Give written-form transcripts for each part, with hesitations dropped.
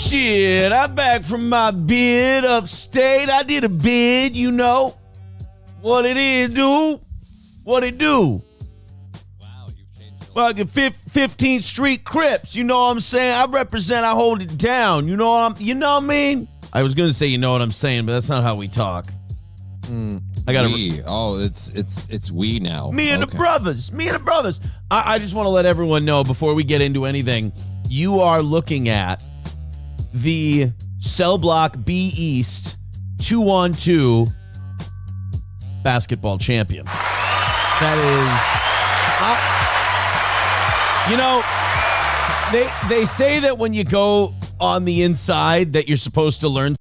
Shit, I'm back from my bid upstate. I did a bid, you know. What it is, dude? What it do? Wow, you've changed. Fucking 15th Street Crips, you know what I'm saying? I represent, I hold it down. You know what I mean? I was gonna say you know what I'm saying, but that's not how we talk. I gotta. It's we now. Me and the brothers. I just want to let everyone know before we get into anything, you are looking at the Cell Block B East 2-on-2 basketball champion. That is, they say that when you go on the inside that you're supposed to learn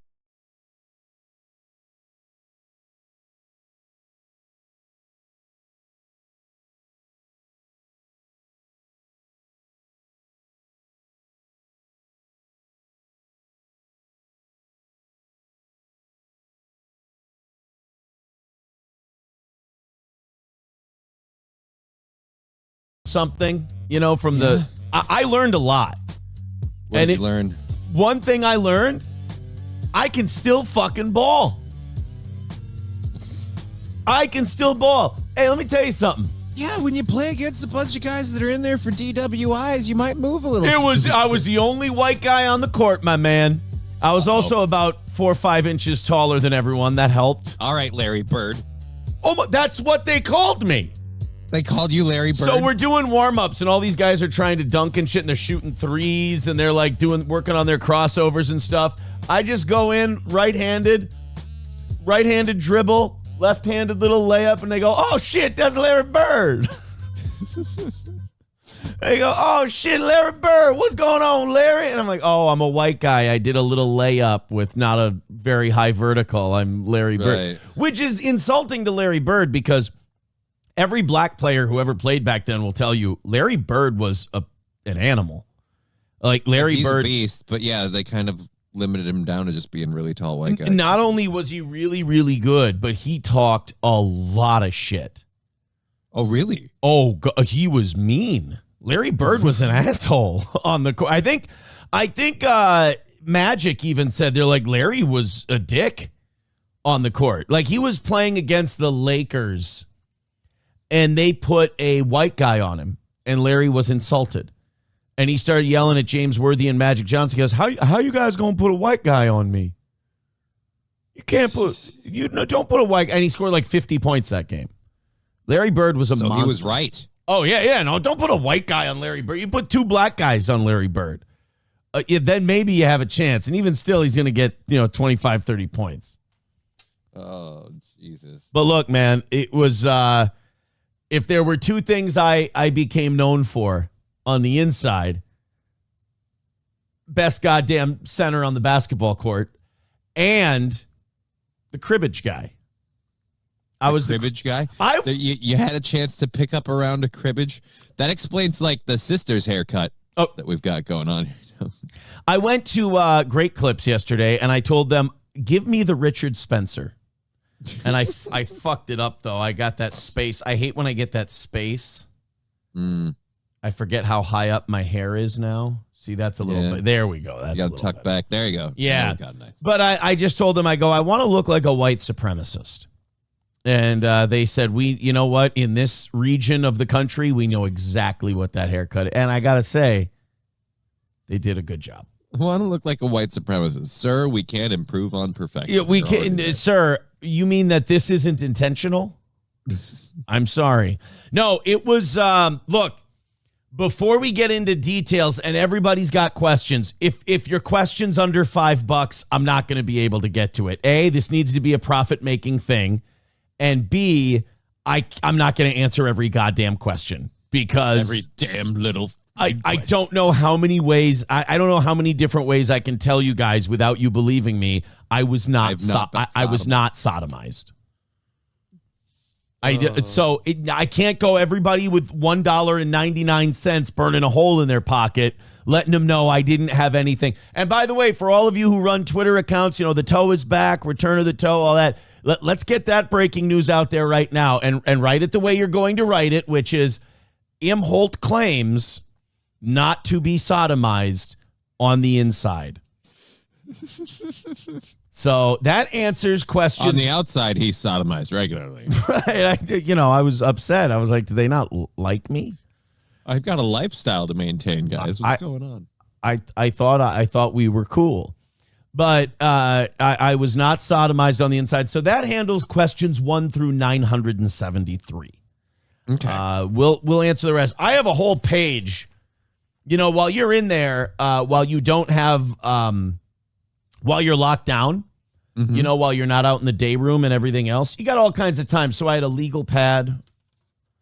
something, from the I learned a lot. What did you learn? One thing I learned, I can still fucking ball. I can still ball. Hey, let me tell you something. Yeah, when you play against a bunch of guys that are in there for DWIs, you might move a little. I was the only white guy on the court, my man. I was also about 4 or 5 inches taller than everyone. That helped. All right, Larry Bird. Oh, that's what they called me. They called you Larry Bird? So we're doing warm-ups, and all these guys are trying to dunk and shit, and they're shooting threes, and they're like working on their crossovers and stuff. I just go in right-handed dribble, left-handed little layup, and they go, oh, shit, that's Larry Bird. They go, oh, shit, Larry Bird, what's going on, Larry? And I'm like, oh, I'm a white guy. I did a little layup with not a very high vertical. I'm Larry Bird. Right. Which is insulting to Larry Bird because every black player who ever played back then will tell you Larry Bird was an animal. Like Larry Bird. He's a beast, but yeah, they kind of limited him down to just being really tall white guy. Not only was he really, really good, but he talked a lot of shit. Oh, really? Oh, he was mean. Larry Bird was an asshole on the court. I think Magic even said they're like Larry was a dick on the court. Like he was playing against the Lakers and they put a white guy on him and Larry was insulted. And he started yelling at James Worthy and Magic Johnson. He goes, how you guys going to put a white guy on me? You can't don't put a white guy. And he scored like 50 points that game. Larry Bird was a monster. He was right. Oh, yeah. No, don't put a white guy on Larry Bird. You put 2 black guys on Larry Bird. Then maybe you have a chance. And even still, he's going to get, 25, 30 points. Oh, Jesus. But look, man, it was, if there were 2 things I became known for on the inside, best goddamn center on the basketball court, and the cribbage guy. I was the cribbage guy. You had a chance to pick up around a cribbage. That explains like the sister's haircut that we've got going on. I went to Great Clips yesterday, and I told them, "Give me the Richard Spencer." And I fucked it up though. I got that space. I hate when I get that space. I forget how high up my hair is now. See, that's a little bit. There we go. That's you got to tuck back. There you go. Yeah. Oh, God, nice. But I just told them, I want to look like a white supremacist. And they said, you know what? In this region of the country, we know exactly what that haircut is. And I got to say, they did a good job. I want to look like a white supremacist. Sir, we can't improve on perfection. Yeah, we can. Sir, you mean that this isn't intentional? I'm sorry. No, it was, look, before we get into details, and everybody's got questions, if your question's under $5, I'm not going to be able to get to it. A, this needs to be a profit-making thing. And B, I'm not going to answer every goddamn question because every damn little I don't know how many ways I don't know how many different ways I can tell you guys without you believing me. I was not sodomized. I can't go everybody with $1.99 burning a hole in their pocket, letting them know I didn't have anything. And by the way, for all of you who run Twitter accounts, the toe is back, return of the toe, all that. Let's get that breaking news out there right now and write it the way you're going to write it, which is Imholt claims not to be sodomized on the inside. So that answers questions. On the outside, he's sodomized regularly. Right. I was upset. I was like, do they not like me? I've got a lifestyle to maintain, guys. What's going on? I thought we were cool. But I was not sodomized on the inside. So that handles questions 1 through 973. Okay. We'll answer the rest. I have a whole page. While you're in there, while you don't have, while you're locked down, while you're not out in the day room and everything else, you got all kinds of time. So I had a legal pad.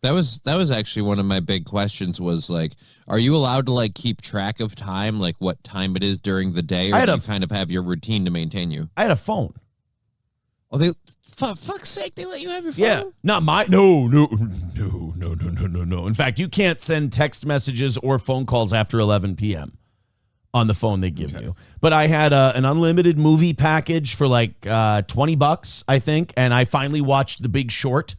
That was actually one of my big questions was like, are you allowed to like keep track of time, like what time it is during the day, or do you kind of have your routine to maintain you? I had a phone. Oh, fuck's sake, they let you have your phone? Yeah, not my, no. In fact, you can't send text messages or phone calls after 11 p.m. on the phone they give you. But I had an unlimited movie package for like $20, I think, and I finally watched The Big Short.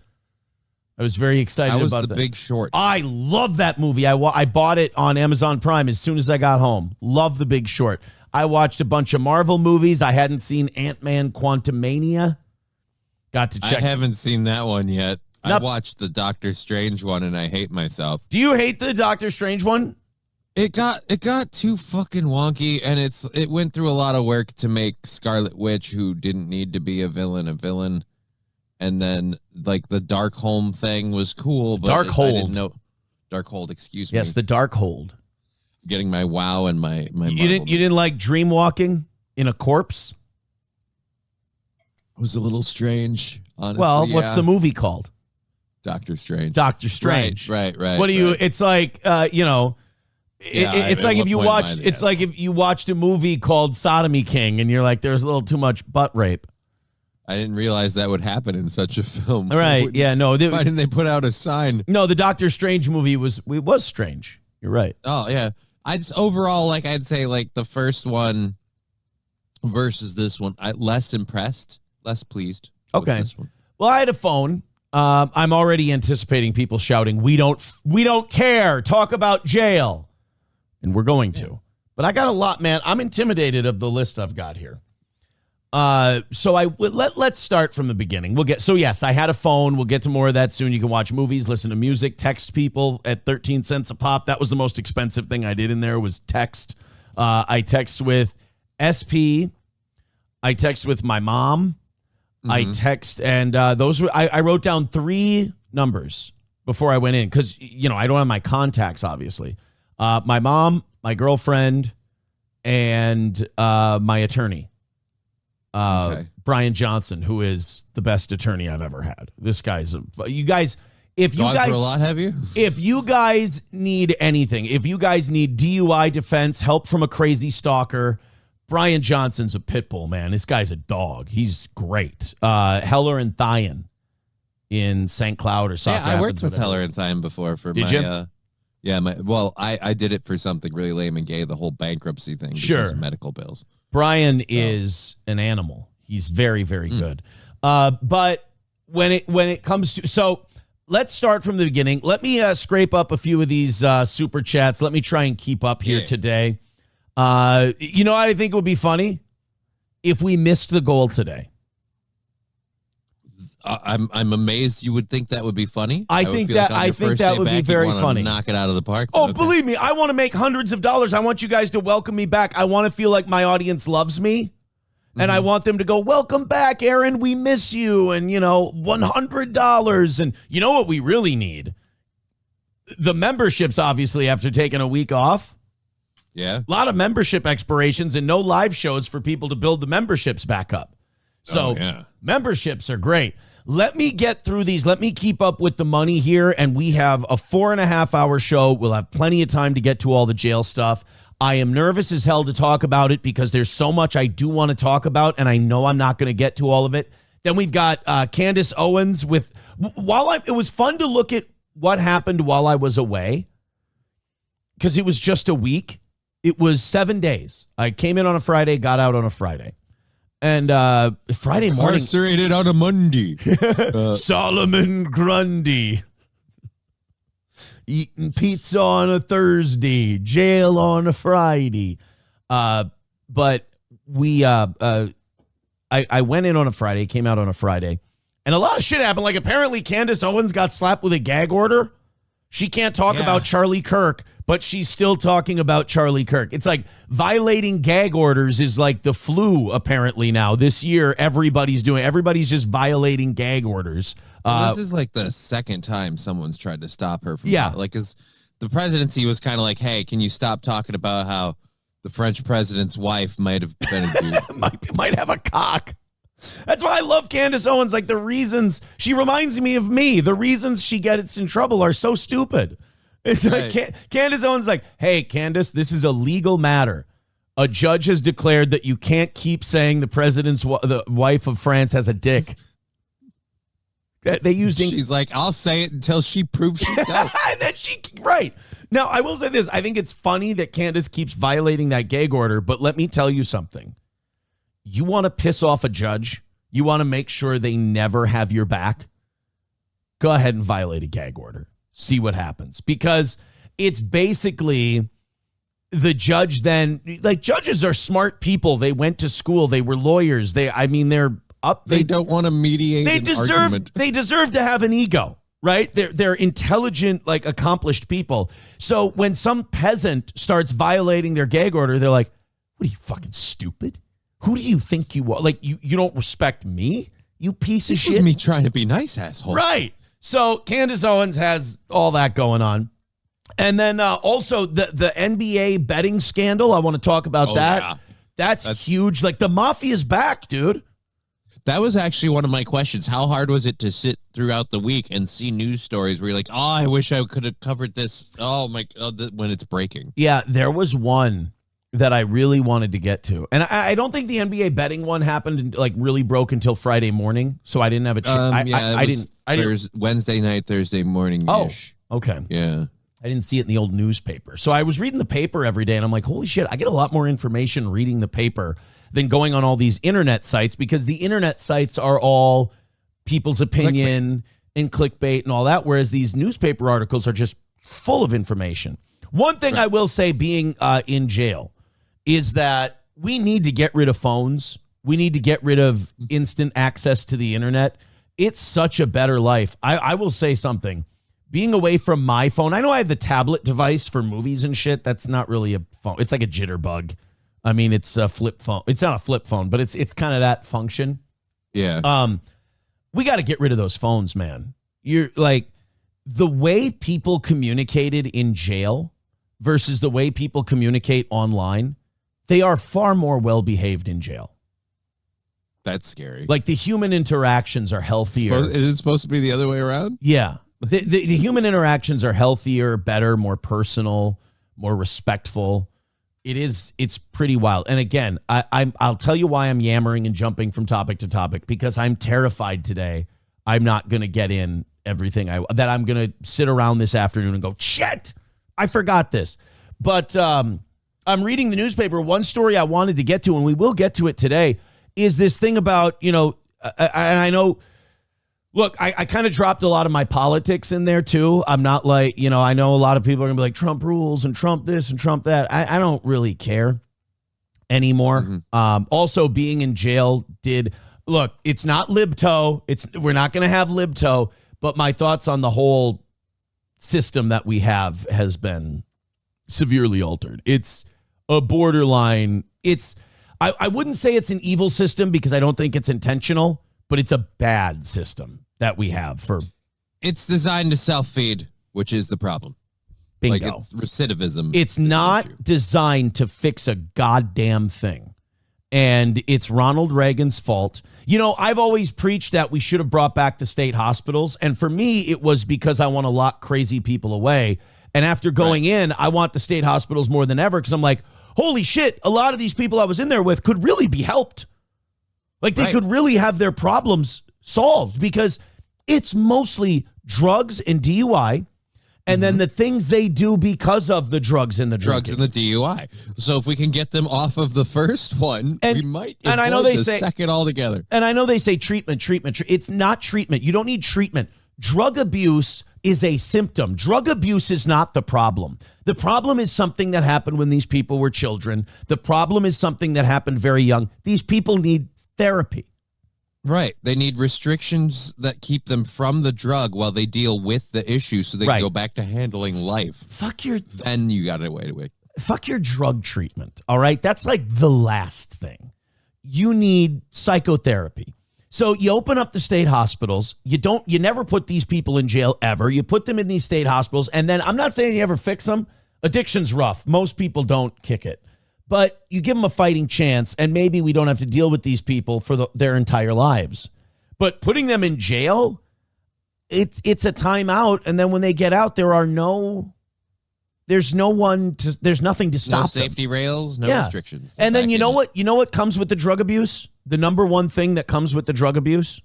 I was very excited about that. That was The Big Short. I love that movie. I bought it on Amazon Prime as soon as I got home. Love The Big Short. I watched a bunch of Marvel movies. I hadn't seen Ant-Man Quantumania. Got to check. I haven't seen that one yet. I watched the Doctor Strange one and I hate myself. Do you hate the Doctor Strange one? It got too fucking wonky, and it went through a lot of work to make Scarlet Witch, who didn't need to be a villain. And then, like, the Darkhold thing was cool, but I didn't know. Darkhold, excuse me. Yes, the Darkhold. Getting my WoW and my You didn't like dreamwalking in a corpse? It was a little strange, honestly. Well, what's the movie called? Doctor Strange. Doctor Strange. Right. What do you? It's like it's like if you watched. It's like if you watched a movie called Sodomy King, and you're like, there's a little too much butt rape. I didn't realize that would happen in such a film. Right? Yeah. No. Why didn't they put out a sign? No, the Doctor Strange movie was strange. You're right. Oh yeah. I just overall, like, I'd say like the first one versus this one, less impressed, less pleased. Okay. With this one. Well, I had a phone. I'm already anticipating people shouting, "We don't care. Talk about jail," and we're going to. But I got a lot, man. I'm intimidated of the list I've got here. So let's start from the beginning. Yes, I had a phone. We'll get to more of that soon. You can watch movies, listen to music, text people at 13 cents a pop. That was the most expensive thing I did in there was text. I text with SP. I text with my mom. I text, and those were, I wrote down 3 numbers before I went in because, I don't have my contacts, obviously. My mom, my girlfriend, and my attorney. Brian Johnson, who is the best attorney I've ever had. This guy's if you guys need anything, if you guys need DUI defense, help from a crazy stalker, Brian Johnson's a pit bull, man. This guy's a dog. He's great. Heller and Thyon in St. Cloud or South Rapids. I worked with Heller and Thyon before for Did you? I did it for something really lame and gay, the whole bankruptcy thing because of medical bills. Brian is an animal. He's very, very good. But when it comes to, so let's start from the beginning. Let me scrape up a few of these super chats. Let me try and keep up here today. I think it would be funny if we missed the goal today. I'm amazed you would think that would be funny. I think that would be very funny. Knock it out of the park. Oh, believe me, I want to make hundreds of dollars. I want you guys to welcome me back. I want to feel like my audience loves me. And I want them to go, welcome back, Aaron. We miss you. And, $100. And you know what we really need? The memberships, obviously, after taking a week off. Yeah. A lot of membership expirations and no live shows for people to build the memberships back up. So memberships are great. Let me get through these. Let me keep up with the money here. And we have a 4.5-hour show. We'll have plenty of time to get to all the jail stuff. I am nervous as hell to talk about it because there's so much I do want to talk about, and I know I'm not going to get to all of it. Then we've got Candace Owens with, it was fun to look at what happened while I was away because it was just a week. It was 7 days. I came in on a Friday, got out on a Friday. And Friday morning. Incarcerated on a Monday. Solomon Grundy. Eating pizza on a Thursday. Jail on a Friday. But I went in on a Friday, came out on a Friday, and a lot of shit happened. Like apparently Candace Owens got slapped with a gag order. She can't talk about Charlie Kirk, but she's still talking about Charlie Kirk. It's like violating gag orders is like the flu apparently now. This year, everybody's just violating gag orders. This is like the second time someone's tried to stop her from like, because the presidency was kind of like, hey, can you stop talking about how the French president's wife might have been a dude. might have a cock. That's why I love Candace Owens. Like the reasons she reminds me of me. The reasons she gets in trouble are so stupid. It's like Candace Owens like, hey, Candace, this is a legal matter. A judge has declared that you can't keep saying the wife of France has a dick. They used. She's like, I'll say it until she proves she does. And then right. Now, I will say this. I think it's funny that Candace keeps violating that gag order, but let me tell you something. You want to piss off a judge? You want to make sure they never have your back? Go ahead and violate a gag order. See what happens. Because it's basically the judge then, like judges are smart people. They went to school. They were lawyers. They're up. They don't want to mediate argument. They deserve to have an ego, right? They're intelligent, like accomplished people. So when some peasant starts violating their gag order, they're like, what are you, fucking stupid? Who do you think you are? Like, you don't respect me, you piece of shit? This is me trying to be nice, asshole. Right. So Candace Owens has all that going on. And then also the NBA betting scandal. I want to talk about that. Yeah. That's huge. Like the mafia's back, dude. That was actually one of my questions. How hard was it to sit throughout the week and see news stories where you're like, oh, I wish I could have covered this. Oh, my God, when it's breaking. Yeah, there was one that I really wanted to get to. And I don't think the NBA betting one happened like really broke until Friday morning. So I didn't have a chance. I didn't. Wednesday night, Thursday morning. Oh, okay. Yeah. I didn't see it in the old newspaper. So I was reading the paper every day and I'm like, holy shit, I get a lot more information reading the paper than going on all these internet sites, because the internet sites are all people's opinion and clickbait and all that. Whereas these newspaper articles are just full of information. One thing I will say being in jail is that we need to get rid of phones. We need to get rid of instant access to the internet. It's such a better life. I will say something. Being away from my phone, I know I have the tablet device for movies and shit. That's not really a phone. It's like a jitterbug. I mean, it's a flip phone. It's not a flip phone, but it's kind of that function. Yeah. We got to get rid of those phones, man. You're like the way people communicated in jail versus the way people communicate online. They are far more well-behaved in jail. That's scary. Like the human interactions are healthier. Is it supposed to be the other way around? Yeah. The human interactions are healthier, better, more personal, more respectful. It's pretty wild. And again, I'll tell you why I'm yammering and jumping from topic to topic, because I'm terrified today. I'm not going to get in everything that I'm going to sit around this afternoon and go, shit, I forgot this. But I'm reading the newspaper. One story I wanted to get to, and we will get to it today, is this thing about, and I know, look, I kind of dropped a lot of my politics in there too. I'm not like, I know a lot of people are gonna be like Trump rules and Trump this and Trump that. I don't really care anymore. Mm-hmm. Also being in jail look, it's not libto. We're not going to have libto, but my thoughts on the whole system that we have has been severely altered. It's a borderline. I wouldn't say it's an evil system because I don't think it's intentional, but it's a bad system that we have it's designed to self-feed, which is the problem. Bingo. Like it's recidivism. It's not designed to fix a goddamn thing. And it's Ronald Reagan's fault. I've always preached that we should have brought back the state hospitals. And for me, it was because I want to lock crazy people away. And after going in, I want the state hospitals more than ever because I'm like, holy shit, a lot of these people I was in there with could really be helped. Like they could really have their problems solved because it's mostly drugs and DUI. And then the things they do because of the drugs and the drugs and the DUI. So if we can get them off of the first one, we might. And I know they say second altogether. And I know they say treatment. It's not treatment. You don't need treatment. Drug abuse is a symptom. Drug abuse is not the problem. The problem is something that happened when these people were children. The problem is something that happened very young. These people need therapy. Right. They need restrictions that keep them from the drug while they deal with the issue so they can go back to handling life. Then you got to wait. Fuck your drug treatment. All right. That's like the last thing. You need psychotherapy. So you open up the state hospitals. You never put these people in jail ever. You put them in these state hospitals. And then I'm not saying you ever fix them. Addiction's rough. Most people don't kick it. But you give them a fighting chance, and maybe we don't have to deal with these people for their entire lives. But putting them in jail, it's a timeout, and then when they get out, there's nothing to stop them. No safety rails, no restrictions. And then you know what comes with the drug abuse? The number one thing that comes with the drug abuse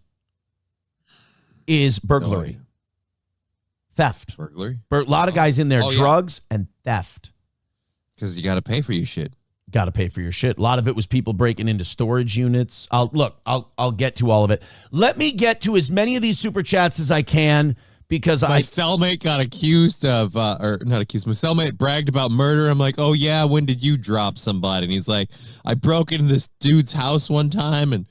is burglary. Theft. Burglary? A lot of guys in there, drugs and theft. Because you got to pay for your shit. Got to pay for your shit. A lot of it was people breaking into storage units. I'll get to all of it. Let me get to as many of these super chats as I can because my cellmate got accused of, or not accused, my cellmate bragged about murder. I'm like, oh yeah, when did you drop somebody? And he's like, I broke into this dude's house one time and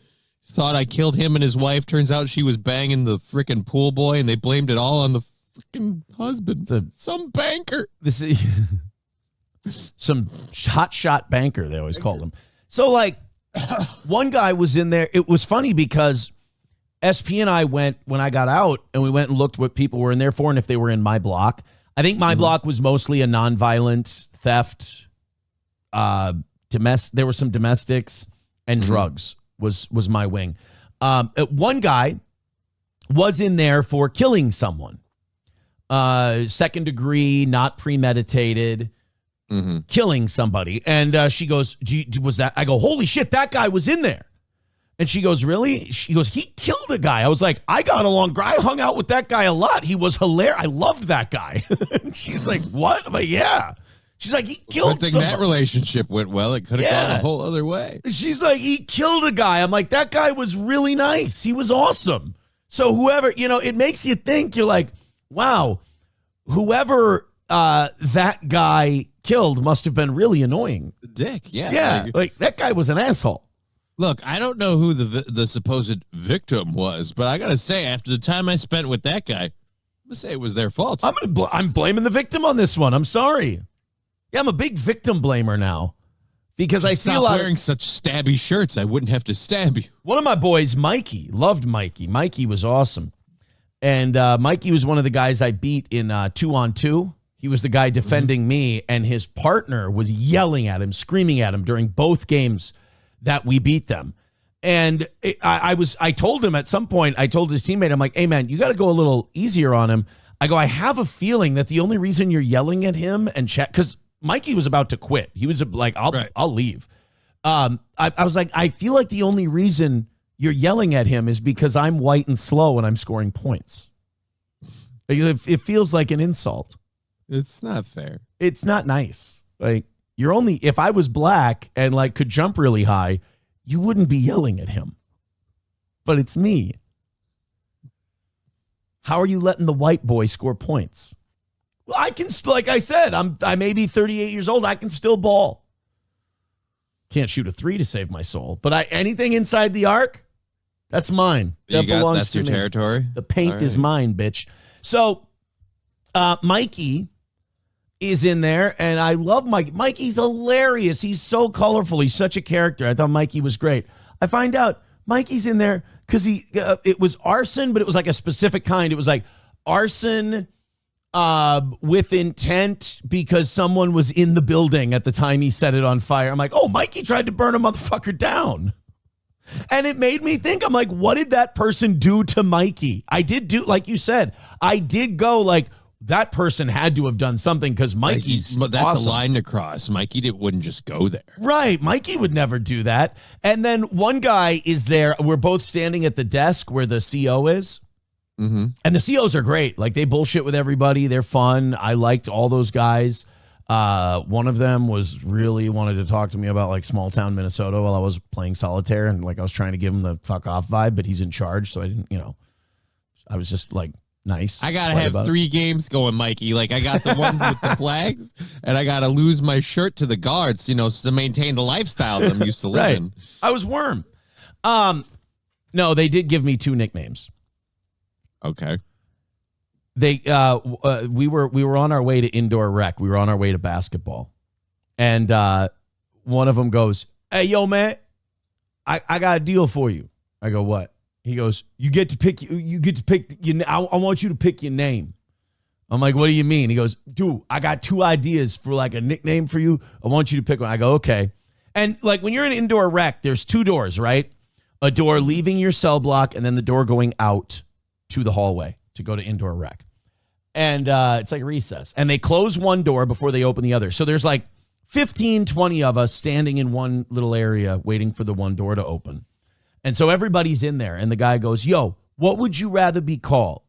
thought I killed him and his wife. Turns out she was banging the freaking pool boy and they blamed it all on the freaking husband. Some banker. This is... Some hot shot banker, they always called him. So, like, one guy was in there. It was funny because SP and I went, when I got out, and we went and looked what people were in there for and if they were in my block. I think my block was mostly a nonviolent theft. There were some domestics and drugs was my wing. One guy was in there for killing someone. Second degree, not premeditated. Killing somebody. And she goes, was that? I go, holy shit, that guy was in there. And she goes, really? She goes, he killed a guy. I was like, I hung out with that guy a lot. He was hilarious. I loved that guy. She's like, what? I'm like, yeah. She's like, he killed somebody. That relationship went well. It could have gone a whole other way. She's like, he killed a guy. I'm like, that guy was really nice. He was awesome. So whoever, it makes you think, you're like, wow, whoever that guy killed must have been really annoying. Dick, yeah. Yeah, like that guy was an asshole. Look, I don't know who the supposed victim was, but I got to say, after the time I spent with that guy, I'm going to say it was their fault. I'm blaming the victim on this one. I'm sorry. Yeah, I'm a big victim blamer now because I feel like wearing such stabby shirts, I wouldn't have to stab you. One of my boys, Mikey, loved Mikey. Mikey was awesome. And Mikey was one of the guys I beat in 2-on-2. He was the guy defending me, and his partner was yelling at him, screaming at him during both games that we beat them. And I told him at some point, I told his teammate, I'm like, hey, man, you got to go a little easier on him. I go, I have a feeling that the only reason you're yelling at him and chat, because Mikey was about to quit. He was like, I'll leave. I was like, I feel like the only reason you're yelling at him is because I'm white and slow and I'm scoring points. It feels like an insult. It's not fair. It's not nice. Like, if I was black and like could jump really high, you wouldn't be yelling at him. But it's me. How are you letting the white boy score points? Well, I can, like I said, I may be 38 years old. I can still ball. Can't shoot a 3 to save my soul. But anything inside the arc, that's mine. That belongs that's to your me. Territory. The paint is mine, bitch. So, Mikey is in there, and I love Mikey. Mikey's hilarious. He's so colorful. He's such a character. I thought Mikey was great. I find out Mikey's in there because it was arson, but it was like a specific kind. It was like arson with intent because someone was in the building at the time he set it on fire. I'm like, oh, Mikey tried to burn a motherfucker down. And it made me think, I'm like, what did that person do to Mikey? I did do, like you said, I did go like, that person had to have done something because Mikey's that's awesome. A line to cross. Mikey wouldn't just go there. Right. Mikey would never do that. And then one guy is there. We're both standing at the desk where the CO is. Mm-hmm. And the COs are great. Like, they bullshit with everybody. They're fun. I liked all those guys. One of them wanted to talk to me about like small town Minnesota while I was playing solitaire. And like, I was trying to give him the fuck off vibe, but he's in charge. So I didn't, I was just like, nice. I gotta have 3 games going, Mikey. Like I got the ones with the flags, and I gotta lose my shirt to the guards, to maintain the lifestyle that I'm used to living. Right. I was Worm. No, they did give me 2 nicknames. Okay. We were on our way to indoor rec. We were on our way to basketball, and one of them goes, "Hey, yo, man, I got a deal for you." I go, "What?" He goes, "You get to pick. I want you to pick your name." I'm like, "What do you mean?" He goes, "Dude, I got 2 ideas for like a nickname for you. I want you to pick one." I go, "Okay." And like when you're in indoor rec, there's 2 doors, right? A door leaving your cell block, and then the door going out to the hallway to go to indoor rec. And it's like a recess. And they close one door before they open the other. So there's like 15, 20 of us standing in one little area waiting for the one door to open. And so everybody's in there. And the guy goes, "Yo, what would you rather be called?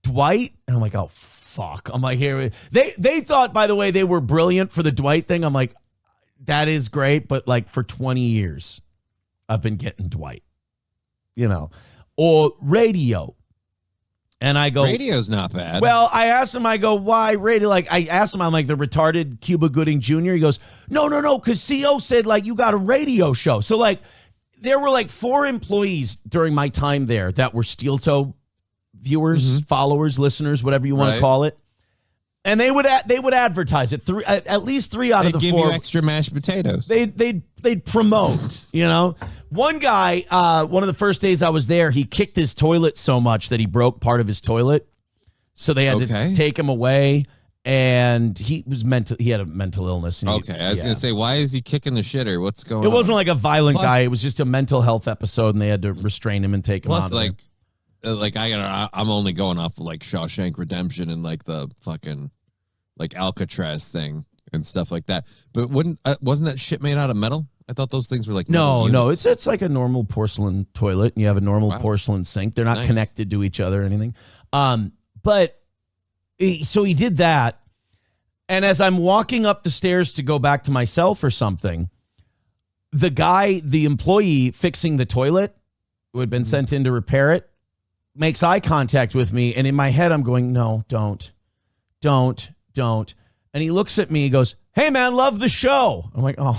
Dwight?" And I'm like, "Oh, fuck." I'm like, here. They thought, by the way, they were brilliant for the Dwight thing. I'm like, that is great. But like for 20 years, I've been getting Dwight, or Radio. And I go, radio's not bad. Well, I asked him, I go, "Why radio?" Like, I asked him, I'm like, the retarded Cuba Gooding Jr. He goes, no, because CO said, like, you got a radio show. So, like, there were, like, 4 employees during my time there that were Steel Toe viewers, followers, listeners, whatever you want to call it. And they would advertise it. At least 3 out of the 4. They'd give you extra mashed potatoes. They'd promote, One guy, one of the first days I was there, he kicked his toilet so much that he broke part of his toilet. So they had to take him away, and he had a mental illness. And I was going to say, why is he kicking the shitter? What's going on? It wasn't like a violent guy. It was just a mental health episode, and they had to restrain him and take him out of there. I'm only going off of like Shawshank Redemption and like the fucking like Alcatraz thing and stuff like that. But wasn't that shit made out of metal? I thought those things were like no. It's like a normal porcelain toilet, and you have a normal porcelain sink. They're not connected to each other or anything. But so he did that, and as I'm walking up the stairs to go back to my cell for something, the employee fixing the toilet, who had been sent in to repair it, makes eye contact with me, and in my head I'm going, "No, don't. And he looks at me, he goes, "Hey man, love the show." I'm like, "Oh."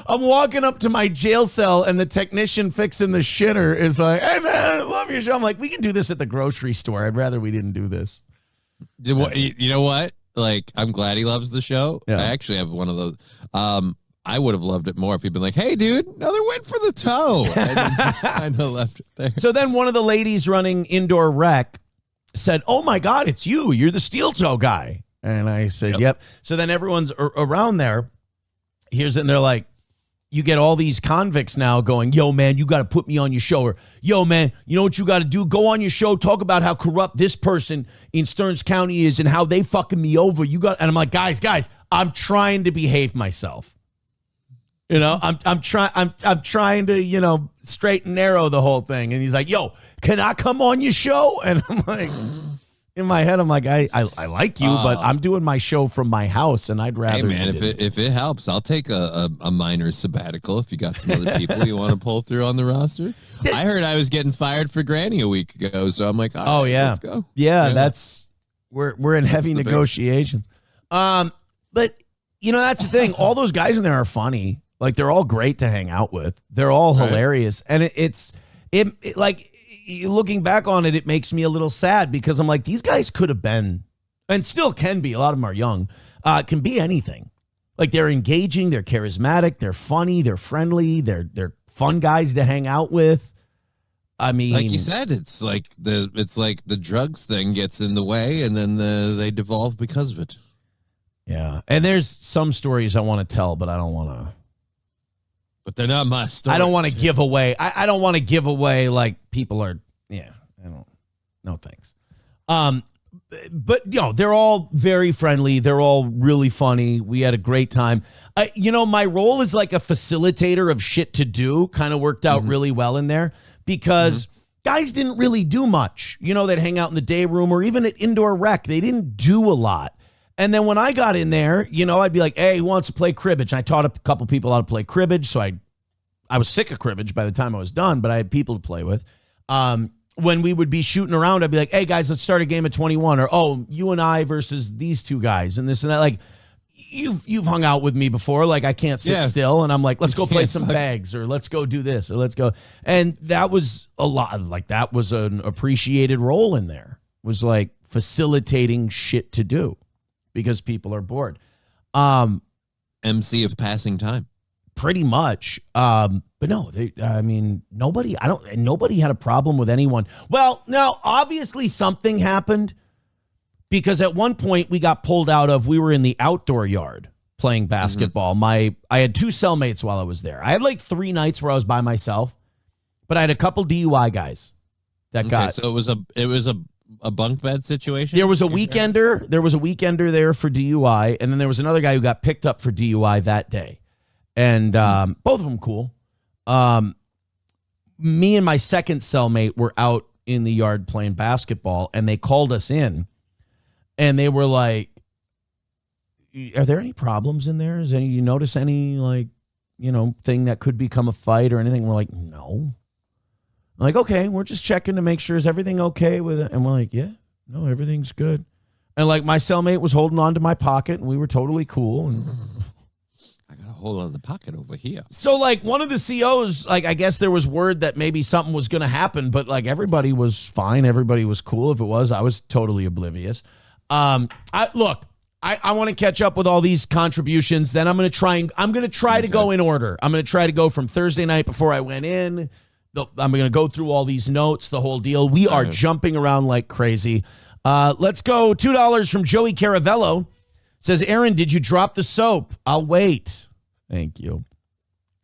I'm walking up to my jail cell, and the technician fixing the shitter is like, "Hey man, I love your show." I'm like, "We can do this at the grocery store. I'd rather we didn't do this." You know what? Like, I'm glad he loves the show. Yeah. I actually have one of those. I would have loved it more if he'd been like, "Hey, dude, another win for the toe." And then just kind of left it there. So then one of the ladies running indoor rec said, "Oh my God, it's you. You're the steel toe guy." And I said, "Yep." So then everyone's around there. And they're like, you get all these convicts now going, "Yo, man, you got to put me on your show." Or, "Yo, man, you know what you got to do? Go on your show. Talk about how corrupt this person in Stearns County is and how they fucking me over. And I'm like, guys, I'm trying to behave myself. I'm trying to, straight and narrow the whole thing. And he's like, "Yo, can I come on your show?" And I'm like, in my head, I'm like, I like you, but I'm doing my show from my house, and I'd rather. Hey man, if it helps, I'll take a minor sabbatical if you got some other people you want to pull through on the roster. I heard I was getting fired for Granny a week ago, so I'm like, oh right, yeah, let's go. Yeah, that's we're in heavy negotiation. But that's the thing. All those guys in there are funny. Like, they're all great to hang out with. They're all hilarious. And it's like, looking back on it, it makes me a little sad because I'm like, these guys could have been, and still can be, a lot of them are young, can be anything. Like, they're engaging, they're charismatic, they're funny, they're friendly, they're fun guys to hang out with. I mean, like you said, it's like the drugs thing gets in the way, and then they devolve because of it. Yeah. And there's some stories I want to tell, but I don't want to. But they're not my story. I don't want to give away. I don't want to give away like people are. Yeah, I don't. No thanks. But they're all very friendly. They're all really funny. We had a great time. My role is like a facilitator of shit to do. Kind of worked out really well in there because guys didn't really do much. They'd hang out in the day room or even at indoor rec. They didn't do a lot. And then when I got in there, I'd be like, "Hey, who wants to play cribbage?" And I taught a couple people how to play cribbage. So I was sick of cribbage by the time I was done, but I had people to play with. when we would be shooting around, I'd be like, hey, guys, let's start a game of 21. Or, oh, you and I versus these two guys and this and that. Like, you've hung out with me before. Like, I can't sit still. And I'm like, let's go play some bags or let's go do this or let's go. And that was a lot. Like, that was an appreciated role in there. It was like facilitating shit to do because people are bored. MC of passing time. Pretty much. But no, nobody had a problem with anyone. Well, now, obviously something happened because at one point we were in the outdoor yard playing basketball. I had 2 cellmates while I was there. I had like 3 nights where I was by myself, but I had a couple DUI guys that got. So it was a bunk bed situation? There was a weekender. There was a weekender there for DUI, and then there was another guy who got picked up for DUI that day. And both of them cool. Me and my second cellmate were out in the yard playing basketball, and they called us in, and they were like, are there any problems in there? You notice any, like, thing that could become a fight or anything? We're like, no. I'm like, okay, we're just checking to make sure, is everything okay with it? And we're like, yeah, no, everything's good. And like my cellmate was holding on to my pocket, and we were totally cool. And I got a hold of the pocket over here. So like one of the COs, like I guess there was word that maybe something was going to happen, but like everybody was fine. Everybody was cool. If it was, I was totally oblivious. I want to catch up with all these contributions. Then I'm going to try to go in order. I'm going to try to go from Thursday night before I went in. I'm going to go through all these notes, the whole deal. We are jumping around like crazy. Let's go. $2 from Joey Caravello. Says, Aaron, did you drop the soap? I'll wait. Thank you.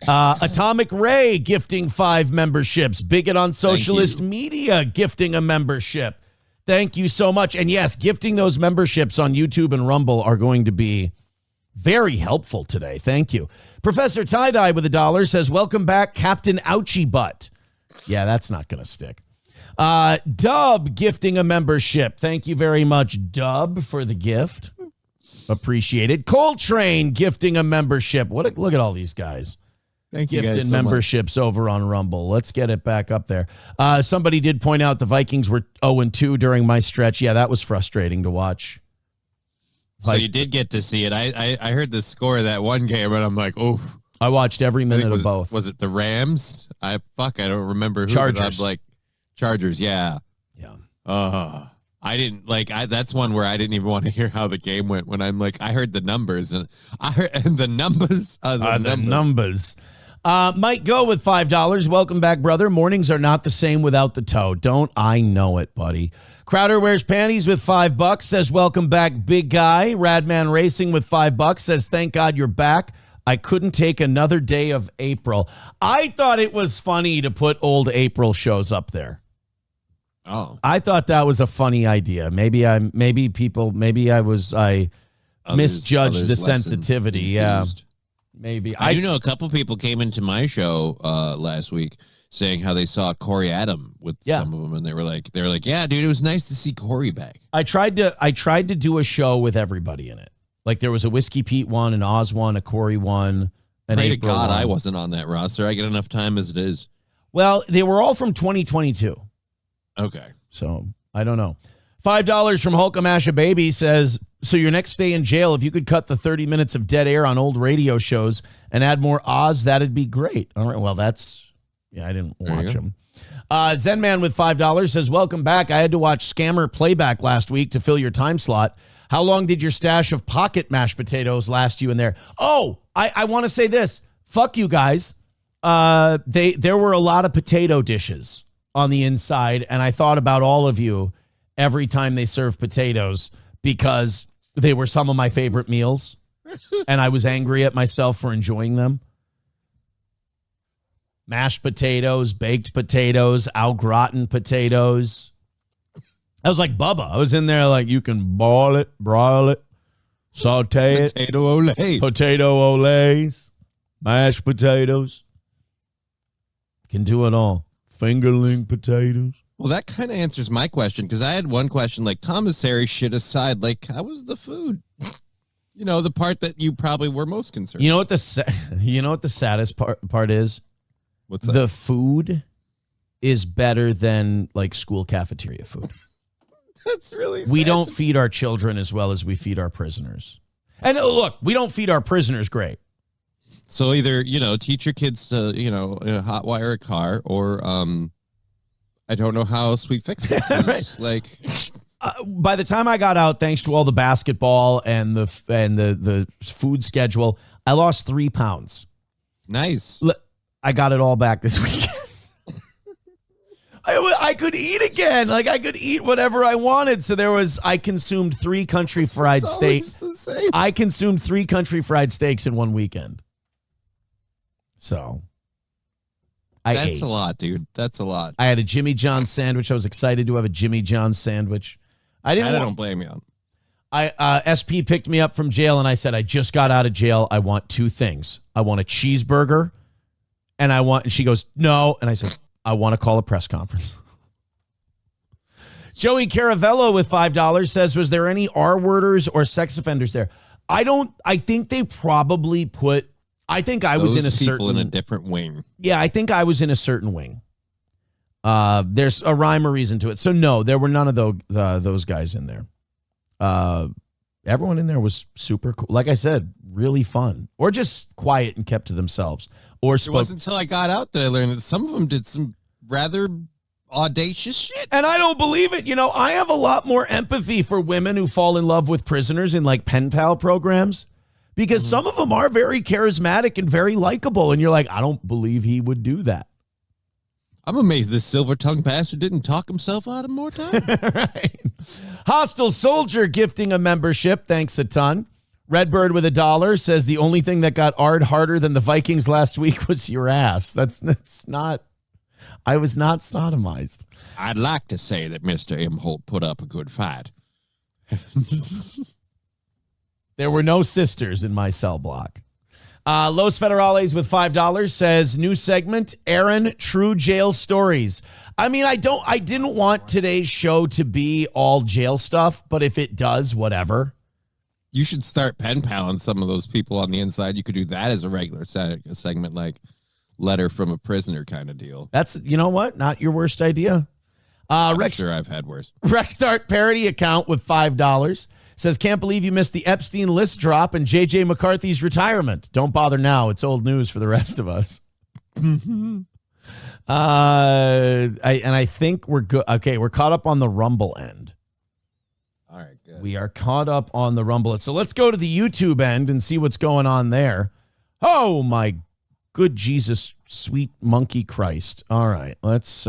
Atomic Ray gifting 5 memberships. Bigot on Socialist Media gifting a membership. Thank you so much. And yes, gifting those memberships on YouTube and Rumble are going to be very helpful today. Thank you. Professor Tie-Dye with $1 says, welcome back, Captain Ouchie Butt. Yeah, that's not going to stick. Dub gifting a membership. Thank you very much, Dub, for the gift. Appreciated. Coltrane gifting a membership. Look at all these guys. Thank you guys Gifting so memberships much. over on Rumble. Let's get it back up there. Somebody did point out the Vikings were 0-2 during my stretch. Yeah, that was frustrating to watch. So you did get to see it. I heard the score of that one game, and I'm like, oh. I watched every minute of both. Was it the Rams? I don't remember who. Chargers. I'm like, Chargers, yeah. Yeah. I didn't that's one where I didn't even want to hear how the game went when I'm like, I heard the numbers and the numbers are the numbers. Mike Go with $5. Welcome back, brother. Mornings are not the same without the toe. Don't I know it, buddy. Crowder Wears Panties with $5 says, welcome back, big guy. Radman Racing with $5 says, thank God you're back. I couldn't take another day of April. I thought it was funny to put old April shows up there. Oh, I thought that was a funny idea. I misjudged the sensitivity. Yeah, maybe. I do know a couple people came into my show last week saying how they saw Corey Adam with some of them, and they were like, yeah, dude, it was nice to see Corey back. I tried to do a show with everybody in it. Like there was a Whiskey Pete one, an Oz one, a Corey one, an Pray April to God one. I wasn't on that roster. I get enough time as it is. Well, they were all from 2022. Okay. So I don't know. $5 from Hulkamasha Baby says, so your next day in jail, if you could cut the 30 minutes of dead air on old radio shows and add more Oz, that'd be great. All right. Well, I didn't watch them. Zen Man with $5 says, welcome back. I had to watch Scammer Playback last week to fill your time slot. How long did your stash of pocket mashed potatoes last you in there? Oh, I want to say this. Fuck you guys. There were a lot of potato dishes on the inside, and I thought about all of you every time they served potatoes because they were some of my favorite meals, and I was angry at myself for enjoying them. Mashed potatoes, baked potatoes, au gratin potatoes. I was like Bubba. I was in there like, you can boil it, broil it, saute it. Potato olays, mashed potatoes. Can do it all. Fingerling potatoes. Well, that kind of answers my question, because I had one question, like commissary shit aside, like how was the food? You know, the part that you probably were most concerned. You know what the saddest part is? What's that? The food is better than like school cafeteria food. That's really sad. We don't feed our children as well as we feed our prisoners. And look, we don't feed our prisoners great. So either, teach your kids to, hotwire a car, or I don't know how else we fix it. Right. Like, by the time I got out, thanks to all the basketball and the food schedule, I lost 3 pounds. nice. I got it all back this weekend. I could eat again. Like, I could eat whatever I wanted. So I consumed 3 country fried steaks. I consumed 3 country fried steaks in one weekend. So That's a lot, dude. That's a lot. I had a Jimmy John's sandwich. I was excited to have a Jimmy John's sandwich. I don't blame you. SP picked me up from jail, and I said, I just got out of jail. I want 2 things. I want a cheeseburger, and she goes, no. And I said, I want to call a press conference. Joey Caravello with $5 says, was there any R-worders or sex offenders there? I think they probably I think I was in a different wing. Yeah, I think I was in a certain wing. There's a rhyme or reason to it. So no, there were none of those guys in there. Everyone in there was super cool. Like I said, really fun, or just quiet and kept to themselves. It wasn't until I got out that I learned that some of them did some rather audacious shit. And I don't believe it. I have a lot more empathy for women who fall in love with prisoners in like pen pal programs, because some of them are very charismatic and very likable. And you're like, I don't believe he would do that. I'm amazed this silver-tongued bastard didn't talk himself out of more time. Right. Hostile Soldier gifting a membership. Thanks a ton. Redbird with $1 says the only thing that got Ard harder than the Vikings last week was your ass. That's not. I was not sodomized. I'd like to say that Mr. Imholt put up a good fight. There were no sisters in my cell block. Los Federales with $5 says new segment, Aaron, true jail stories. I mean, I didn't want today's show to be all jail stuff, but if it does, whatever. You should start pen paling some of those people on the inside. You could do that as a regular segment, like letter from a prisoner kind of deal. That's, you know what? Not your worst idea. I'm sure I've had worse. Rexstart parody account with $5 says, can't believe you missed the Epstein list drop and J.J. McCarthy's retirement. Don't bother now. It's old news for the rest of us. I think we're good. Okay, we're caught up on the Rumble end. All right, good. We are caught up on the Rumble. So let's go to the YouTube end and see what's going on there. Oh, my good Jesus, sweet monkey Christ. All right, let's...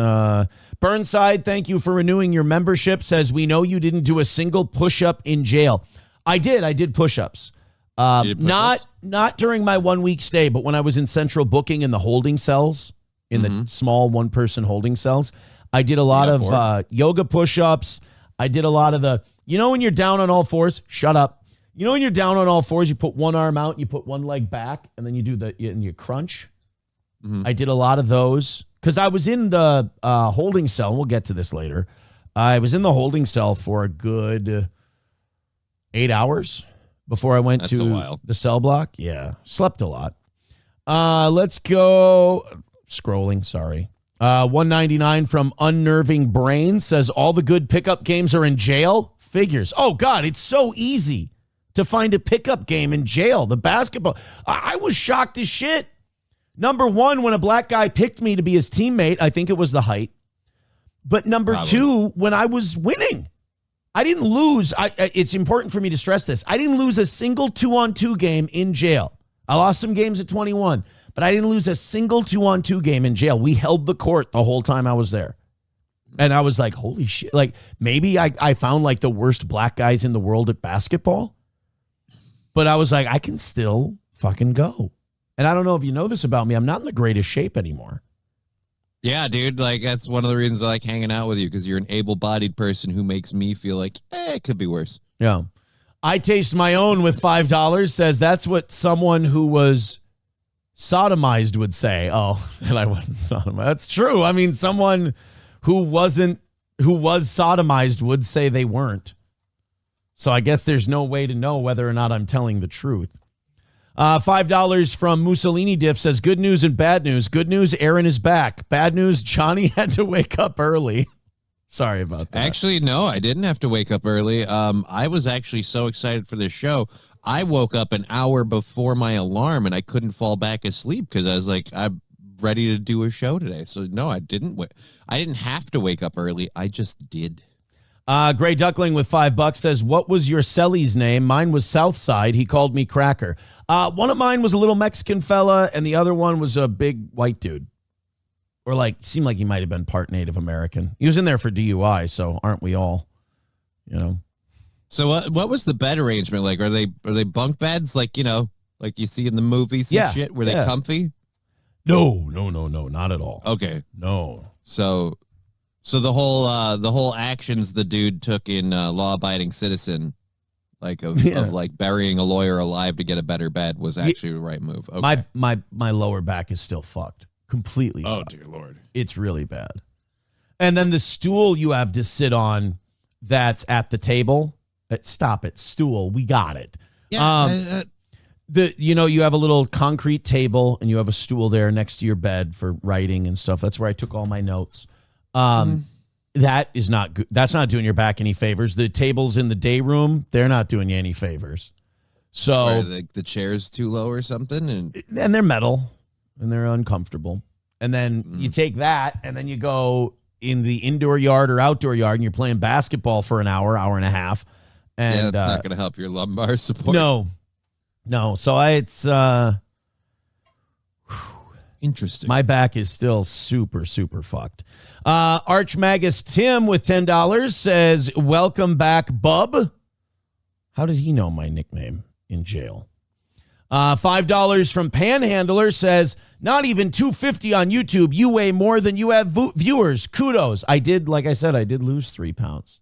Burnside, thank you for renewing your membership. Says, we know you didn't do a single push-up in jail. I did push-ups. Not during my 1 week stay, but when I was in central booking in the holding cells, in the small one-person holding cells, I did a lot of yoga push-ups. I did a lot of when you're down on all fours, shut up. When you're down on all fours, you put one arm out, you put one leg back, and then you do and you crunch. I did a lot of those because I was in the holding cell. And we'll get to this later. I was in the holding cell for a good 8 hours before I went to the cell block. Yeah, slept a lot. Let's go. Scrolling, sorry. 199 from Unnerving Brain says, all the good pickup games are in jail? Figures. Oh, God, it's so easy to find a pickup game in jail. The basketball. I was shocked as shit. Number one, when a black guy picked me to be his teammate, I think it was the height. But number two, when I was winning, I didn't lose. It's important for me to stress this. I didn't lose a single 2-on-2 game in jail. I lost some games at 21, but I didn't lose a single 2-on-2 game in jail. We held the court the whole time I was there. And I was like, holy shit. Like, maybe I found like the worst black guys in the world at basketball. But I was like, I can still fucking go. And I don't know if you know this about me. I'm not in the greatest shape anymore. Yeah, dude. Like, that's one of the reasons I like hanging out with you, because you're an able-bodied person who makes me feel like, it could be worse. Yeah. I Taste My Own with $5 says that's what someone who was sodomized would say. Oh, and I wasn't sodomized. That's true. I mean, someone who was sodomized would say they weren't. So I guess there's no way to know whether or not I'm telling the truth. $5 from Mussolini Diff says, good news and bad news. Good news, Aaron is back. Bad news, Johnny had to wake up early. Sorry about that. Actually, no, I didn't have to wake up early. I was actually so excited for this show. I woke up an hour before my alarm, and I couldn't fall back asleep because I was like, I'm ready to do a show today. So, no, I didn't have to wake up early. I just did. Gray Duckling with $5 says, what was your Selly's name? Mine was Southside. He called me Cracker. One of mine was a little Mexican fella, and the other one was a big white dude. Or seemed like he might have been part Native American. He was in there for DUI, so aren't we all? You know. So what was the bed arrangement like? Are they bunk beds like you see in the movies and shit? Were they comfy? No, not at all. Okay, no. So the whole actions the dude took in Law Abiding Citizen, of burying a lawyer alive to get a better bed, was actually the right move. Okay. My lower back is still fucked. Completely. Oh, fucked. dear Lord. It's really bad. And then the stool you have to sit on that's at the table. Stop it. Stool. We got it. Yeah. You have a little concrete table and you have a stool there next to your bed for writing and stuff. That's where I took all my notes. That is not good. That's not doing your back any favors. The tables in the day room, they're not doing you any favors. So the chair's too low or something, and they're metal and they're uncomfortable. And then you take that and then you go in the indoor yard or outdoor yard and you're playing basketball for an hour and a half. And that's not going to help your lumbar support. No. So it's interesting. My back is still super, super fucked. Archmagus Tim with $10 says, welcome back, bub. How did he know my nickname in jail? $5 from Panhandler says, not even $2.50 on YouTube. You weigh more than you have viewers. Kudos. Like I said, I did lose 3 pounds.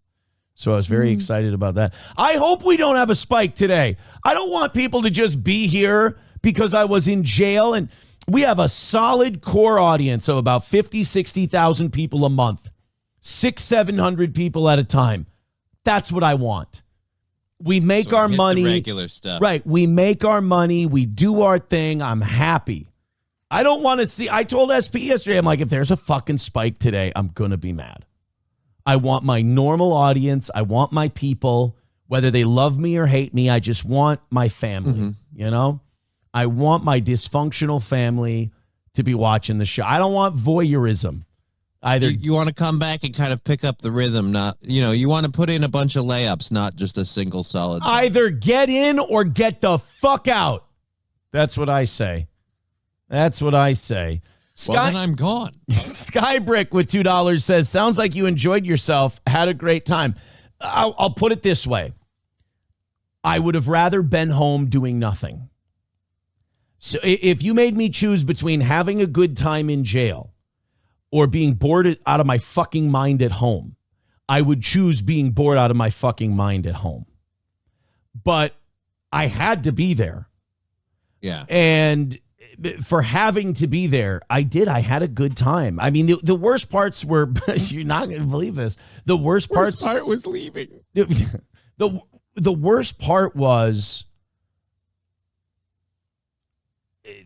So I was very excited about that. I hope we don't have a spike today. I don't want people to just be here because I was in jail. And we have a solid core audience of about 50, 60,000 people a month. 600-700 people at a time. That's what I want. We make our money. Regular stuff. Right. We make our money. We do our thing. I'm happy. I don't want to see. I told SP yesterday, I'm like, if there's a fucking spike today, I'm going to be mad. I want my normal audience. I want my people, whether they love me or hate me. I just want my family, I want my dysfunctional family to be watching the show. I don't want voyeurism. Either you want to come back and kind of pick up the rhythm, not, you want to put in a bunch of layups, not just a single solid. Either get in or get the fuck out. That's what I say. Well, then I'm gone. Skybrick with $2 says, sounds like you enjoyed yourself, had a great time. I'll put it this way. I would have rather been home doing nothing. So if you made me choose between having a good time in jail or being bored out of my fucking mind at home, I would choose being bored out of my fucking mind at home. But I had to be there. Yeah. And for having to be there, I had a good time. I mean, the worst parts were, you're not going to believe this. The worst part was leaving. The worst part was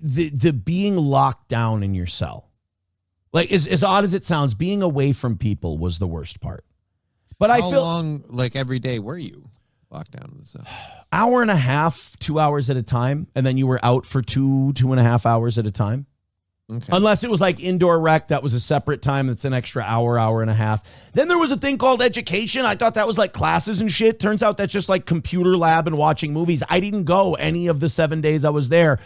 the being locked down in your cell. Like, as odd as it sounds, being away from people was the worst part. But How long, every day, were you locked down in the cell? Hour and a half, 2 hours at a time, and then you were out for 2.5 hours at a time. Okay. Unless it was like indoor rec, that was a separate time. That's an extra hour and a half. Then there was a thing called education. I thought that was like classes and shit. Turns out that's just like computer lab and watching movies. I didn't go any of the 7 days I was there.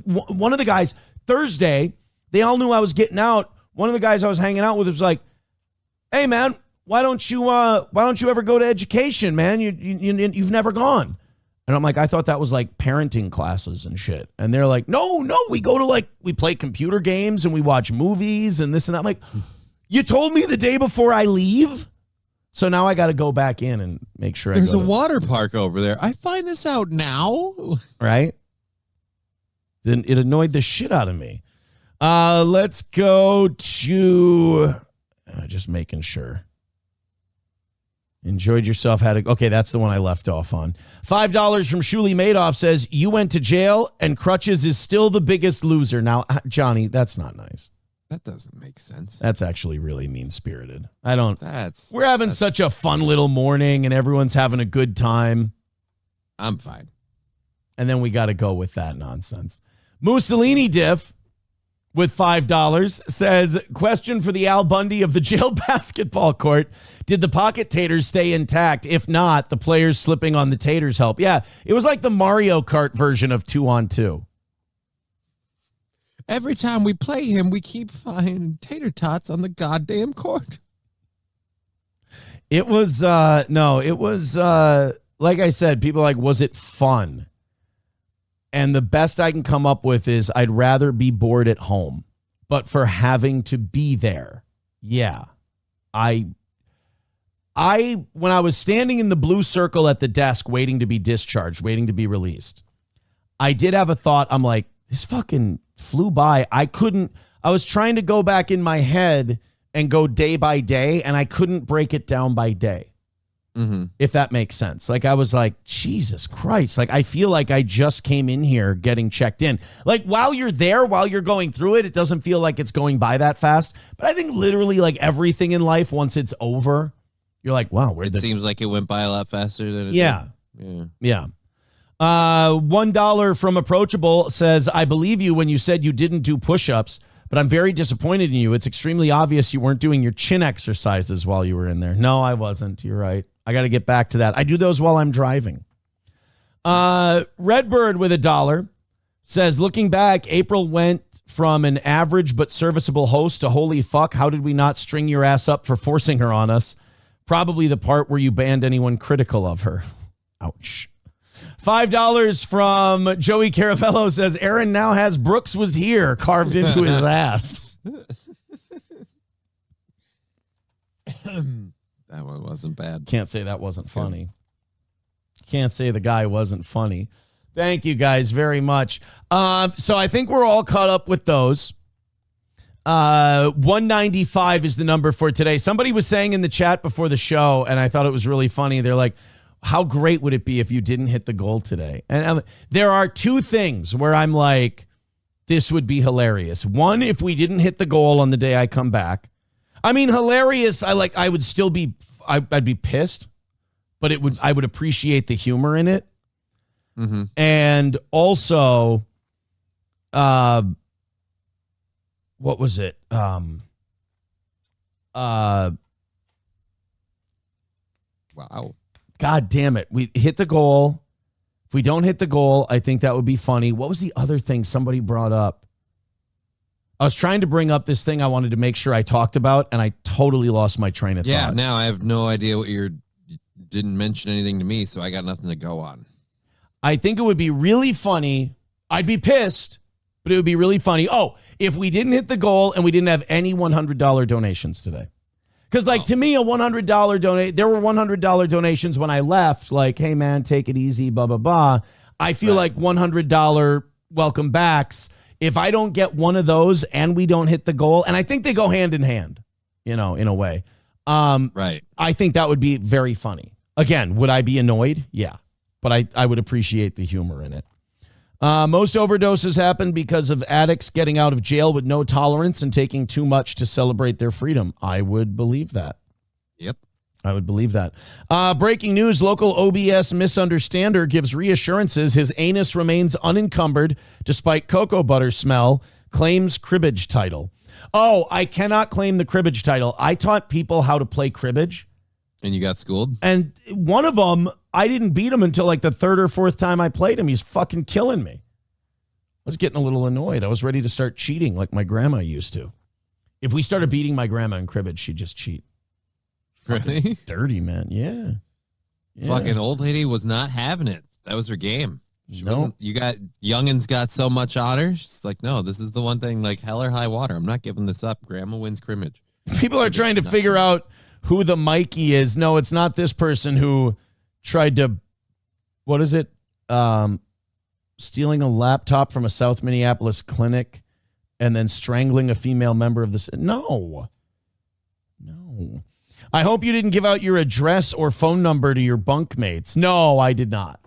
One of the guys, Thursday, they all knew I was getting out. One of the guys I was hanging out with was like, hey man, why don't you ever go to education, man? You've never gone. And I'm like, I thought that was like parenting classes and shit. And they're like, no, we go to we play computer games and we watch movies and this and that. I'm like, you told me the day before I leave? So now I got to go back in and make sure There's a water park over there. I find this out now. Right? Then it annoyed the shit out of me. Let's go to just making sure. Enjoyed yourself. Okay, that's the one I left off on. $5 from Shuli Madoff says, you went to jail and Crutches is still the biggest loser. Now, Johnny, that's not nice. That doesn't make sense. That's actually really mean-spirited. We're having such a fun little morning and everyone's having a good time. I'm fine. And then we got to go with that nonsense. Mussolini Diff with $5 says, question for the Al Bundy of the jail basketball court. Did the pocket taters stay intact? If not, the players slipping on the taters help. Yeah, it was like the Mario Kart version of 2-on-2. Every time we play him, we keep finding tater tots on the goddamn court. It was, like I said, people are like, was it fun? And the best I can come up with is I'd rather be bored at home. But for having to be there, yeah. When I was standing in the blue circle at the desk waiting to be discharged, waiting to be released, I did have a thought. I'm like, this fucking flew by. I was trying to go back in my head and go day by day, and I couldn't break it down by day. Mm-hmm. If that makes sense. Like, I was like, Jesus Christ. Like, I feel like I just came in here getting checked in. Like, while you're there, while you're going through it, it doesn't feel like it's going by that fast. But I think literally like everything in life, once it's over, you're like, wow. Seems like it went by a lot faster than it did. Yeah. $1 from Approachable says, I believe you when you said you didn't do push-ups, but I'm very disappointed in you. It's extremely obvious you weren't doing your chin exercises while you were in there. No, I wasn't. You're right. I got to get back to that. I do those while I'm driving. Redbird with $1 says, looking back, April went from an average but serviceable host to holy fuck, how did we not string your ass up for forcing her on us? Probably the part where you banned anyone critical of her. Ouch. $5 from Joey Caravello says, Aaron now has Brooks was here carved into his ass. That one wasn't bad. Can't say that wasn't funny. Can't say the guy wasn't funny. Thank you guys very much. So I think we're all caught up with those. 195 is the number for today. Somebody was saying in the chat before the show, and I thought it was really funny. They're like, how great would it be if you didn't hit the goal today? And there are two things where I'm like, this would be hilarious. One, if we didn't hit the goal on the day I come back. I mean, hilarious. I'd be pissed, but I would appreciate the humor in it. Mm-hmm. And also, what was it? Wow. God damn it. We hit the goal. If we don't hit the goal, I think that would be funny. What was the other thing somebody brought up? I was trying to bring up this thing I wanted to make sure I talked about, and I totally lost my train of thought. Yeah, now I have no idea what you didn't mention anything to me, so I got nothing to go on. I think it would be really funny. I'd be pissed, but it would be really funny. Oh, if we didn't hit the goal and we didn't have any $100 donations today. Because, to me, a $100 there were $100 donations when I left. Like, hey, man, take it easy, blah, blah, blah. I feel like $100 welcome backs. If I don't get one of those and we don't hit the goal, and I think they go hand in hand, in a way. Right. I think that would be very funny. Again, would I be annoyed? Yeah. But I would appreciate the humor in it. Most overdoses happen because of addicts getting out of jail with no tolerance and taking too much to celebrate their freedom. I would believe that. Yep. I would believe that. Breaking news, local OBS misunderstander gives reassurances his anus remains unencumbered despite cocoa butter smell, claims cribbage title. Oh, I cannot claim the cribbage title. I taught people how to play cribbage. And you got schooled? And one of them, I didn't beat him until like the third or fourth time I played him. He's fucking killing me. I was getting a little annoyed. I was ready to start cheating like my grandma used to. If we started beating my grandma in cribbage, she'd just cheat. Really? Dirty, man. Yeah. Fucking old lady was not having it. That was her game. Youngins got so much on her. She's like, no, this is the one thing, like hell or high water. I'm not giving this up. Grandma wins cribbage. People are trying to figure out who the Mikey is. No, it's not this person who tried to, what is it? Stealing a laptop from a South Minneapolis clinic and then strangling a female member of this. No. I hope you didn't give out your address or phone number to your bunkmates. No, I did not.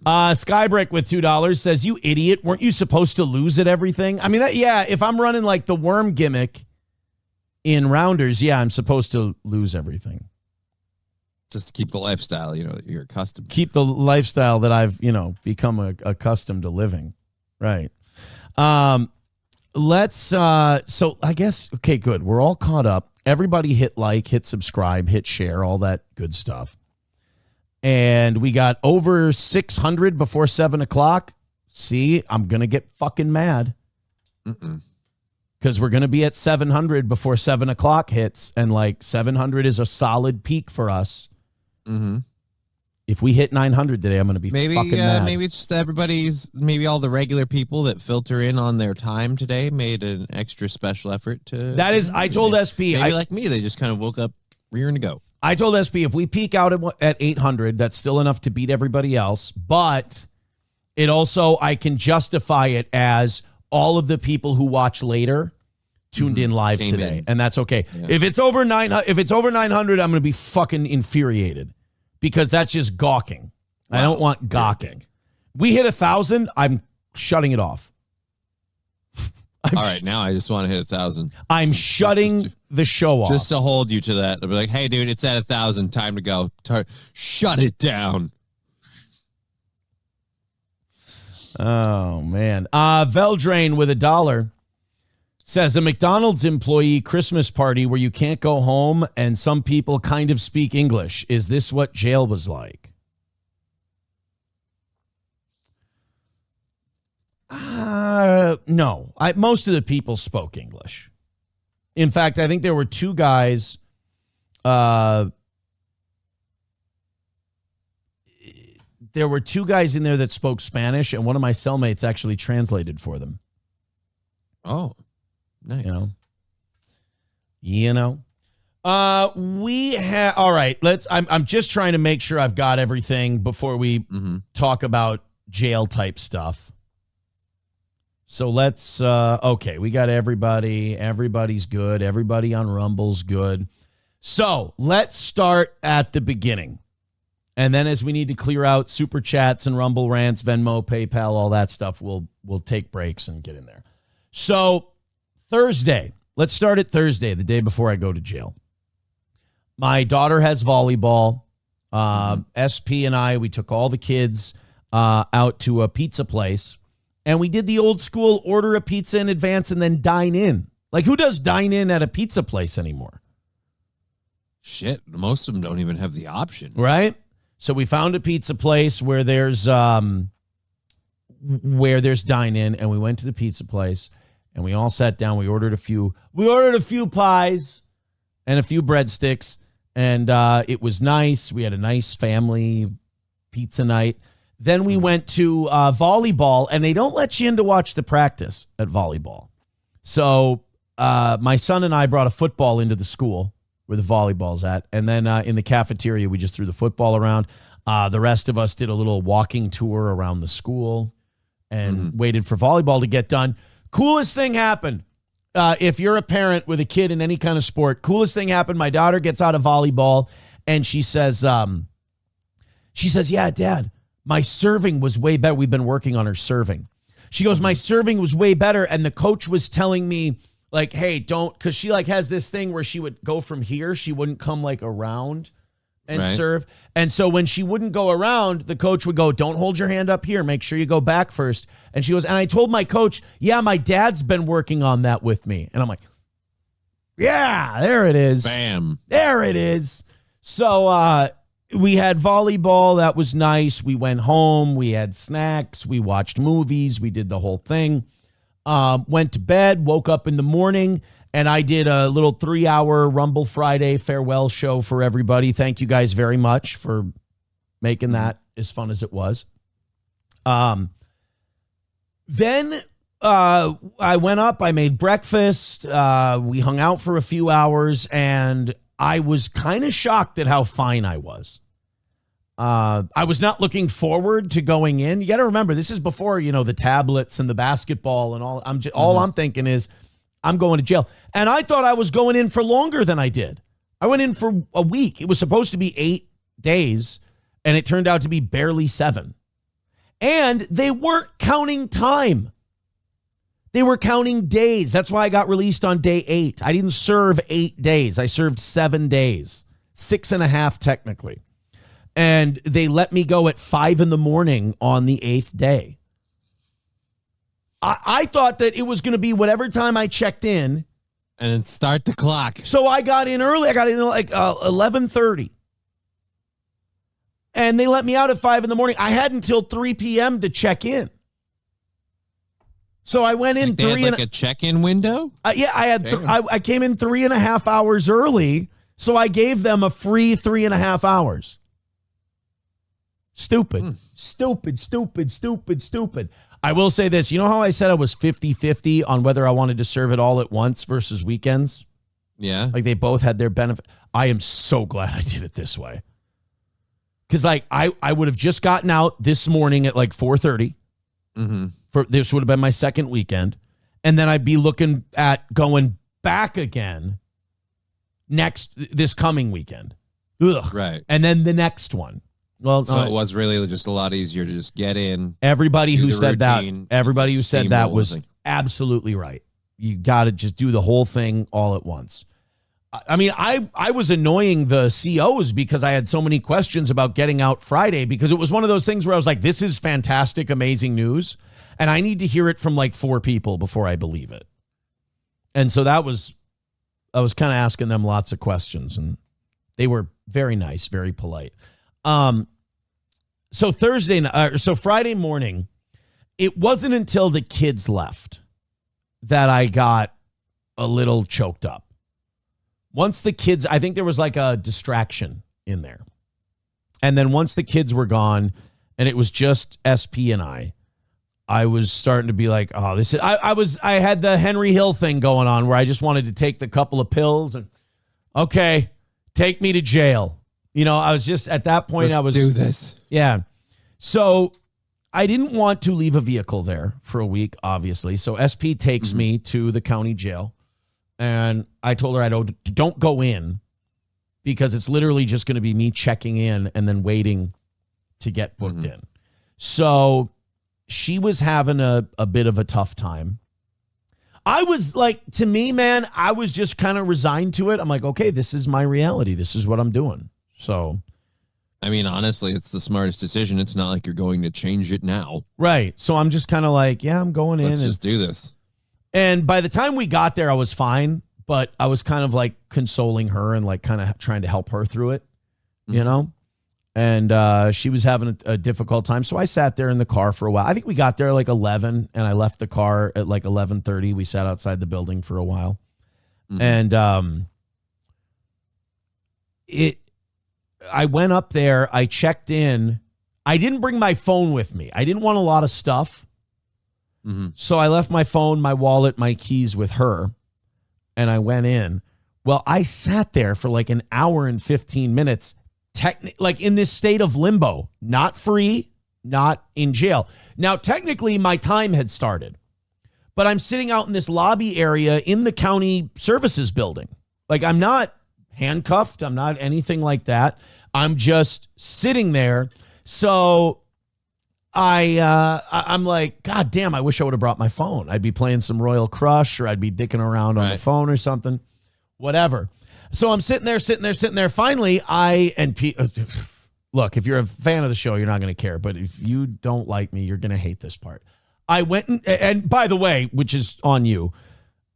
Skybrick with $2 says, you idiot. Weren't you supposed to lose at everything? I mean, if I'm running like the worm gimmick in rounders, I'm supposed to lose everything. Just keep the lifestyle, that you're accustomed to. Keep the lifestyle that I've, become accustomed to living. Right. So I guess, okay, good. We're all caught up. Everybody hit like, hit subscribe, hit share, all that good stuff. And we got over 600 before 7 o'clock. See, I'm going to get fucking mad. Because we're going to be at 700 before 7 o'clock hits. And 700 is a solid peak for us. Mm-hmm. If we hit 900 today, I'm going to be fucking mad. Maybe it's just maybe all the regular people that filter in on their time today made an extra special effort to. That is, I told SP. Maybe like me, they just kind of woke up rearing to go. I told SP if we peak out at 800, that's still enough to beat everybody else. But it also, I can justify it as all of the people who watch later tuned in live today. And that's okay. Yeah. If it's over 900, I'm going to be fucking infuriated because that's just gawking. Wow. I don't want gawking. We hit 1,000, I'm shutting it off. All right, now I just want to hit 1,000. I'm shutting the show off. Just to hold you to that. I'll be like, hey, dude, it's at 1,000. Time to go. Shut it down. Oh, man. Veldrain with $1 says, a McDonald's employee Christmas party where you can't go home and some people kind of speak English. Is this what jail was like? No. Most of the people spoke English. In fact, I think there were two guys. There were two guys in there that spoke Spanish, and one of my cellmates actually translated for them. Oh, nice. We have. All right. I'm just trying to make sure I've got everything before we talk about jail type stuff. So let's, okay, we got everybody. Everybody's good. Everybody on Rumble's good. So let's start at the beginning. And then as we need to clear out super chats and Rumble rants, Venmo, PayPal, all that stuff, we'll take breaks and get in there. So Thursday, let's start at Thursday, the day before I go to jail. My daughter has volleyball. SP and I, we took all the kids out to a pizza place. And we did the old school order a pizza in advance and then dine in. Like, who does dine in at a pizza place anymore? Shit, most of them don't even have the option. Right? So we found a pizza place where there's dine in, and we went to the pizza place, and we all sat down. We ordered a few pies and a few breadsticks, and it was nice. We had a nice family pizza night. Then we went to volleyball, and they don't let you in to watch the practice at volleyball. So my son and I brought a football into the school where the volleyball's at. And then in the cafeteria, we just threw the football around. The rest of us did a little walking tour around the school and waited for volleyball to get done. Coolest thing happened. If you're a parent with a kid in any kind of sport, coolest thing happened. My daughter gets out of volleyball, and she says, yeah, Dad, my serving was way better. We've been working on her serving. She goes, my serving was way better. And the coach was telling me, like, hey, don't, because she like has this thing where she would go from here. She wouldn't come like around and serve. And so when she wouldn't go around, the coach would go, don't hold your hand up here. Make sure you go back first. And she goes, and I told my coach, yeah, my dad's been working on that with me. And I'm like, yeah, there it is. Bam. There it is. So, we had volleyball. That was nice. We went home. We had snacks. We watched movies. We did the whole thing. Went to bed, woke up in the morning, and I did a little 3-hour Rumble Friday farewell show for everybody. Thank you guys very much for making that as fun as it was. Then I went up. I made breakfast. We hung out for a few hours, and I was kind of shocked at how fine I was. I was not looking forward to going in. You got to remember, this is before, the tablets and the basketball and all. I'm thinking is I'm going to jail. And I thought I was going in for longer than I did. I went in for a week. It was supposed to be 8 days, and it turned out to be barely 7. And they weren't counting time. They were counting days. That's why I got released on day 8. I didn't serve 8 days. I served 7 days, 6.5 technically. And they let me go at 5 a.m. on the 8th day. I thought that it was going to be whatever time I checked in. And then start the clock. So I got in early. I got in like 11:30. And they let me out at 5 a.m. I had until 3 p.m. to check in. So I went in like they had like a check-in window? Yeah, I had. I came in 3.5 hours early, so I gave them a free 3.5 hours. Stupid. I will say this. You know how I said I was 50-50 on whether I wanted to serve it all at once versus weekends? Yeah. Like they both had their benefit. I am so glad I did it this way. Because like I would have just gotten out this morning at like 4:30. Mm-hmm. This would have been my second weekend. And then I'd be looking at going back again this coming weekend. Ugh. Right. And then the next one. Well, so it was really just a lot easier to just get in. Everybody who said routine, that was absolutely right. You got to just do the whole thing all at once. I mean, I was annoying the COs because I had so many questions about getting out Friday, because it was one of those things where I was like, this is fantastic, amazing news. And I need to hear it from like 4 people before I believe it. And so I was kind of asking them lots of questions, and they were very nice, very polite. So Friday morning, it wasn't until the kids left that I got a little choked up. Once the kids, I think there was like a distraction in there. And then once the kids were gone and it was just SP and I was starting to be like, oh, this is, I had the Henry Hill thing going on where I just wanted to take the couple of pills and, okay, take me to jail. You know, I was just at that point, Let's do this. Yeah. So I didn't want to leave a vehicle there for a week, obviously. So SP takes me to the county jail. And I told her I don't go in because it's literally just going to be me checking in and then waiting to get booked in. So she was having a bit of a tough time. I was like, to me, man, I was just kind of resigned to it. I'm like, okay, this is my reality. This is what I'm doing. So, I mean, honestly, it's the smartest decision. It's not like you're going to change it now. Right. So I'm just kind of like, yeah, I'm going in. Let's just do this. And by the time we got there, I was fine, but I was kind of like consoling her and like kind of trying to help her through it, you know? And she was having a difficult time. So I sat there in the car for a while. I think we got there like 11 and I left the car at like 11:30. We sat outside the building for a while. And I went up there, I checked in. I didn't bring my phone with me. I didn't want a lot of stuff. So I left my phone, my wallet, my keys with her, and I went in. Well, I sat there for like an hour and 15 minutes, like in this state of limbo, not free, not in jail. Now, technically, my time had started, but I'm sitting out in this lobby area in the county services building. Like, I'm not handcuffed. I'm not anything like that. I'm just sitting there. So I'm like, God damn, I wish I would have brought my phone. I'd be playing some Royal Crush, or I'd be dicking around on the phone or something, whatever. So I'm sitting there. Finally, look, if you're a fan of the show, you're not going to care. But if you don't like me, you're going to hate this part. I went and by the way, which is on you,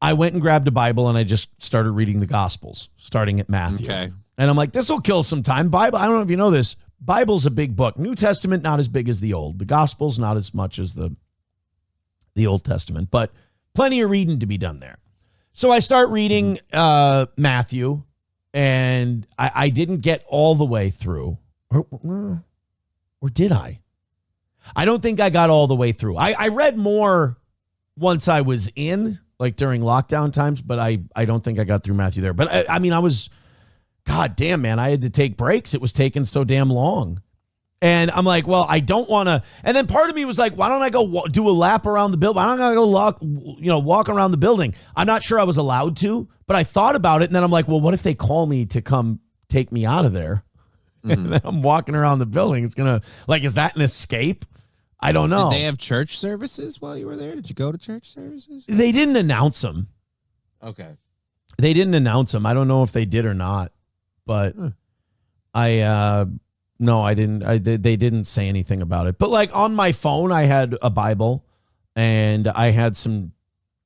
I went and grabbed a Bible and I just started reading the Gospels, starting at Matthew. Okay. And I'm like, this will kill some time. Bible, I don't know if you know this. Bible's a big book. New Testament, not as big as the Old. The Gospels, not as much as the Old Testament, but plenty of reading to be done there. So I start reading Matthew, and I didn't get all the way through. Or did I? I don't think I got all the way through. I read more once I was in, like during lockdown times, but I don't think I got through Matthew there. But I mean, God damn, man, I had to take breaks. It was taking so damn long. And I'm like, well, I don't want to. And then part of me was like, why don't I go do a lap around the building? Why don't I go walk around the building? I'm not sure I was allowed to, but I thought about it. And then I'm like, well, what if they call me to come take me out of there? And then I'm walking around the building. It's going to, like, is that an escape? I don't know. Did they have church services while you were there? Did you go to church services? They didn't announce them. Okay. They didn't announce them. I don't know if they did or not, but no, I didn't. They didn't say anything about it. But like on my phone, I had a Bible and I had some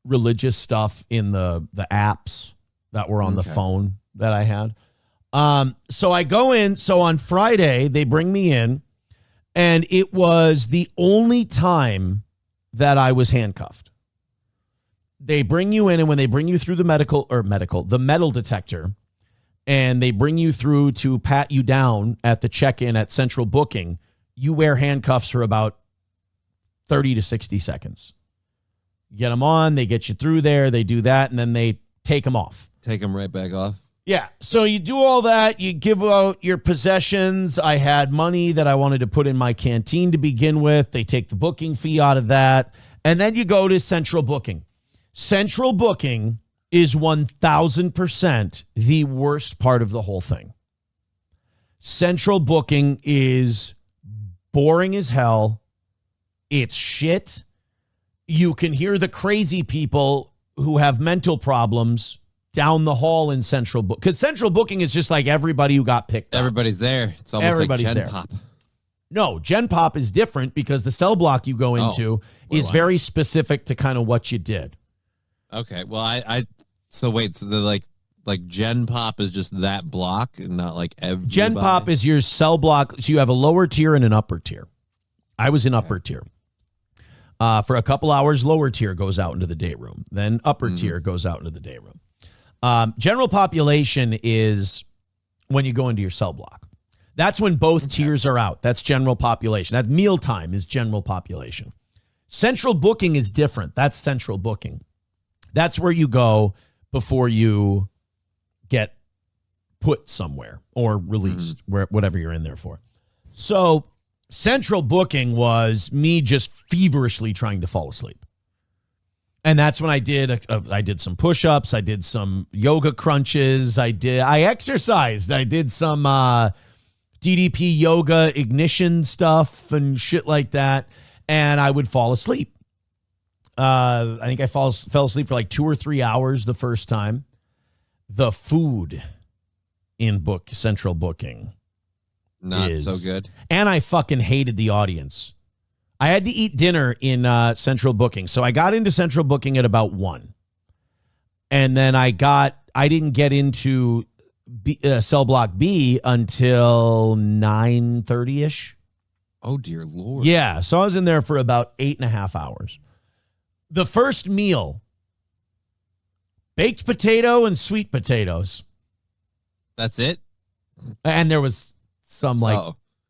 religious stuff in the apps that were on the phone that I had. So I go in. So on Friday, they bring me in, and it was the only time that I was handcuffed. They bring you in, and when they bring you through the the metal detector, and they bring you through to pat you down at the check-in at Central Booking, you wear handcuffs for about 30 to 60 seconds. You get them on, they get you through there, they do that, and then they take them off. Take them right back off. Yeah, so you do all that, you give out your possessions. I had money that I wanted to put in my canteen to begin with. They take the booking fee out of that, and then you go to Central Booking. Central Booking is 1,000% the worst part of the whole thing. Central Booking is boring as hell. It's shit. You can hear the crazy people who have mental problems down the hall in Central Booking. Because Central Booking is just like everybody who got picked up. Everybody's there. It's almost Everybody's like Gen there. Pop. No, Gen Pop is different because the cell block you go into is very specific to kind of what you did. Okay, well, so wait, so the like Gen Pop is just that block and not like everybody? Gen Pop is your cell block. So you have a lower tier and an upper tier. I was in upper tier. For a couple hours, lower tier goes out into the day room. Then upper tier goes out into the day room. General population is when you go into your cell block. That's when both tiers are out. That's general population. That mealtime is general population. Central Booking is different. That's Central Booking. That's where you go before you get put somewhere or released, whatever you're in there for. So Central Booking was me just feverishly trying to fall asleep. And that's when I did some push-ups. I did some yoga crunches. I exercised. I did some DDP yoga ignition stuff and shit like that. And I would fall asleep. I think I fell asleep for like 2 or 3 hours the first time. The food in Central Booking not so good. And I fucking hated the audience. I had to eat dinner in Central Booking. So I got into Central Booking at about 1. And then I didn't get into cell block B until 9:30-ish. Oh, dear Lord. Yeah. So I was in there for about 8.5 hours. The first meal, baked potato and sweet potatoes. That's it? And there was some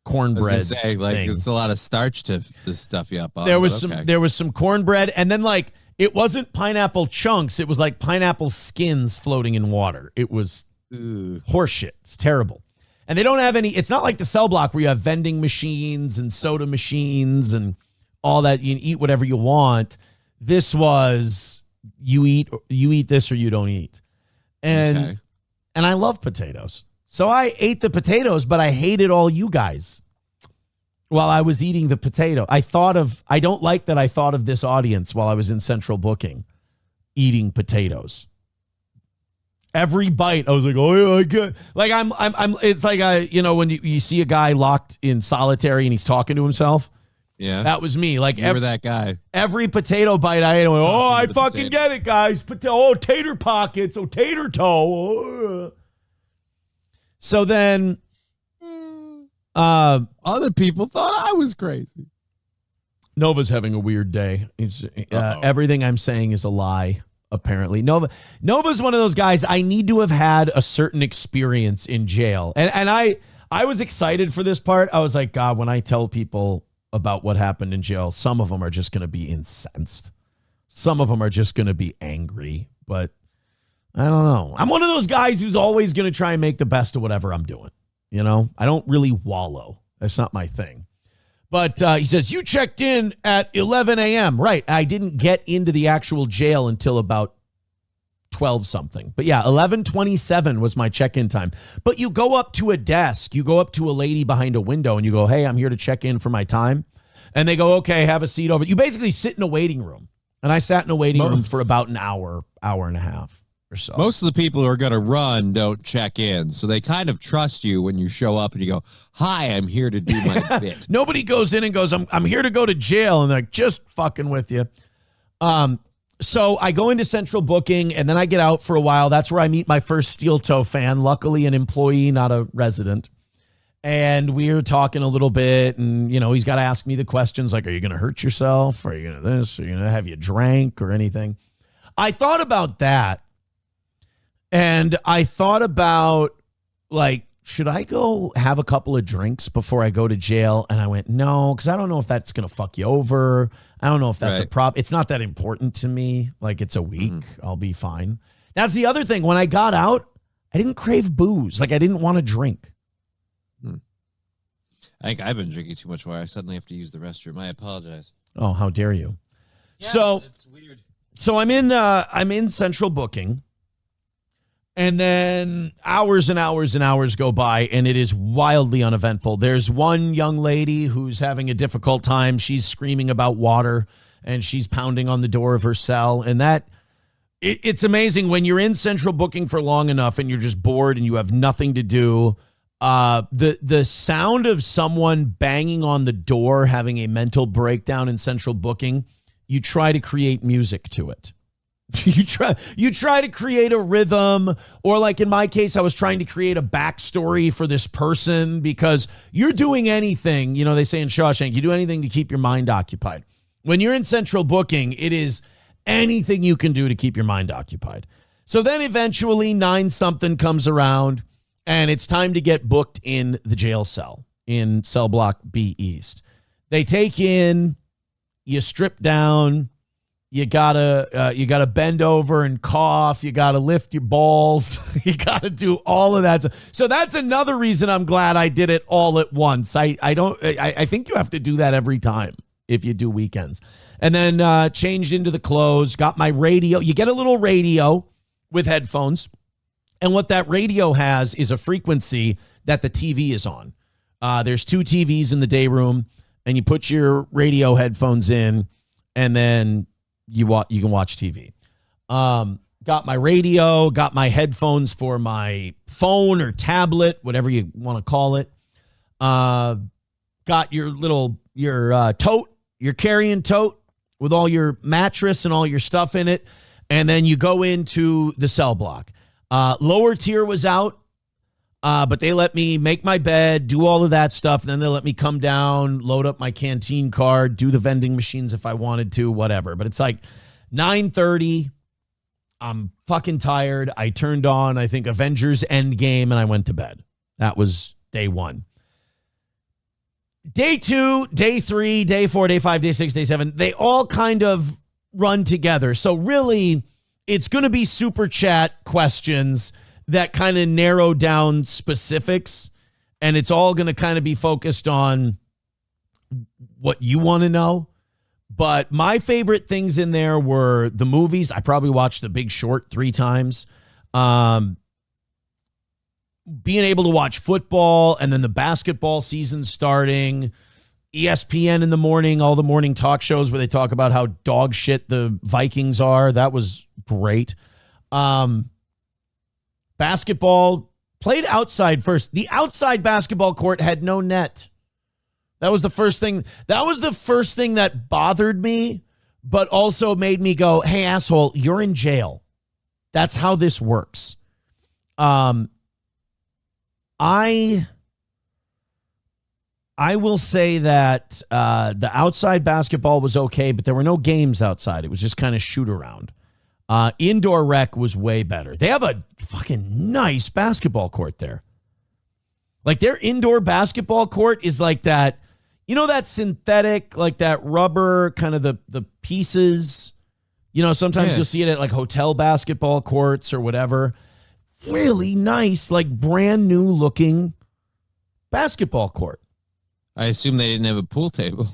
cornbread. I was gonna say, like, it's a lot of starch to stuff you up on. There was some cornbread, and then like it wasn't pineapple chunks, it was like pineapple skins floating in water. It was horseshit. It's terrible. And they don't have any, it's not like the cell block where you have vending machines and soda machines and all that. You can eat whatever you want. This was you eat this or you don't eat. And I love potatoes. So I ate the potatoes, but I hated all you guys while I was eating the potato. I don't like that I thought of this audience while I was in Central Booking eating potatoes. Every bite, I was like, oh, yeah, I get. Like I'm. It's like when you see a guy locked in solitary and he's talking to himself. Yeah, that was me. Like you were that guy. Every potato bite I ate, I went, oh, I fucking get it, guys. Tater pockets. Oh, tater toe. So then, other people thought I was crazy. Nova's having a weird day. Everything I'm saying is a lie. Apparently, Nova's one of those guys. I need to have had a certain experience in jail, and I was excited for this part. I was like, God, when I tell people about what happened in jail, some of them are just going to be incensed. Some of them are just going to be angry. But I don't know. I'm one of those guys who's always going to try and make the best of whatever I'm doing. I don't really wallow. That's not my thing. But he says, you checked in at 11 a.m. Right. I didn't get into the actual jail until about 12 something. But yeah, 11:27 was my check-in time. But you go up to a desk, you go up to a lady behind a window and you go, hey, I'm here to check in for my time. And they go, okay, have a seat over. You basically sit in a waiting room. And I sat in a waiting room for about an hour and a half or so. Most of the people who are going to run don't check in. So they kind of trust you when you show up and you go, hi, I'm here to do my bit. Nobody goes in and goes, I'm here to go to jail. And they're like, just fucking with you. So I go into central booking and then I get out for a while. That's where I meet my first steel toe fan, luckily an employee, not a resident. And we were talking a little bit and, you know, he's got to ask me the questions like, are you going to hurt yourself? Are you going to this? Are you going to have you drank or anything? I thought about that. And I thought about like, should I go have a couple of drinks before I go to jail? And I went, no, because I don't know if that's going to fuck you over. I don't know if that's a problem. It's not that important to me. Like it's a week. I'll be fine. That's the other thing. When I got out, I didn't crave booze. Like I didn't want to drink. I think I've been drinking too much water. I suddenly have to use the restroom. I apologize. Oh, how dare you? Yeah, so it's weird. So I'm in central booking. And then hours and hours and hours go by, and it is wildly uneventful. There's one young lady who's having a difficult time. She's screaming about water, and she's pounding on the door of her cell. And it's amazing when you're in central booking for long enough and you're just bored and you have nothing to do. The sound of someone banging on the door, having a mental breakdown in central booking, you try to create music to it. You try to create a rhythm, or like in my case, I was trying to create a backstory for this person because you're doing anything, you know, they say in Shawshank, you do anything to keep your mind occupied. When you're in central booking, it is anything you can do to keep your mind occupied. So then eventually 9-something comes around and it's time to get booked in the jail cell in cell block B East. They take in, you strip down, you gotta bend over and cough. You gotta lift your balls. You gotta do all of that. So that's another reason I'm glad I did it all at once. I think you have to do that every time if you do weekends. And then changed into the clothes. Got my radio. You get a little radio with headphones, and what that radio has is a frequency that the TV is on. There's 2 TVs in the day room, and you put your radio headphones in, and then you can watch TV. Got my radio, got my headphones for my phone or tablet, whatever you want to call it. Got your tote, your carrying tote with all your mattress and all your stuff in it. And then you go into the cell block. Lower tier was out, but they let me make my bed, do all of that stuff. And then they let me come down, load up my canteen card, do the vending machines if I wanted to, whatever. But it's like 9:30. I'm fucking tired. I turned on, I think, Avengers Endgame, and I went to bed. That was day 1. Day 2, day 3, day 4, day 5, day 6, day 7, they all kind of run together. So really, it's going to be super chat questions that kind of narrow down specifics, and it's all going to kind of be focused on what you want to know. But my favorite things in there were the movies. I probably watched The Big Short 3 times. Being able to watch football, and then the basketball season starting, ESPN in the morning, all the morning talk shows where they talk about how dog shit the Vikings are. That was great. Basketball played outside first. The outside basketball court had no net. That was the first thing. That was the first thing that bothered me, but also made me go, hey, asshole, you're in jail. That's how this works. I will say that the outside basketball was okay, but there were no games outside. It was just kind of shoot around. Indoor rec was way better. They have a fucking nice basketball court there. Like their indoor basketball court is like that, you know, that synthetic, like that rubber kind of the pieces. You know, sometimes you'll see it at like hotel basketball courts or whatever. Really nice, like brand new looking basketball court. I assume they didn't have a pool table.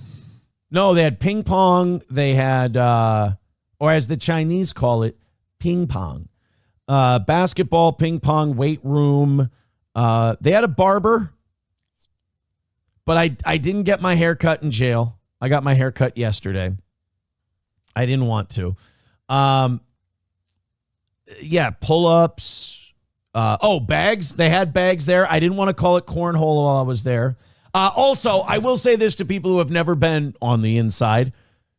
No, they had ping pong. They had, or as the Chinese call it, ping pong. Basketball, ping pong, weight room. They had a barber, but I didn't get my hair cut in jail. I got my hair cut yesterday. I didn't want to. Yeah, pull-ups. Bags. They had bags there. I didn't want to call it cornhole while I was there. Also, I will say this to people who have never been on the inside.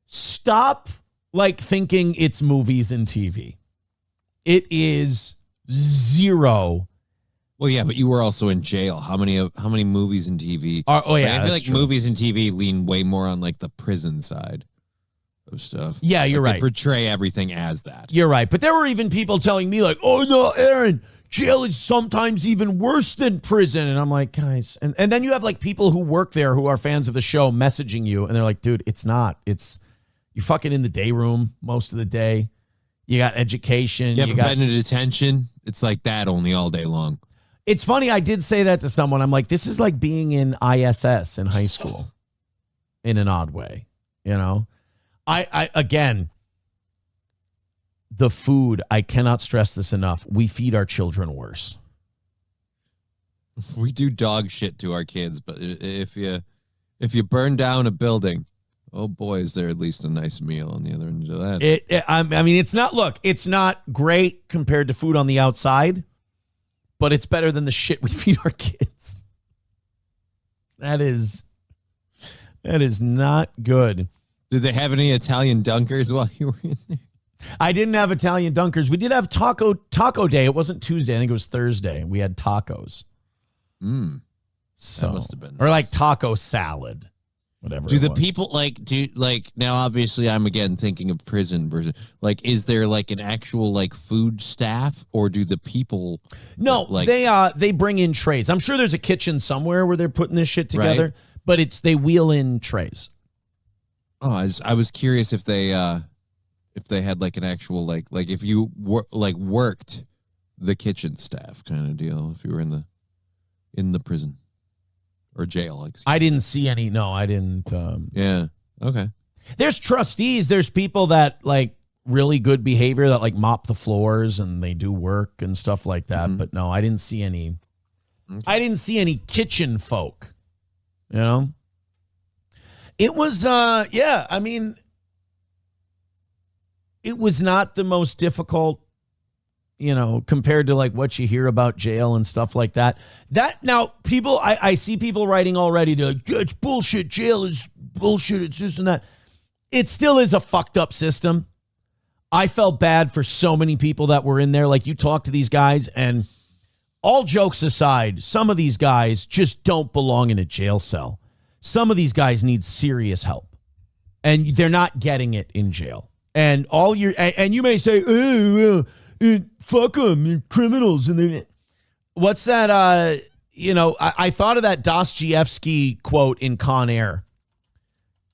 Stop thinking it's movies and TV. It is zero. Well, yeah, but you were also in jail. How many movies and TV? I feel like true. movies and TV lean way more on the prison side of stuff. Yeah, you're right. They portray everything as that. You're right. But there were even people telling me oh no, Aaron, jail is sometimes even worse than prison. And I'm like, guys, and then you have people who work there who are fans of the show messaging you, and they're like, dude, it's not. You're fucking in the day room most of the day. You got education. You got been in detention. It's like that only all day long. It's funny. I did say that to someone. I'm like, this is like being in ISS in high school in an odd way. I again, the food, I cannot stress this enough. We feed our children worse. We do dog shit to our kids, but if you burn down a building, oh boy, is there at least a nice meal on the other end of that. I mean, it's not great compared to food on the outside, but it's better than the shit we feed our kids. That is not good. Did they have any Italian dunkers while you were in there? I didn't have Italian dunkers. We did have taco day. It wasn't Tuesday. I think it was Thursday. We had tacos. So that must have been nice. Or taco salad. Whatever. Do the people now obviously I'm again thinking of prison version. Is there an actual food staff, or do the people No, they bring in trays. I'm sure there's a kitchen somewhere where they're putting this shit together, right? But they wheel in trays. Oh, I was curious if they had an actual if you worked the kitchen staff kind of deal, if you were in the prison or jail. I didn't see any. No, I didn't. Yeah. Okay. There's trustees. There's people that really good behavior that mop the floors and they do work and stuff like that. Mm-hmm. But no, I didn't see any. Okay. I didn't see any kitchen folk. It was, yeah, I mean, it was not the most difficult, compared to what you hear about jail and stuff like that. Now people, I see people writing already, they're like, it's bullshit. Jail is bullshit. It's this and that. It still is a fucked up system. I felt bad for so many people that were in there. You talk to these guys, and all jokes aside, some of these guys just don't belong in a jail cell. Some of these guys need serious help, and they're not getting it in jail. And you may say, fuck them, criminals. And what's that? I thought of that Dostoevsky quote in Con Air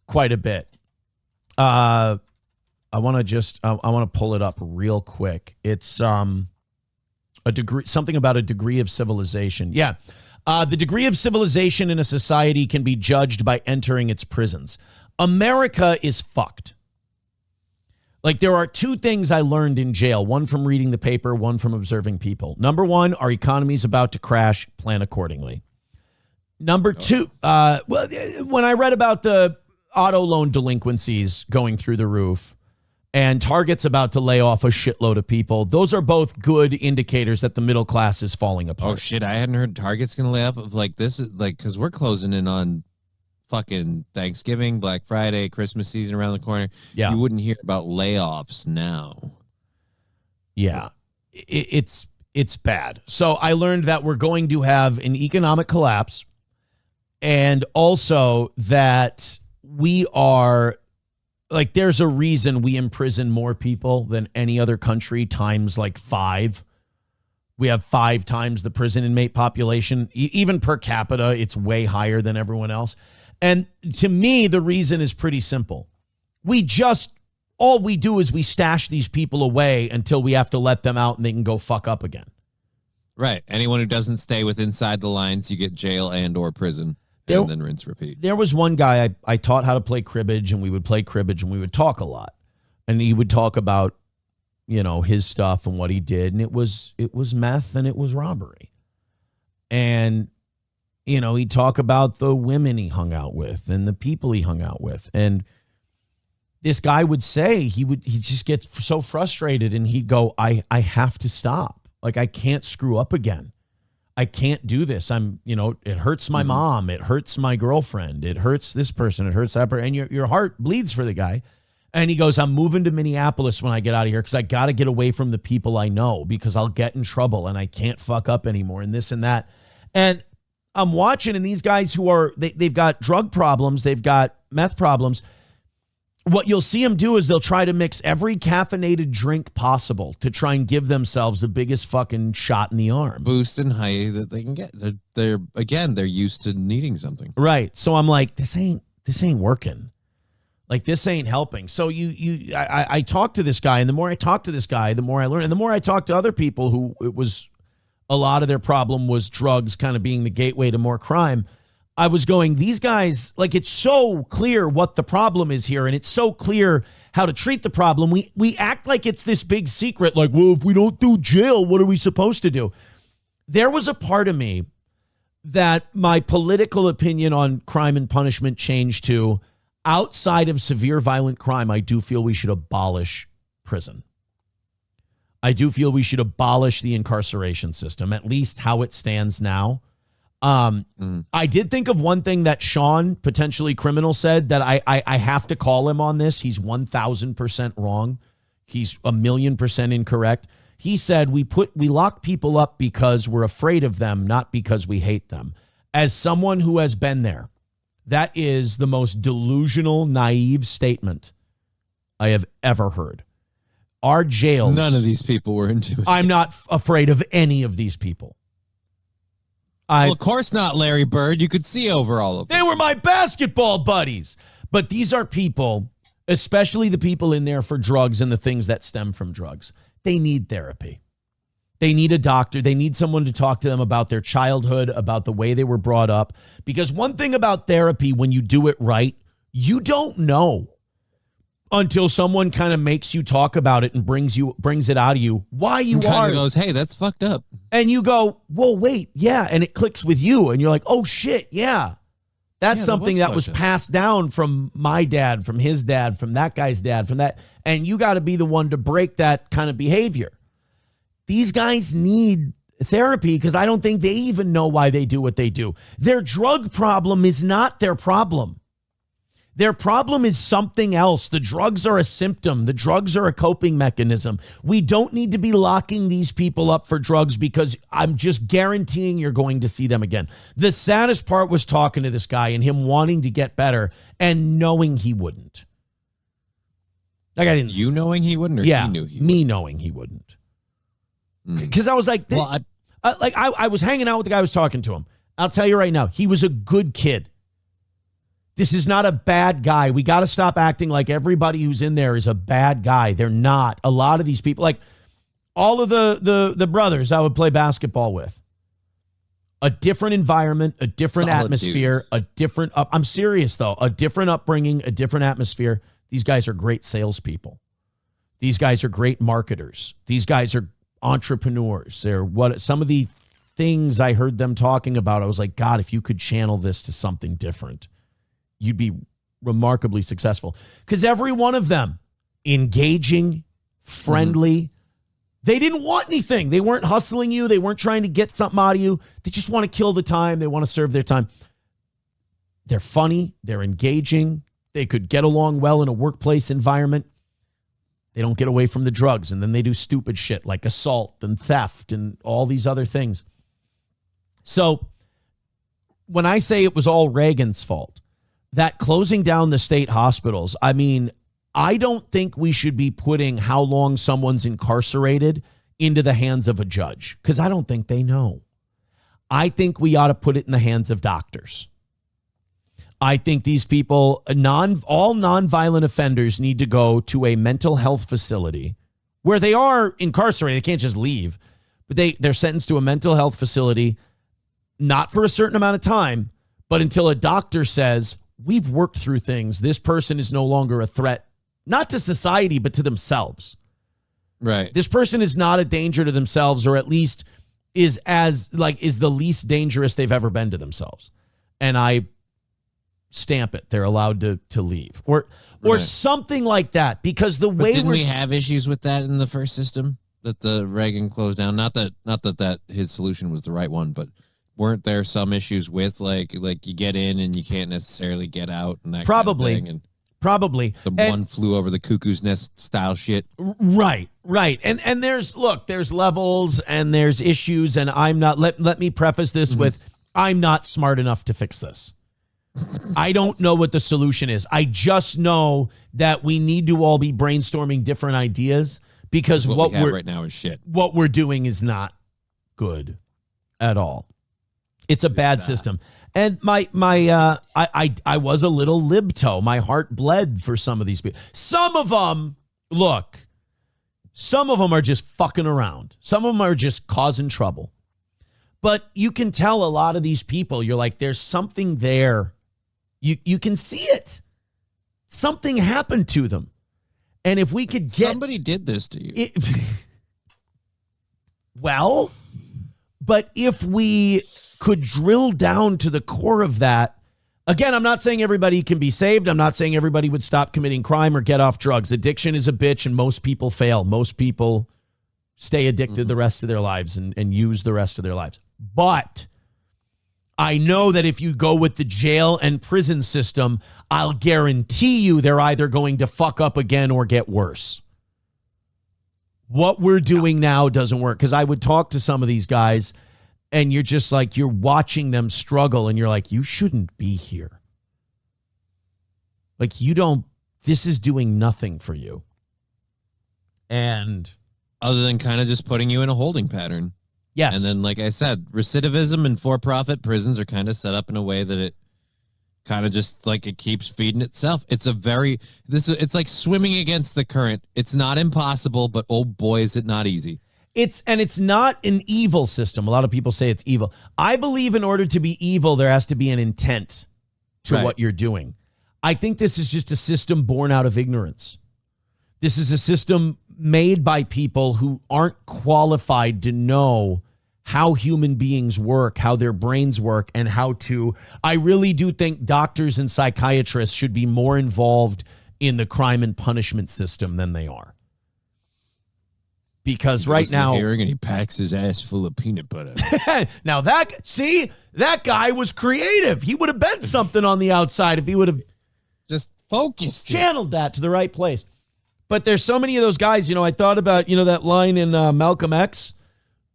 quite a bit. I want to pull it up real quick. It's something about a degree of civilization. Yeah. The degree of civilization in a society can be judged by entering its prisons. America is fucked. There are two things I learned in jail, one from reading the paper, one from observing people. Number one, our economy is about to crash. Plan accordingly. Number two, when I read about the auto loan delinquencies going through the roof, and Target's about to lay off a shitload of people, those are both good indicators that the middle class is falling apart. Oh, shit. I hadn't heard Target's going to lay off. This is because we're closing in on fucking Thanksgiving, Black Friday, Christmas season around the corner. Yeah. You wouldn't hear about layoffs now. Yeah. It's bad. So I learned that we're going to have an economic collapse, and also that we are... there's a reason we imprison more people than any other country times 5. We have 5 times the prison inmate population. Even per capita, it's way higher than everyone else. And to me, the reason is pretty simple. All we do is we stash these people away until we have to let them out and they can go fuck up again. Right. Anyone who doesn't stay inside the lines, you get jail and or prison. and then rinse, repeat. There was one guy I taught how to play cribbage, and we would play cribbage, and we would talk a lot. And he would talk about, his stuff and what he did, and it was meth and it was robbery. And, he'd talk about the women he hung out with and the people he hung out with. And this guy would say he'd just get so frustrated, and he'd go, I have to stop. Like, I can't screw up again. I can't do this. It hurts my mom. It hurts my girlfriend. It hurts this person. It hurts that person. And your heart bleeds for the guy. And he goes, I'm moving to Minneapolis when I get out of here because I got to get away from the people I know because I'll get in trouble and I can't fuck up anymore and this and that. And I'm watching, and these guys who they've got drug problems, they've got meth problems. What you'll see them do is they'll try to mix every caffeinated drink possible to try and give themselves the biggest fucking shot in the arm. Boost and high that they can get. They're used to needing something. Right. So I'm like, this ain't working. Like, this ain't helping. So I talked to this guy, and the more I talk to this guy, the more I learn. And the more I talk to other people who it was a lot of their problem was drugs kind of being the gateway to more crime. I was going, these guys, like, it's so clear what the problem is here, and it's so clear how to treat the problem. We act like it's this big secret, like, well, if we don't do jail, what are we supposed to do? There was a part of me that my political opinion on crime and punishment changed to, outside of severe violent crime, I do feel we should abolish prison. I do feel we should abolish the incarceration system, at least how it stands now. I did think of one thing that Sean, potentially criminal, said that I have to call him on this. He's 1,000% wrong. He's 1,000,000% incorrect. He said we lock people up because we're afraid of them, not because we hate them. As someone who has been there, that is the most delusional, naive statement I have ever heard. Our jails. None of these people were intimidated. I'm not afraid of any of these people. Well, of course not, Larry Bird. You could see over all of them. They were my basketball buddies. But these are people, especially the people in there for drugs and the things that stem from drugs. They need therapy. They need a doctor. They need someone to talk to them about their childhood, about the way they were brought up. Because one thing about therapy, when you do it right, you don't know until someone kind of makes you talk about it and brings it out of you why you are. Goes, hey, that's fucked up. And you go, whoa, wait, yeah. And it clicks with you. And you're like, oh, shit, yeah. That's something that was passed down from my dad, from his dad, from that guy's dad, from that. And you got to be the one to break that kind of behavior. These guys need therapy because I don't think they even know why they do what they do. Their drug problem is not their problem. Their problem is something else. The drugs are a symptom. The drugs are a coping mechanism. We don't need to be locking these people up for drugs because I'm just guaranteeing you're going to see them again. The saddest part was talking to this guy and him wanting to get better and knowing he wouldn't. Like, I didn't. You knowing he wouldn't, or yeah, he knew he me knowing he wouldn't. Because I was like, I was hanging out with the guy who was talking to him. I'll tell you right now, he was a good kid. This is not a bad guy. We got to stop acting like everybody who's in there is a bad guy. They're not. A lot of these people, like all of the brothers I would play basketball with, a different environment, a different Solid atmosphere, dudes. a different I'm serious though, a different upbringing, a different atmosphere. These guys are great salespeople. These guys are great marketers. These guys are entrepreneurs. They're what some of the things I heard them talking about. I was like, God, if you could channel this to something different, you'd be remarkably successful. Because every one of them, engaging, friendly, they didn't want anything. They weren't hustling you. They weren't trying to get something out of you. They just want to kill the time. They want to serve their time. They're funny. They're engaging. They could get along well in a workplace environment. They don't get away from the drugs, and then they do stupid shit like assault and theft and all these other things. So when I say it was all Reagan's fault, that closing down the state hospitals, I mean, I don't think we should be putting how long someone's incarcerated into the hands of a judge, because I don't think they know. I think we ought to put it in the hands of doctors. I think these people, all nonviolent offenders need to go to a mental health facility where they are incarcerated. They can't just leave, but they're sentenced to a mental health facility, not for a certain amount of time, But until a doctor says, we've worked through things, this person is no longer a threat, not to society, but to themselves. Right. This person is not a danger to themselves, or at least is the least dangerous they've ever been to themselves. And I stamp it. They're allowed to leave. Or something like that. Because the way didn't we have issues with that in the first system that the Reagan closed down? Not that his solution was the right one, but weren't there some issues with like you get in and you can't necessarily get out and that probably kind of thing? And probably one flew over the cuckoo's nest style shit. Right. And there's levels and there's issues, and I'm not let me preface this with I'm not smart enough to fix this. I don't know what the solution is. I just know that we need to all be brainstorming different ideas, because what we have right now is shit. What we're doing is not good at all. It's a bad system. And I was a little libto. My heart bled for some of these people. Some of them are just fucking around. Some of them are just causing trouble. But you can tell a lot of these people, you're like, there's something there. You can see it. Something happened to them. And if we could get... Somebody did this to you. Well, but if we could drill down to the core of that, again, I'm not saying everybody can be saved. I'm not saying everybody would stop committing crime or get off drugs. Addiction is a bitch, and most people fail. Most people stay addicted the rest of their lives and use the rest of their lives. But I know that if you go with the jail and prison system, I'll guarantee you they're either going to fuck up again or get worse. What we're doing now doesn't work, because I would talk to some of these guys and you're just like, you're watching them struggle and you're like, you shouldn't be here. Like, this is doing nothing for you. And other than kind of just putting you in a holding pattern. Yes. And then, like I said, recidivism and for-profit prisons are kind of set up in a way that it kind of just like it keeps feeding itself. It's like swimming against the current. It's not impossible, but oh boy, is it not easy. It's not an evil system. A lot of people say it's evil. I believe in order to be evil, there has to be an intent to what you're doing. I think this is just a system born out of ignorance. This is a system made by people who aren't qualified to know how human beings work, how their brains work, and I really do think doctors and psychiatrists should be more involved in the crime and punishment system than they are. Because right now, hearing and he packs his ass full of peanut butter. Now that guy was creative. He would have been something on the outside if he would have just focused, channeled that to the right place. But there's so many of those guys. I thought about that line in Malcolm X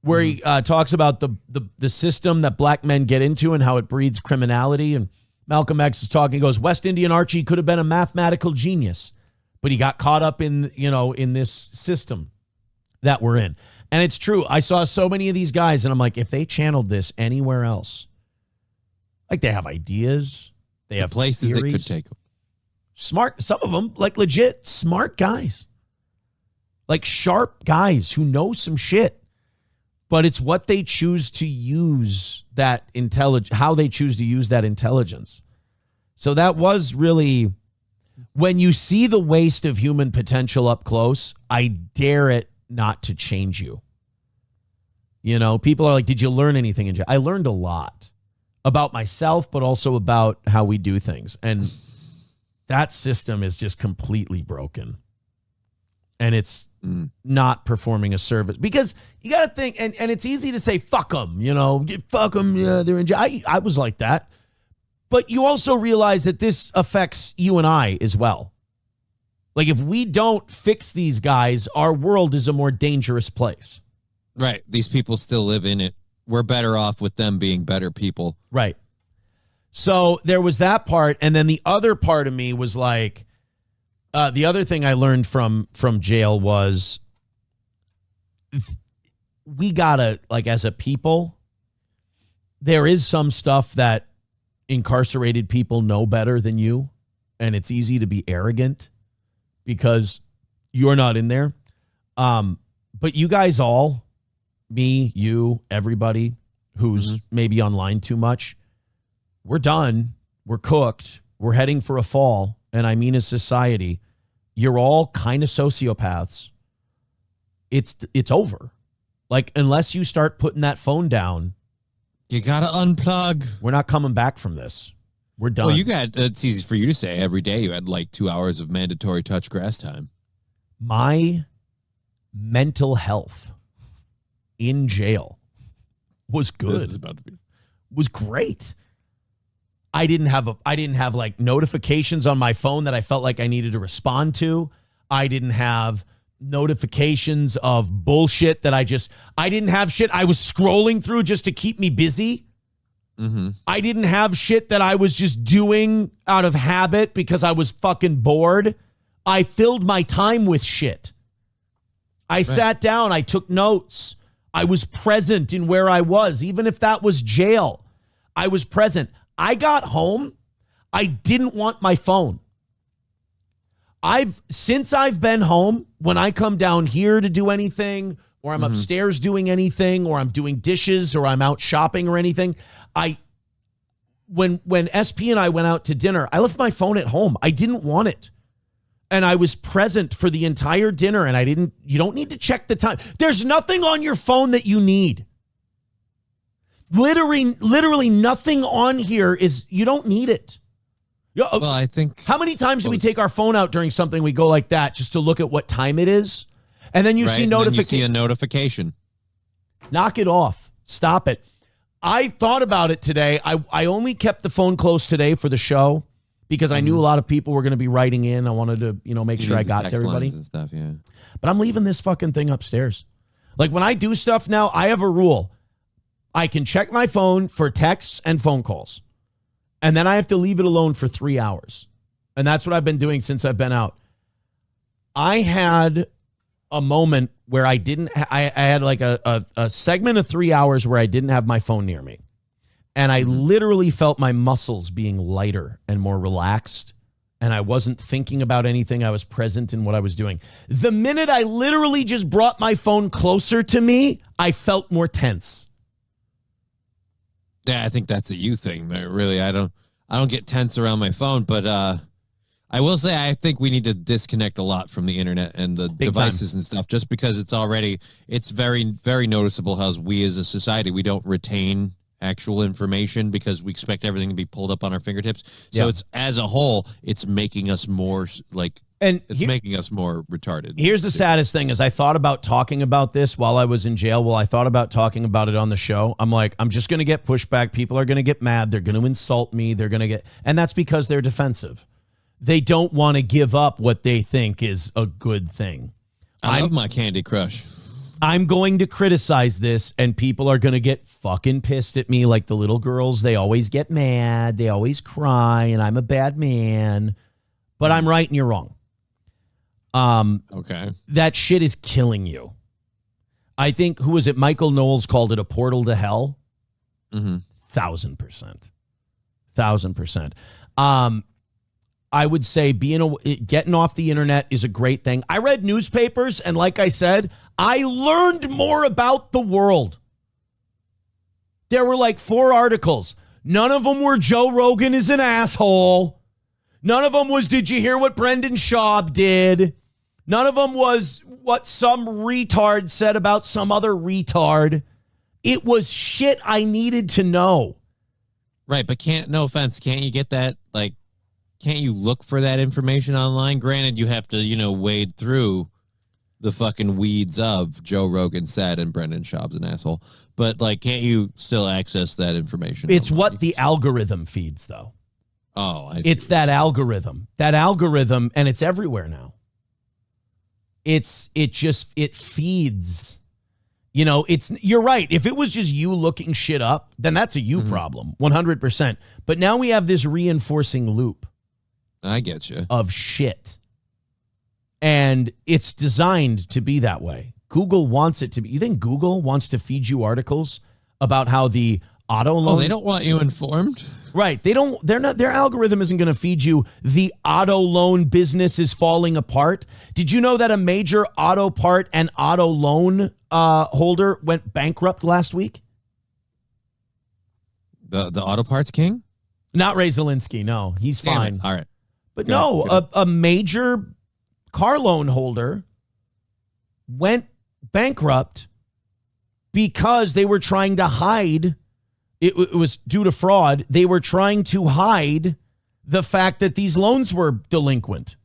where he talks about the system that black men get into and how it breeds criminality. And Malcolm X is talking. He goes, West Indian Archie could have been a mathematical genius, but he got caught up in this system that we're in. And it's true. I saw so many of these guys and I'm like, if they channeled this anywhere else, like they have ideas, they have places theories. It could take them. Smart, some of them, like legit smart guys. Like sharp guys who know some shit. But it's what they choose to use that how they choose to use that intelligence. So that was really, when you see the waste of human potential up close, I dare it not to change you. People are like, did you learn anything in jail? I learned a lot about myself, but also about how we do things. And that system is just completely broken. And it's not performing a service. Because you got to think, and it's easy to say, fuck them, fuck them, they're in jail. I was like that. But you also realize that this affects you and I as well. Like, if we don't fix these guys, our world is a more dangerous place. Right. These people still live in it. We're better off with them being better people. Right. So there was that part. And then the other part of me was like, the other thing I learned from jail was we gotta, like, as a people, there is some stuff that incarcerated people know better than you. And it's easy to be arrogant because you're not in there. But you guys all, me, you, everybody who's maybe online too much, we're done. We're cooked. We're heading for a fall. And I mean, as society, you're all kind of sociopaths. It's over. Like, unless you start putting that phone down, you got to unplug. We're not coming back from this. We're done. Well, it's easy for you to say. Every day you had like 2 hours of mandatory touch grass time. My mental health in jail was good. This is about to be... Was great. I didn't have like notifications on my phone that I felt like I needed to respond to. I didn't have notifications of bullshit that I didn't have shit I was scrolling through just to keep me busy. Mm-hmm. I didn't have shit that I was just doing out of habit because I was fucking bored. I filled my time with shit. I sat down. I took notes. I was present in where I was, even if that was jail. I was present. I got home. I didn't want my phone. Since I've been home, when I come down here to do anything, or I'm upstairs doing anything, or I'm doing dishes, or I'm out shopping or anything, when SP and I went out to dinner, I left my phone at home. I didn't want it. And I was present for the entire dinner, and you don't need to check the time. There's nothing on your phone that you need. Literally nothing on here you don't need it. Well, I think... How many times do we take our phone out during something, we go like that just to look at what time it is? And then you see notification. You see a notification. Knock it off. Stop it. I thought about it today. I only kept the phone close today for the show because I knew a lot of people were going to be writing in. I wanted to, make sure I got to everybody. And stuff, yeah. But I'm leaving this fucking thing upstairs. Like, when I do stuff now, I have a rule. I can check my phone for texts and phone calls. And then I have to leave it alone for 3 hours. And that's what I've been doing since I've been out. I had a moment where I had like a segment of 3 hours where I didn't have my phone near me. And I literally felt my muscles being lighter and more relaxed. And I wasn't thinking about anything. I was present in what I was doing. The minute I literally just brought my phone closer to me, I felt more tense. Yeah, I think that's a you thing. Really, I don't get tense around my phone, but I will say I think we need to disconnect a lot from the internet and the devices and stuff, just because it's very, very noticeable how we as a society, we don't retain actual information because we expect everything to be pulled up on our fingertips. So it's, as a whole, it's making us more making us more retarded. Here's the saddest thing is I thought about talking about this while I was in jail. Well, I thought about talking about it on the show. I'm like, I'm just going to get pushback. People are going to get mad. They're going to insult me. And that's because they're defensive. They don't want to give up what they think is a good thing. I love my Candy Crush. I'm going to criticize this, and people are going to get fucking pissed at me like the little girls. They always get mad. They always cry, and I'm a bad man. But I'm right and you're wrong. Okay. That shit is killing you. I think, who was it? Michael Knowles called it a portal to hell. 1,000%. 1,000%. I would say getting off the internet is a great thing. I read newspapers, and like I said, I learned more about the world. There were like 4 articles. None of them were Joe Rogan is an asshole. None of them was, did you hear what Brendan Schaub did? None of them was what some retard said about some other retard. It was shit I needed to know. Right, but no offense, can't you get that, like, can't you look for that information online? Granted, you have to, wade through the fucking weeds of Joe Rogan said and Brendan Schaub's an asshole. But, like, can't you still access that information? It's online? What the algorithm feeds, though. Oh, I see. It's that algorithm. That algorithm, and it's everywhere now. It feeds. You're right. If it was just you looking shit up, then that's a you problem, 100%. But now we have this reinforcing loop. I get you. Of shit. And it's designed to be that way. Google wants it to be. You think Google wants to feed you articles about how the auto loan? Oh, they don't want you informed? Right. Their algorithm isn't going to feed you the auto loan business is falling apart. Did you know that a major auto part and auto loan holder went bankrupt last week? The auto parts king? Not Ray Zelinsky. No, he's Damn fine. it. All right. But Good, no, good. a major car loan holder went bankrupt because they were trying to hide. It was due to fraud. They were trying to hide the fact that these loans were delinquent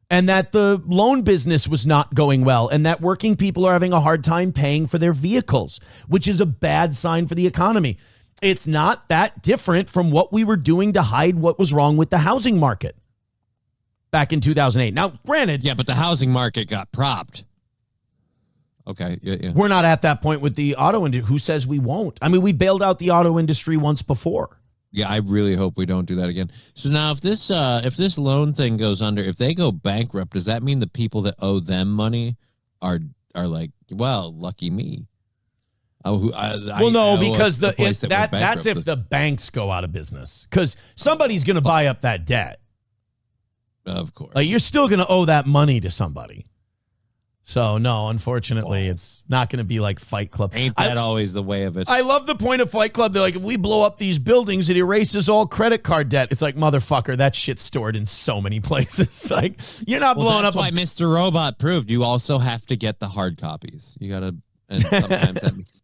and that the loan business was not going well and that working people are having a hard time paying for their vehicles, which is a bad sign for the economy. It's not that different from what we were doing to hide what was wrong with the housing market back in 2008. Now, granted, Yeah, but the housing market got propped. Okay, yeah. we're not at that point with the auto industry. Who says we won't? I mean, we bailed out the auto industry once before. Yeah, I really hope we don't do that again. So now if this loan thing goes under, if they go bankrupt, does that mean the people that owe them money are like, well, lucky me? Well, no, because that's if the banks go out of business, because somebody's going to buy up that debt. Of course. Like, you're still going to owe that money to somebody. So, no, unfortunately, it's not going to be like Fight Club. Ain't that always the way of it? I love the point of Fight Club. They're like, if we blow up these buildings, it erases all credit card debt. It's like, motherfucker, that shit's stored in so many places. Like, you're not blowing that's up. That's why Mr. Robot proved you also have to get the hard copies. You got to, and sometimes that means.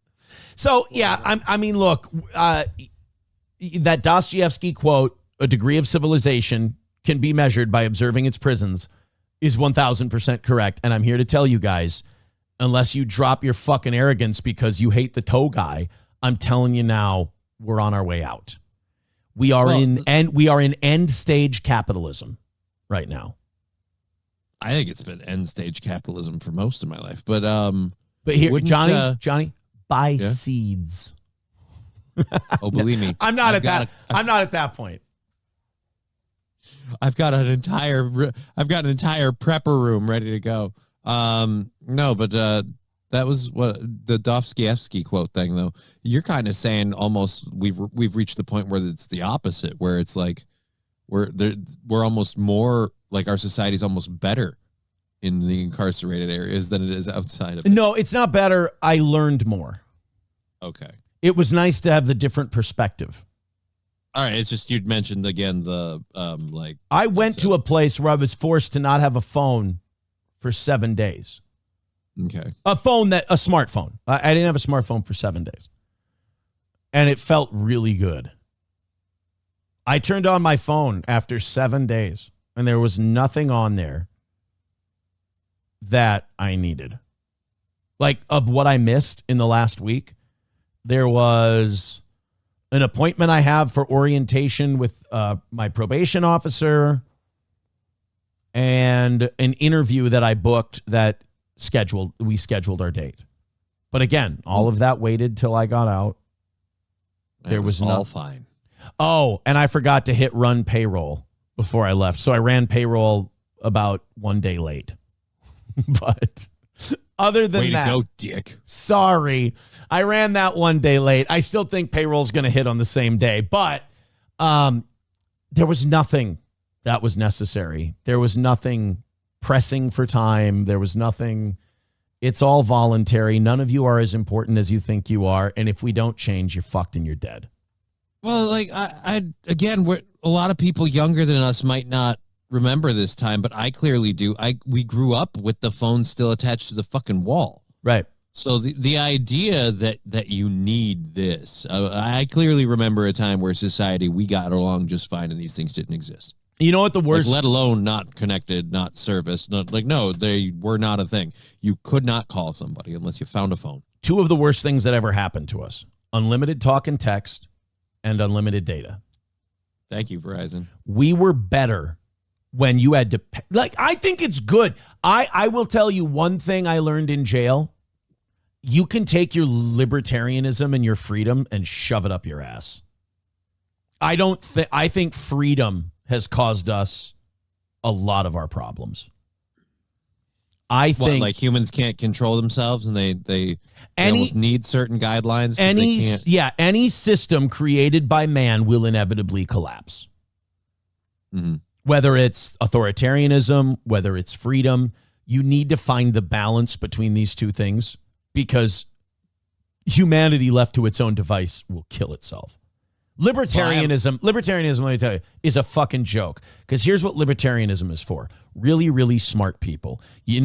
So, yeah, I mean, look, that Dostoevsky quote, a degree of civilization can be measured by observing its prisons, is 1,000% correct. And I'm here to tell you guys, unless you drop your fucking arrogance because you hate the toe guy, I'm telling you now, we're on our way out. We are in end stage capitalism right now. I think it's been end stage capitalism for most of my life. But here, Johnny, buy seeds. Oh, believe me. I'm not at that point. I've got an entire prepper room ready to go. No, but that was what the Dostoevsky quote thing, though. You're kind of saying almost we've reached the point where it's the opposite, where it's like we're almost more like our society's almost better in the incarcerated areas than it is outside of it. No, it's not better. I learned more. Okay. It was nice to have the different perspective. All right, it's just you'd mentioned again the I went to a place where I was forced to not have a phone for 7 days. Okay. A smartphone. I didn't have a smartphone for 7 days. And it felt really good. I turned on my phone after 7 days, and there was nothing on there that I needed. Like, of what I missed in the last week, there was an appointment I have for orientation with my probation officer and an interview that I booked we scheduled our date. But again, all of that waited till I got out. There was all fine. Oh, and I forgot to hit run payroll before I left. So I ran payroll about 1 day late. But other than that, way to go, dick. Sorry, I ran that 1 day late. I still think payroll's going to hit on the same day, but there was nothing that was necessary. There was nothing pressing for time. There was nothing. It's all voluntary. None of you are as important as you think you are, and if we don't change, you're fucked and you're dead. Well, like I again, a lot of people younger than us might not remember this time, but I clearly do. We grew up with the phone still attached to the fucking wall. Right. So the idea that you need this, I clearly remember a time where society, we got along just fine and these things didn't exist. You know what the worst... Like, let alone not connected, not serviced, no, they were not a thing. You could not call somebody unless you found a phone. Two of the worst things that ever happened to us: unlimited talk and text and unlimited data. Thank you, Verizon. We were better when you had to... I think it's good. I will tell you one thing I learned in jail. You can take your libertarianism and your freedom and shove it up your ass. I think freedom has caused us a lot of our problems. I think like humans can't control themselves and they almost need certain guidelines. Any system created by man will inevitably collapse. Mm-hmm. Whether it's authoritarianism, whether it's freedom, you need to find the balance between these two things, because humanity left to its own device will kill itself. Libertarianism, let me tell you, is a fucking joke. Because here's what libertarianism is for. Really, really smart people.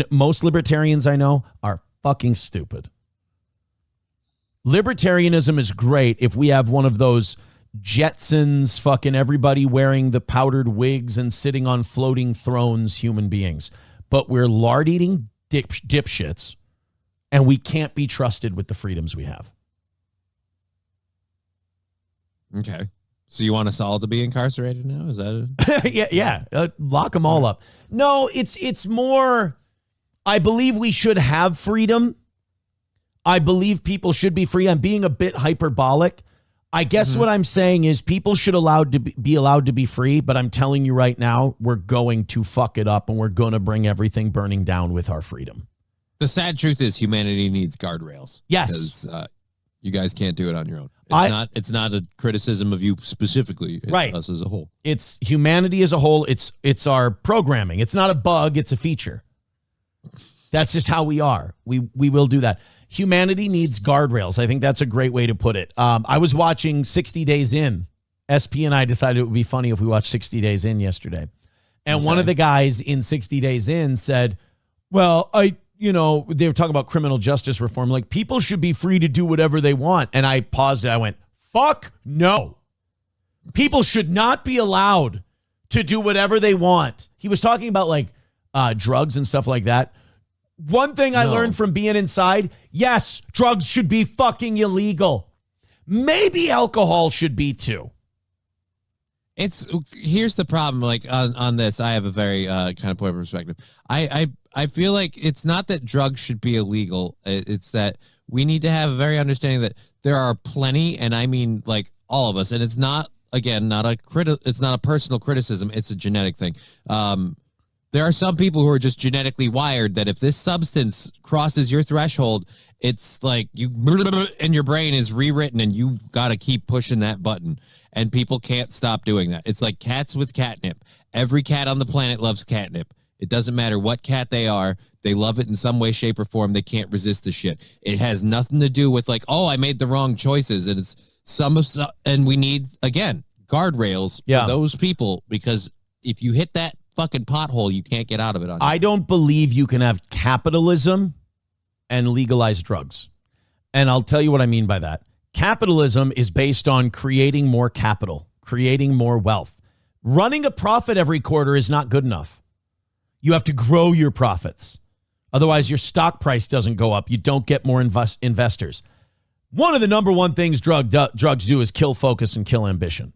Most libertarians I know are fucking stupid. Libertarianism is great if we have one of those Jetsons, fucking everybody wearing the powdered wigs and sitting on floating thrones human beings. But we're lard-eating dipshits, and we can't be trusted with the freedoms we have. Okay. So you want us all to be incarcerated now? Is that it? Yeah. Lock them all up. No, it's more, I believe we should have freedom. I believe people should be free. I'm being a bit hyperbolic. I guess what I'm saying is people should be allowed to be free, but I'm telling you right now, we're going to fuck it up and we're going to bring everything burning down with our freedom. The sad truth is humanity needs guardrails. Yes. Because you guys can't do it on your own. It's not a criticism of you specifically. It's right. Us as a whole. It's humanity as a whole. It's our programming. It's not a bug. It's a feature. That's just how we are. We will do that. Humanity needs guardrails. I think that's a great way to put it. I was watching 60 Days In. SP and I decided it would be funny if we watched 60 Days In yesterday. And one of the guys in 60 Days In said, well, they were talking about criminal justice reform. Like, people should be free to do whatever they want. And I paused it. I went, fuck no. People should not be allowed to do whatever they want. He was talking about like drugs and stuff like that. One thing I learned from being inside, yes, drugs should be fucking illegal. Maybe alcohol should be too. Here's the problem. Like on this, I have a very kind of point of perspective. I feel like it's not that drugs should be illegal. It's that we need to have a very understanding that there are plenty, and I mean like all of us, and it's not, again, it's not a personal criticism. It's a genetic thing. There are some people who are just genetically wired that if this substance crosses your threshold, it's like and your brain is rewritten and you got to keep pushing that button, and people can't stop doing that. It's like cats with catnip. Every cat on the planet loves catnip. It doesn't matter what cat they are. They love it in some way, shape, or form. They can't resist the shit. It has nothing to do with like, oh, I made the wrong choices. And it's and we need, again, guardrails for those people, because if you hit that fucking pothole, you can't get out of it. I don't believe you can have capitalism and legalize drugs. And I'll tell you what I mean by that. Capitalism is based on creating more capital, creating more wealth. Running a profit every quarter is not good enough. You have to grow your profits. Otherwise, your stock price doesn't go up. You don't get more investors. One of the number one things drugs do is kill focus and kill ambition.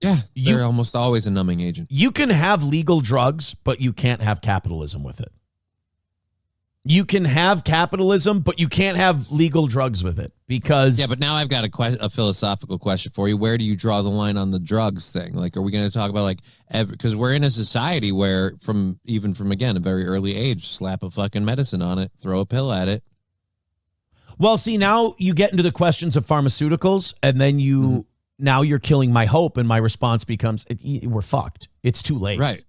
Yeah, they're almost always a numbing agent. You can have legal drugs, but you can't have capitalism with it. You can have capitalism, but you can't have legal drugs with it, because... Yeah, but now I've got a philosophical question for you. Where do you draw the line on the drugs thing? Like, are we going to talk about, like, because we're in a society where, again, a very early age, slap a fucking medicine on it, throw a pill at it. Well, see, now you get into the questions of pharmaceuticals, and then now you're killing my hope, and my response becomes, we're fucked. It's too late. Right.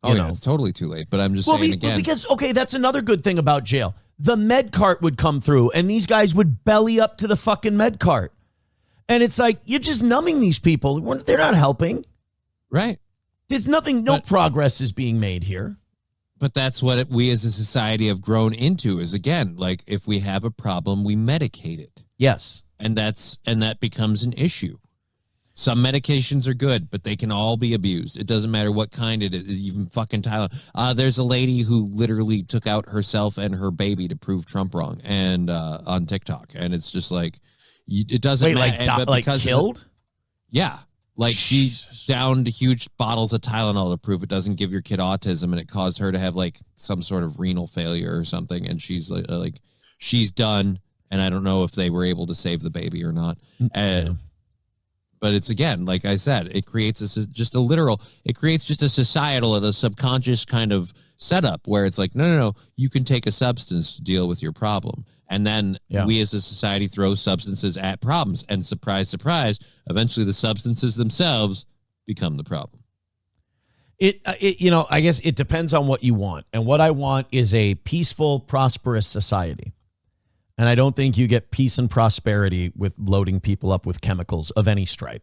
Oh, yeah, it's totally too late. But I'm just saying again. Because, okay, that's another good thing about jail. The med cart would come through, and these guys would belly up to the fucking med cart. And it's like, you're just numbing these people. They're not helping. Right. There's no progress is being made here. But that's what we as a society have grown into, is, again, like, if we have a problem, we medicate it. Yes. And that becomes an issue. Some medications are good, but they can all be abused. It doesn't matter what kind it is, even fucking Tylenol. There's a lady who literally took out herself and her baby to prove Trump wrong, and on TikTok. And it's just like, it doesn't matter. Like killed? Yeah. Like, she downed huge bottles of Tylenol to prove it doesn't give your kid autism, and it caused her to have like some sort of renal failure or something. And she's like she's done. And I don't know if they were able to save the baby or not. But it's, again, like I said, it creates it creates just a societal and a subconscious kind of setup where it's like, no, you can take a substance to deal with your problem. And then we as a society throw substances at problems. And surprise, surprise, eventually the substances themselves become the problem. I guess it depends on what you want. And what I want is a peaceful, prosperous society. And I don't think you get peace and prosperity with loading people up with chemicals of any stripe.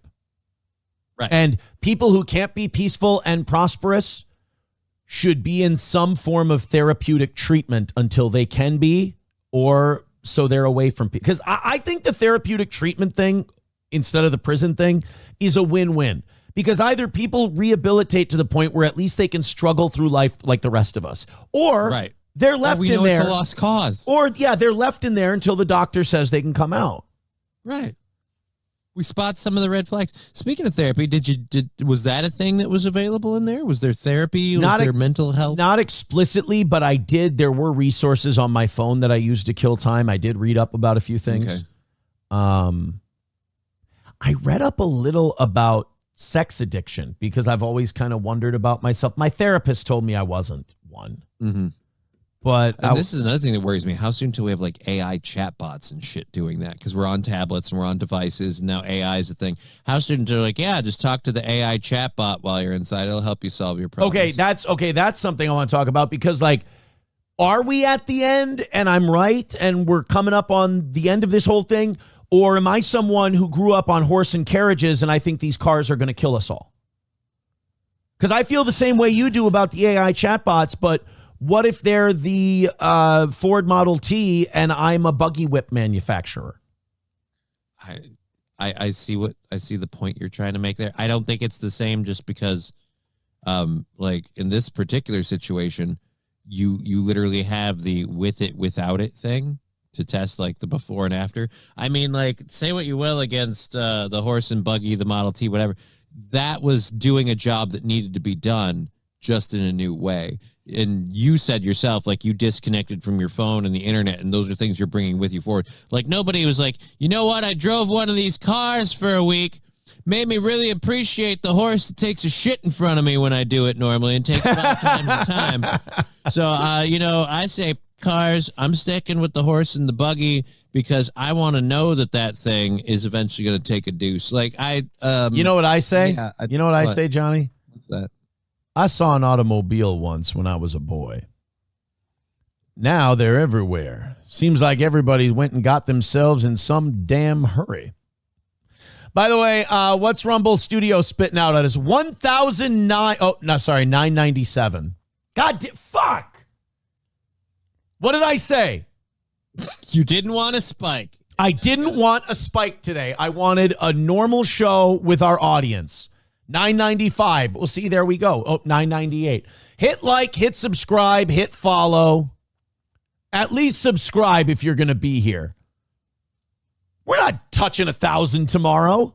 Right. And people who can't be peaceful and prosperous should be in some form of therapeutic treatment until they can be, or so they're away from people. Because I think the therapeutic treatment thing instead of the prison thing is a win-win. Because either people rehabilitate to the point where at least they can struggle through life like the rest of us, or they're left in there. We know it's a lost cause. Or, they're left in there until the doctor says they can come out. Right. We spot some of the red flags. Speaking of therapy, was that a thing that was available in there? Was there therapy? Was there mental health? Not explicitly, but I did. There were resources on my phone that I used to kill time. I did read up about a few things. Okay. I read up a little about sex addiction because I've always kind of wondered about myself. My therapist told me I wasn't one. Mm-hmm. But this is another thing that worries me. How soon till we have like AI chatbots and shit doing that? Because we're on tablets and we're on devices, and now AI is a thing. How soon until like, just talk to the AI chatbot while you're inside. It'll help you solve your problems. That's something I want to talk about because like, are we at the end and I'm right and we're coming up on the end of this whole thing? Or am I someone who grew up on horse and carriages and I think these cars are going to kill us all? Because I feel the same way you do about the AI chatbots, but what if they're the Ford Model T and I'm a buggy whip manufacturer? I see the point you're trying to make there. I don't think it's the same just because, like in this particular situation, you literally have the with it, without it thing to test like the before and after. I mean, like, say what you will against the horse and buggy, the Model T, whatever. That was doing a job that needed to be done just in a new way. And you said yourself, like, you disconnected from your phone and the internet, and those are things you're bringing with you forward. Like, nobody was like, you know what? I drove one of these cars for a week. Made me really appreciate the horse that takes a shit in front of me when I do it normally and takes 5 times the time. So, I say cars, I'm sticking with the horse and the buggy because I want to know that thing is eventually going to take a deuce. Like you know what I say? Yeah, I say, Johnny? What's that? I saw an automobile once when I was a boy. Now they're everywhere. Seems like everybody went and got themselves in some damn hurry. By the way, what's Rumble Studio spitting out at us? 997. Fuck. What did I say? You didn't want a spike. I didn't want a spike today. I wanted a normal show with our audience. 995. Well, see, there we go. 998. Hit like, hit subscribe, hit follow. At least subscribe if you're going to be here. We're not touching 1,000 tomorrow.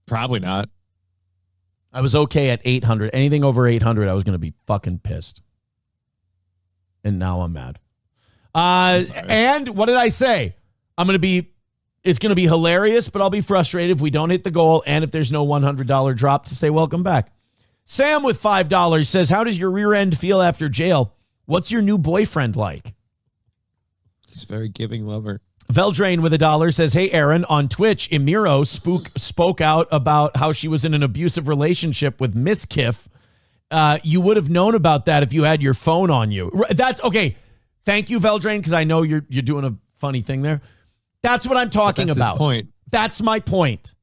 Probably not. I was okay at 800. Anything over 800, I was going to be fucking pissed. And now I'm mad. And what did I say? It's going to be hilarious, but I'll be frustrated if we don't hit the goal and if there's no $100 drop to say welcome back. Sam with $5 says, how does your rear end feel after jail? What's your new boyfriend like? He's a very giving lover. Veldrain with $1 says, hey, Aaron, on Twitch, Emiro spoke out about how she was in an abusive relationship with Miss Kiff. You would have known about that if you had your phone on you. That's okay. Thank you, Veldrain, because I know you're doing a funny thing there. That's what I'm talking about. His point. That's my point.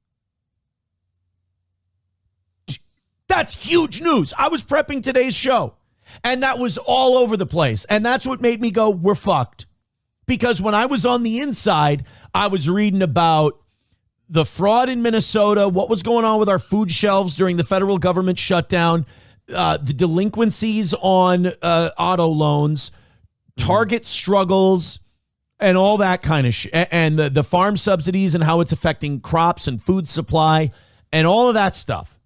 That's huge news. I was prepping today's show, and that was all over the place. And that's what made me go, we're fucked. Because when I was on the inside, I was reading about the fraud in Minnesota, what was going on with our food shelves during the federal government shutdown, the delinquencies on auto loans, Target struggles, and all that kind of shit, and the farm subsidies and how it's affecting crops and food supply and all of that stuff.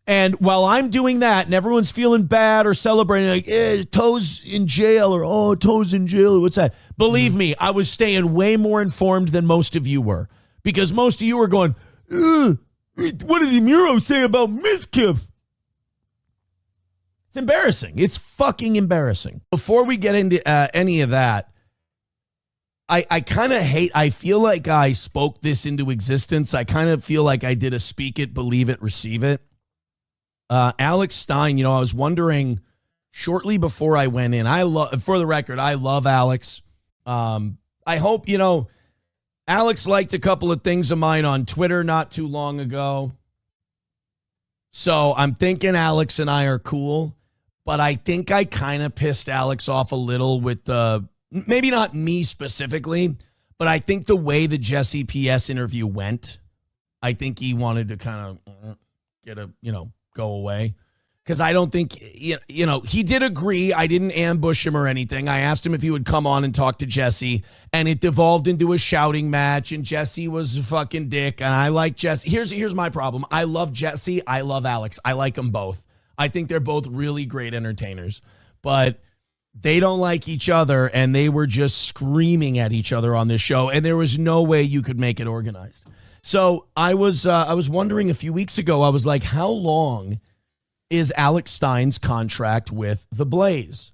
And while I'm doing that and everyone's feeling bad or celebrating, like, Toe's in jail, or, Toe's in jail, what's that? Believe me, I was staying way more informed than most of you were, because most of you were going, what did the Muro say about Miskiff? It's embarrassing. It's fucking embarrassing. Before we get into any of that, I kind of I feel like I spoke this into existence. I kind of feel like I did a speak it, believe it, receive it. Alex Stein, I was wondering shortly before I went in, for the record, I love Alex. I hope, Alex liked a couple of things of mine on Twitter not too long ago. So I'm thinking Alex and I are cool, but I think I kind of pissed Alex off a little with maybe not me specifically, but I think the way the Jesse PS interview went, I think he wanted to kind of go away. Because I don't think, he did agree. I didn't ambush him or anything. I asked him if he would come on and talk to Jesse, and it devolved into a shouting match, and Jesse was a fucking dick, and I like Jesse. Here's my problem. I love Jesse. I love Alex. I like them both. I think they're both really great entertainers, but they don't like each other, and they were just screaming at each other on this show, and there was no way you could make it organized. So I was wondering a few weeks ago, I was like, how long is Alex Stein's contract with the Blaze?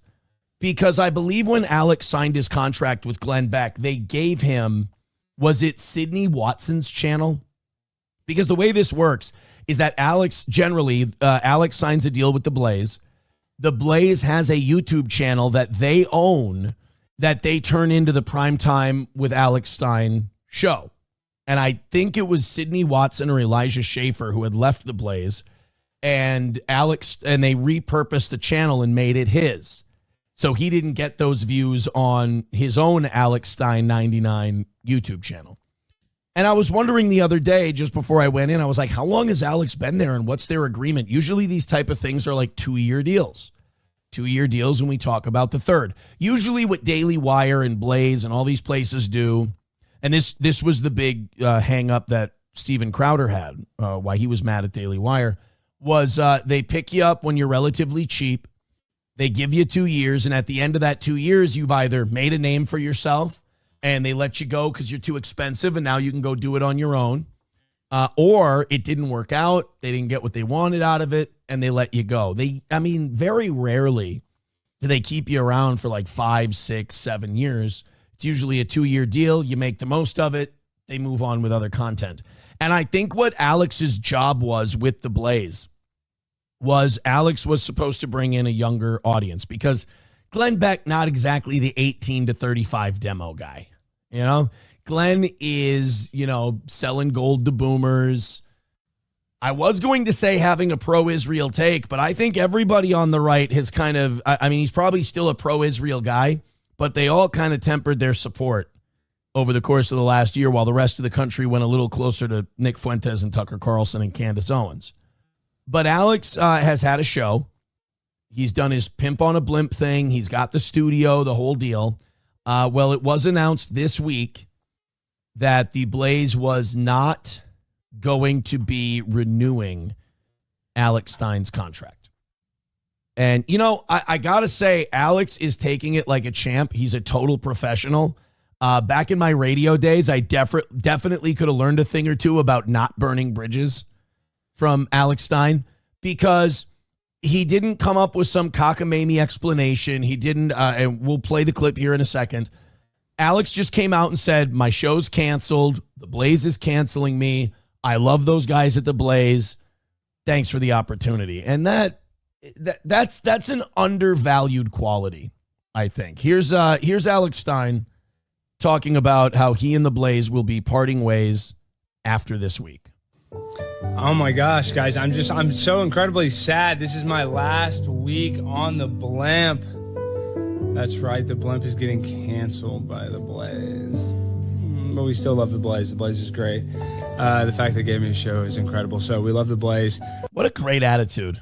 Because I believe when Alex signed his contract with Glenn Beck, they gave him, was it Sydney Watson's channel? Because the way this works is that Alex signs a deal with the Blaze. The Blaze has a YouTube channel that they own that they turn into the Primetime with Alex Stein show. And I think it was Sydney Watson or Elijah Schaefer who had left the Blaze, and they repurposed the channel and made it his. So he didn't get those views on his own Alex Stein 99 YouTube channel. And I was wondering the other day, just before I went in, I was like, how long has Alex been there and what's their agreement? Usually these type of things are like 2-year deals. 2-year deals when we talk about the third. Usually what Daily Wire and Blaze and all these places do, and this was the big hang up that Steven Crowder had, why he was mad at Daily Wire, was they pick you up when you're relatively cheap. They give you 2 years, and at the end of that 2 years, you've either made a name for yourself and they let you go because you're too expensive and now you can go do it on your own, or it didn't work out. They didn't get what they wanted out of it, and they let you go. Very rarely do they keep you around for like 5, 6, 7 years. It's usually a 2-year deal. You make the most of it. They move on with other content. And I think what Alex's job was with the Blaze was Alex was supposed to bring in a younger audience, because Glenn Beck, not exactly the 18 to 35 demo guy. Glenn is, selling gold to boomers. I was going to say having a pro-Israel take, but I think everybody on the right has kind of, he's probably still a pro-Israel guy, but they all kind of tempered their support over the course of the last year, while the rest of the country went a little closer to Nick Fuentes and Tucker Carlson and Candace Owens. But Alex has had a show. He's done his Pimp on a Blimp thing. He's got the studio, the whole deal. Well, it was announced this week that the Blaze was not going to be renewing Alex Stein's contract. And, I got to say, Alex is taking it like a champ. He's a total professional. Back in my radio days, I definitely could have learned a thing or two about not burning bridges from Alex Stein, because he didn't come up with some cockamamie explanation. He didn't, and we'll play the clip here in a second. Alex just came out and said, my show's canceled. The Blaze is canceling me. I love those guys at the Blaze. Thanks for the opportunity. And that's an undervalued quality, I think. Here's Alex Stein talking about how he and the Blaze will be parting ways after this week. Oh my gosh, guys, I'm so incredibly sad. This is my last week on the Blimp. That's right, the Blimp is getting canceled by the Blaze. But we still love the Blaze. The Blaze is great. The fact they gave me a show is incredible. So we love the Blaze. What a great attitude.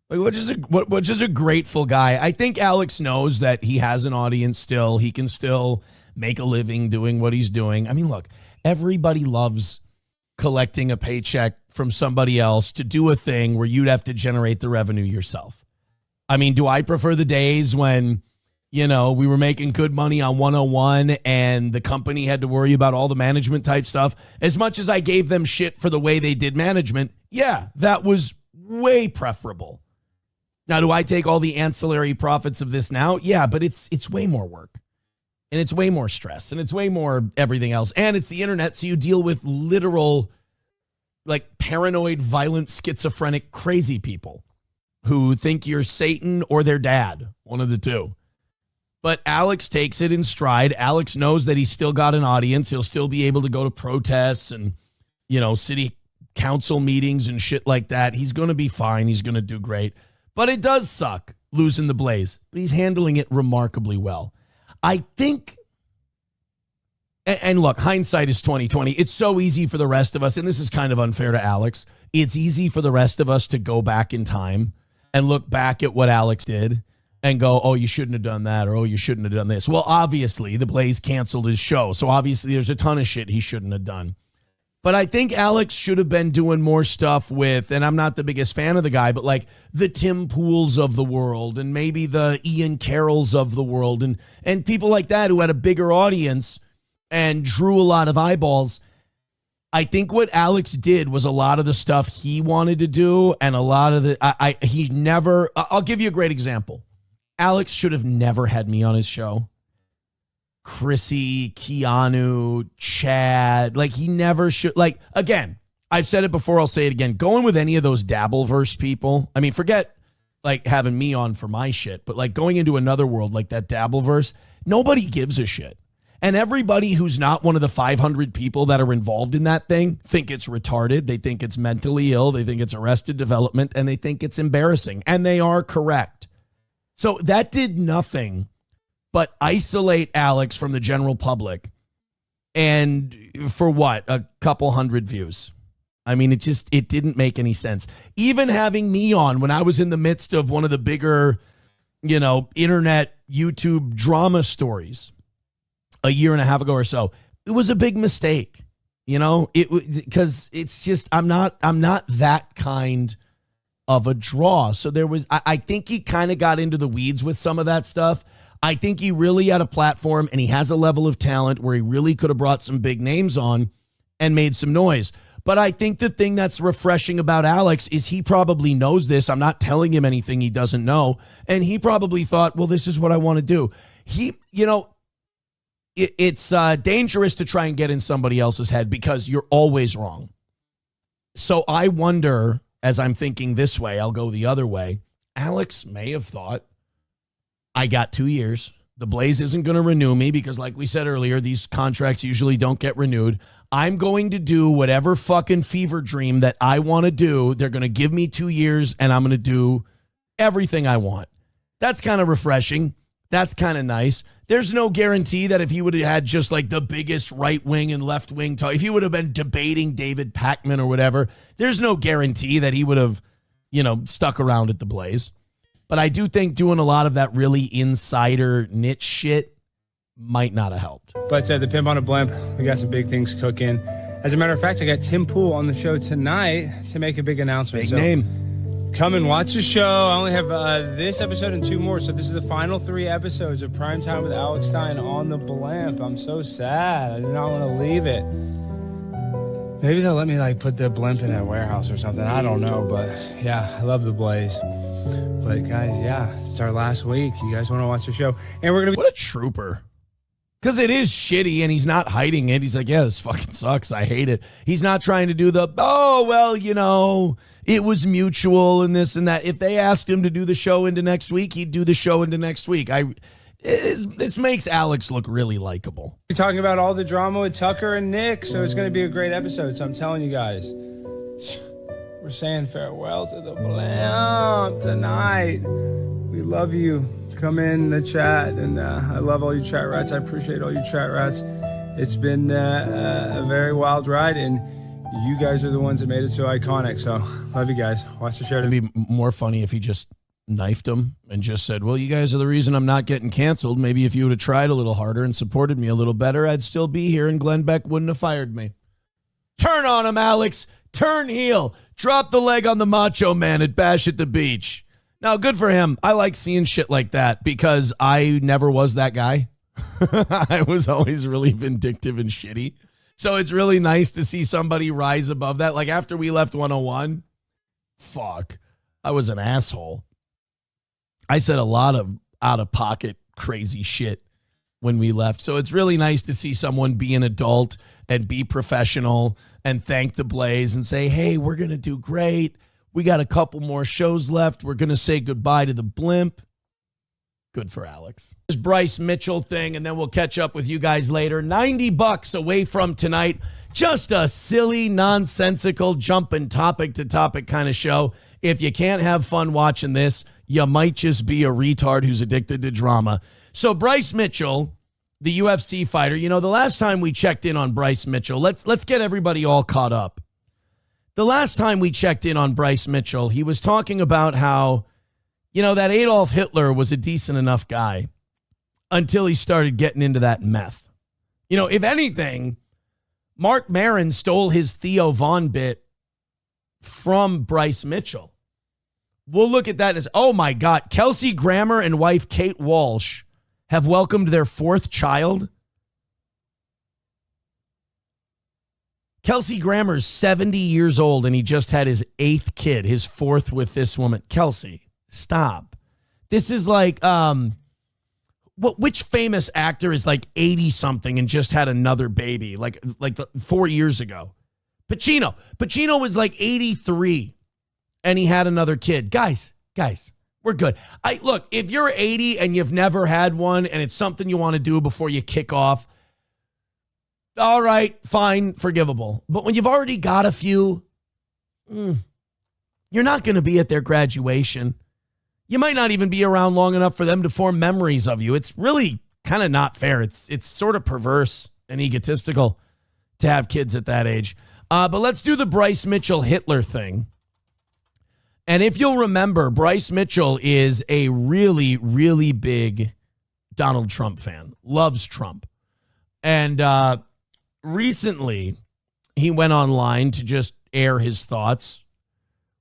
What just a grateful guy. I think Alex knows that he has an audience still. He can still make a living doing what he's doing. Look, everybody loves collecting a paycheck from somebody else to do a thing where you'd have to generate the revenue yourself. Do I prefer the days when, we were making good money on 101 and the company had to worry about all the management type stuff? As much as I gave them shit for the way they did management, yeah, that was way preferable. Now, do I take all the ancillary profits of this now? Yeah, but it's way more work. And it's way more stress, and it's way more everything else. And it's the internet, so you deal with literal, like, paranoid, violent, schizophrenic, crazy people who think you're Satan or their dad, one of the two. But Alex takes it in stride. Alex knows that he's still got an audience. He'll still be able to go to protests and, city council meetings and shit like that. He's going to be fine. He's going to do great. But it does suck losing the Blaze. But he's handling it remarkably well. I think, and look, hindsight is 2020. It's so easy for the rest of us, and this is kind of unfair to Alex. It's easy for the rest of us to go back in time and look back at what Alex did and go, oh, you shouldn't have done that, or oh, you shouldn't have done this. Well, obviously, the Blaze canceled his show, so obviously there's a ton of shit he shouldn't have done. But I think Alex should have been doing more stuff with, and I'm not the biggest fan of the guy, but like the Tim Pools of the world and maybe the Ian Carrolls of the world and people like that who had a bigger audience and drew a lot of eyeballs. I think what Alex did was a lot of the stuff he wanted to do, and a lot of he never. I'll give you a great example. Alex should have never had me on his show. Chrissy, Keanu, Chad, like he never should. Like, again, I've said it before, I'll say it again. Going with any of those Dabbleverse people, I mean, forget like having me on for my shit, but like going into another world like that Dabbleverse, nobody gives a shit. And everybody who's not one of the 500 people that are involved in that thing think it's retarded. They think it's mentally ill. They think it's arrested development, and they think it's embarrassing. And they are correct. So that did nothing but isolate Alex from the general public. And for what? A couple hundred views. I mean, it didn't make any sense. Even having me on when I was in the midst of one of the bigger, internet YouTube drama stories a year and a half ago or so, it was a big mistake, because it's just, I'm not that kind of a draw. So I think he kind of got into the weeds with some of that stuff. I think he really had a platform and he has a level of talent where he really could have brought some big names on and made some noise. But I think the thing that's refreshing about Alex is he probably knows this. I'm not telling him anything he doesn't know. And he probably thought, well, this is what I want to do. It's dangerous to try and get in somebody else's head because you're always wrong. So I wonder, as I'm thinking this way, I'll go the other way. Alex may have thought, I got 2 years. The Blaze isn't going to renew me because, like we said earlier, these contracts usually don't get renewed. I'm going to do whatever fucking fever dream that I want to do. They're going to give me 2 years and I'm going to do everything I want. That's kind of refreshing. That's kind of nice. There's no guarantee that if he would have had just like the biggest right wing and left wing talk, if he would have been debating David Pakman or whatever, there's no guarantee that he would have, stuck around at the Blaze. But I do think doing a lot of that really insider niche shit might not have helped. But the Pimp on a Blimp, we got some big things cooking. As a matter of fact, I got Tim Pool on the show tonight to make a big announcement. Big name. Come and watch the show. I only have this episode and 2 more, so this is the final 3 episodes of Primetime with Alex Stein on the Blimp. I'm so sad. I do not want to leave it. Maybe they'll let me put the Blimp in a warehouse or something. I don't know, but yeah, I love the Blaze. But guys, yeah, it's our last week. You guys want to watch the show? And we're going to be... What a trooper. Because it is shitty, and he's not hiding it. He's like, yeah, this fucking sucks. I hate it. He's not trying to do it was mutual and this and that. If they asked him to do the show into next week, he'd do the show into next week. This makes Alex look really likable. We're talking about all the drama with Tucker and Nick, so it's going to be a great episode. So I'm telling you guys, we're saying farewell to the Blimp tonight. We love you. Come in the chat, and I love all you chat rats. I appreciate all you chat rats. It's been a very wild ride, and you guys are the ones that made it so iconic. So love you guys. Watch the show. It'd be more funny if he just knifed him and just said, well, you guys are the reason I'm not getting canceled. Maybe if you would have tried a little harder and supported me a little better, I'd still be here and Glenn Beck wouldn't have fired me. Turn on him, Alex. Turn heel. Drop the leg on the Macho Man at Bash at the Beach. Now, good for him. I like seeing shit like that because I never was that guy. I was always really vindictive and shitty. So it's really nice to see somebody rise above that. Like after we left 101, fuck, I was an asshole. I said a lot of out-of-pocket crazy shit when we left. So it's really nice to see someone be an adult and be professional and thank the Blaze and say, hey, we're going to do great. We got a couple more shows left. We're going to say goodbye to the Blimp. Good for Alex. This Bryce Mitchell thing, and then we'll catch up with you guys later. $90 away from tonight. Just a silly, nonsensical, jumping topic to topic kind of show. If you can't have fun watching this, you might just be a retard who's addicted to drama. So Bryce Mitchell, the UFC fighter, the last time we checked in on Bryce Mitchell, let's get everybody all caught up. The last time we checked in on Bryce Mitchell, he was talking about how that Adolf Hitler was a decent enough guy until he started getting into that meth. If anything, Mark Maron stole his Theo Von bit from Bryce Mitchell. We'll look at that as, oh my God, Kelsey Grammer and wife Kate Walsh have welcomed their fourth child. Kelsey Grammer's 70 years old and he just had his eighth kid, his fourth with this woman. Kelsey. Stop. This is like, which famous actor is like 80 something and just had another baby like 4 years ago? Pacino. Pacino was like 83 and he had another kid. Guys, we're good. Look, if you're 80 and you've never had one and it's something you want to do before you kick off, all right, fine, forgivable. But when you've already got a few, you're not going to be at their graduation. You might not even be around long enough for them to form memories of you. It's really kind of not fair. It's sort of perverse and egotistical to have kids at that age. But let's do the Bryce Mitchell Hitler thing. And if you'll remember, Bryce Mitchell is a really, really big Donald Trump fan. Loves Trump. And recently, he went online to just air his thoughts,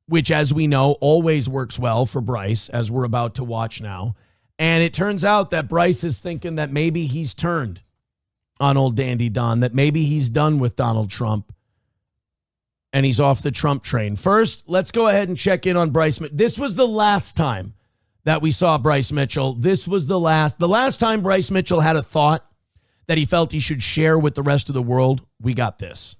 which, as we know, always works well for Bryce, as we're about to watch now. And it turns out that Bryce is thinking that maybe he's turned on old Dandy Don, that maybe he's done with Donald Trump, and he's off the Trump train. First, let's go ahead and check in on Bryce. This was the last time that we saw Bryce Mitchell. This was the last time Bryce Mitchell had a thought that he felt he should share with the rest of the world. We got this.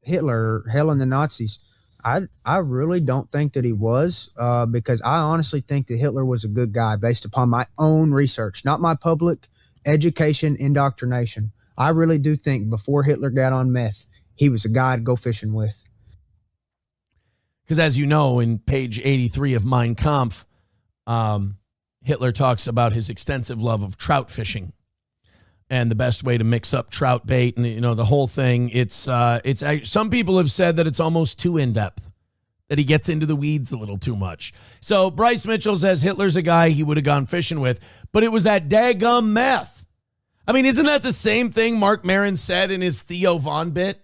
Hitler, hell and the Nazis. I really don't think that he was, because I honestly think that Hitler was a good guy based upon my own research, not my public education indoctrination. I really do think before Hitler got on meth, he was a guy to go fishing with. Because as you know, in page 83 of Mein Kampf, Hitler talks about his extensive love of trout fishing and the best way to mix up trout bait and, the whole thing. It's some people have said that it's almost too in-depth, that he gets into the weeds a little too much. So Bryce Mitchell says Hitler's a guy he would have gone fishing with, but it was that daggum meth. I mean, isn't that the same thing Mark Maron said in his Theo Von bit?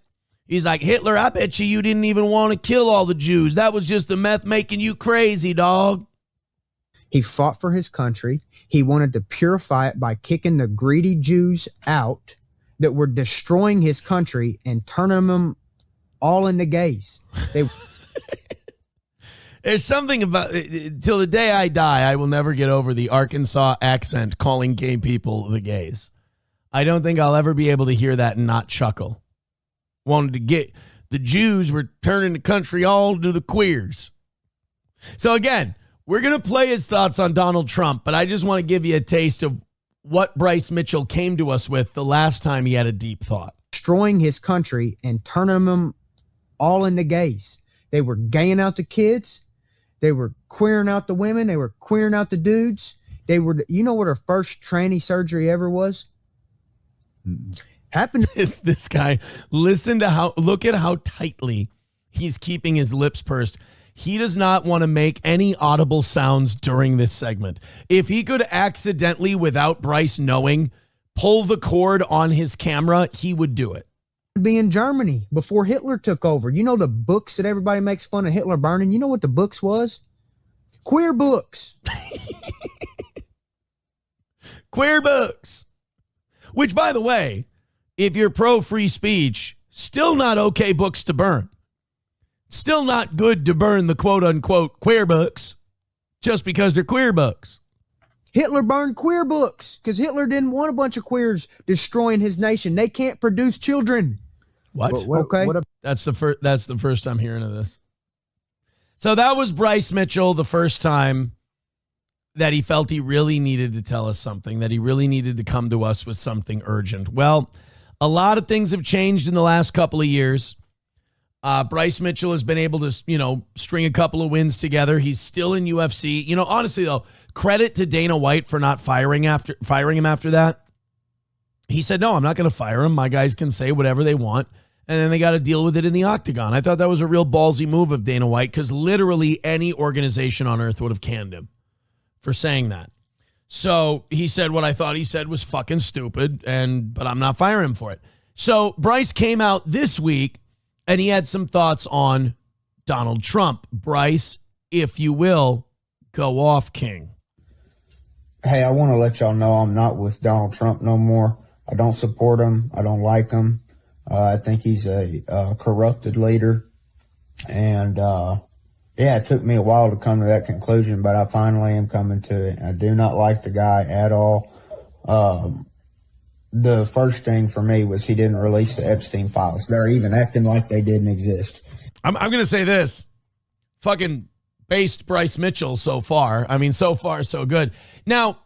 He's like, Hitler, I bet you didn't even want to kill all the Jews. That was just the meth making you crazy, dog. He fought for his country. He wanted to purify it by kicking the greedy Jews out that were destroying his country and turning them all into gays. There's something about, till the day I die, I will never get over the Arkansas accent calling gay people the gays. I don't think I'll ever be able to hear that and not chuckle. Wanted to get, the Jews were turning the country all to the queers. So again, we're going to play his thoughts on Donald Trump, but I just want to give you a taste of what Bryce Mitchell came to us with the last time he had a deep thought. Destroying his country and turning them all into gays. They were gaying out the kids. They were queering out the women. They were queering out the dudes. They were, you know what her first tranny surgery ever was? Happened. It's this guy. Look at how tightly he's keeping his lips pursed. He does not want to make any audible sounds during this segment. If he could accidentally, without Bryce knowing, pull the cord on his camera, he would do it. Be in Germany before Hitler took over. You know the books that everybody makes fun of Hitler burning? You know what the books was? Queer books. Queer books. Which, by the way, if you're pro-free speech, still not okay books to burn. Still not good to burn the quote-unquote queer books just because they're queer books. Hitler burned queer books because Hitler didn't want a bunch of queers destroying his nation. They can't produce children. What? Okay. That's the first I'm hearing of this. So that was Bryce Mitchell the first time that he felt he really needed to tell us something, that he really needed to come to us with something urgent. Well, a lot of things have changed in the last couple of years. Bryce Mitchell has been able to, string a couple of wins together. He's still in UFC. Honestly, though, credit to Dana White for not firing him after that. He said, no, I'm not going to fire him. My guys can say whatever they want, and then they got to deal with it in the octagon. I thought that was a real ballsy move of Dana White, because literally any organization on earth would have canned him for saying that. So he said what I thought he said was fucking stupid, but I'm not firing him for it. So Bryce came out this week, and he had some thoughts on Donald Trump. Bryce, if you will, go off, King. Hey, I want to let y'all know I'm not with Donald Trump no more. I don't support him. I don't like him. I think he's a corrupted leader. And, it took me a while to come to that conclusion, but I finally am coming to it. I do not like the guy at all. The first thing for me was he didn't release the Epstein files. They're even acting like they didn't exist. I'm going to say this. Fucking based Bryce Mitchell so far. I mean, so far, so good. Now,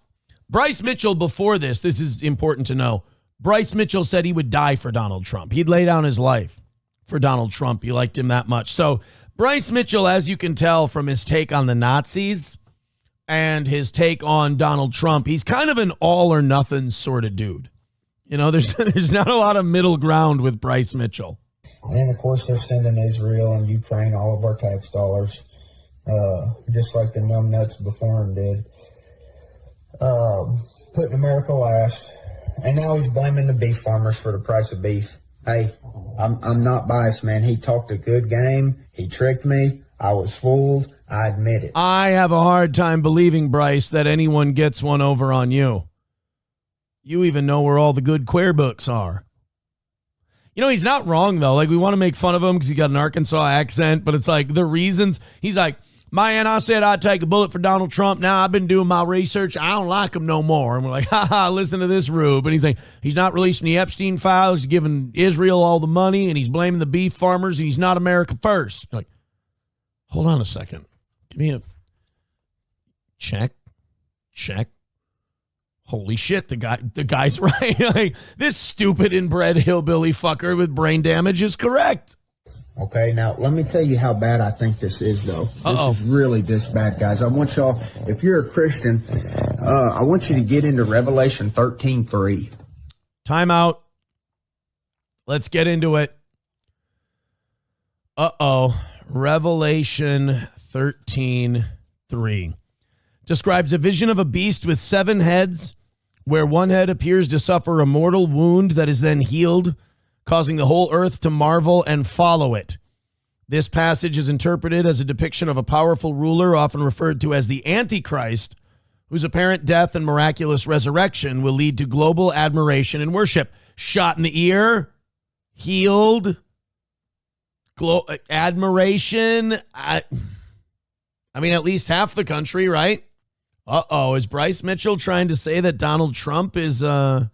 Bryce Mitchell before this is important to know. Bryce Mitchell said he would die for Donald Trump. He'd lay down his life for Donald Trump. He liked him that much. So Bryce Mitchell, as you can tell from his take on the Nazis and his take on Donald Trump, he's kind of an all or nothing sort of dude. There's not a lot of middle ground with Bryce Mitchell. And, of course, they're sending Israel and Ukraine all of our tax dollars, just like the numbnuts before him did. Putting America last. And now he's blaming the beef farmers for the price of beef. Hey, I'm not biased, man. He talked a good game. He tricked me. I was fooled. I admit it. I have a hard time believing, Bryce, that anyone gets one over on you. You even know where all the good queer books are. He's not wrong, though. Like, we want to make fun of him because he got an Arkansas accent, but it's like the reasons. He's like, man, I said I'd take a bullet for Donald Trump. Now I've been doing my research. I don't like him no more. And we're like, listen to this rube. And he's like, he's not releasing the Epstein files. He's giving Israel all the money, and he's blaming the beef farmers, and he's not America first. You're like, hold on a second. Give me a check. Holy shit, the guy's right. Like, this stupid inbred hillbilly fucker with brain damage is correct. Okay, now let me tell you how bad I think this is, though. This is really this bad, guys. I want y'all, if you're a Christian, I want you to get into Revelation 13:3. Time out. Let's get into it. Revelation 13:3 describes a vision of a beast with 7 heads, where one head appears to suffer a mortal wound that is then healed, causing the whole earth to marvel and follow it. This passage is interpreted as a depiction of a powerful ruler, often referred to as the Antichrist, whose apparent death and miraculous resurrection will lead to global admiration and worship. Shot in the ear, healed, admiration. I mean, at least half the country, right? Is Bryce Mitchell trying to say that Donald Trump is the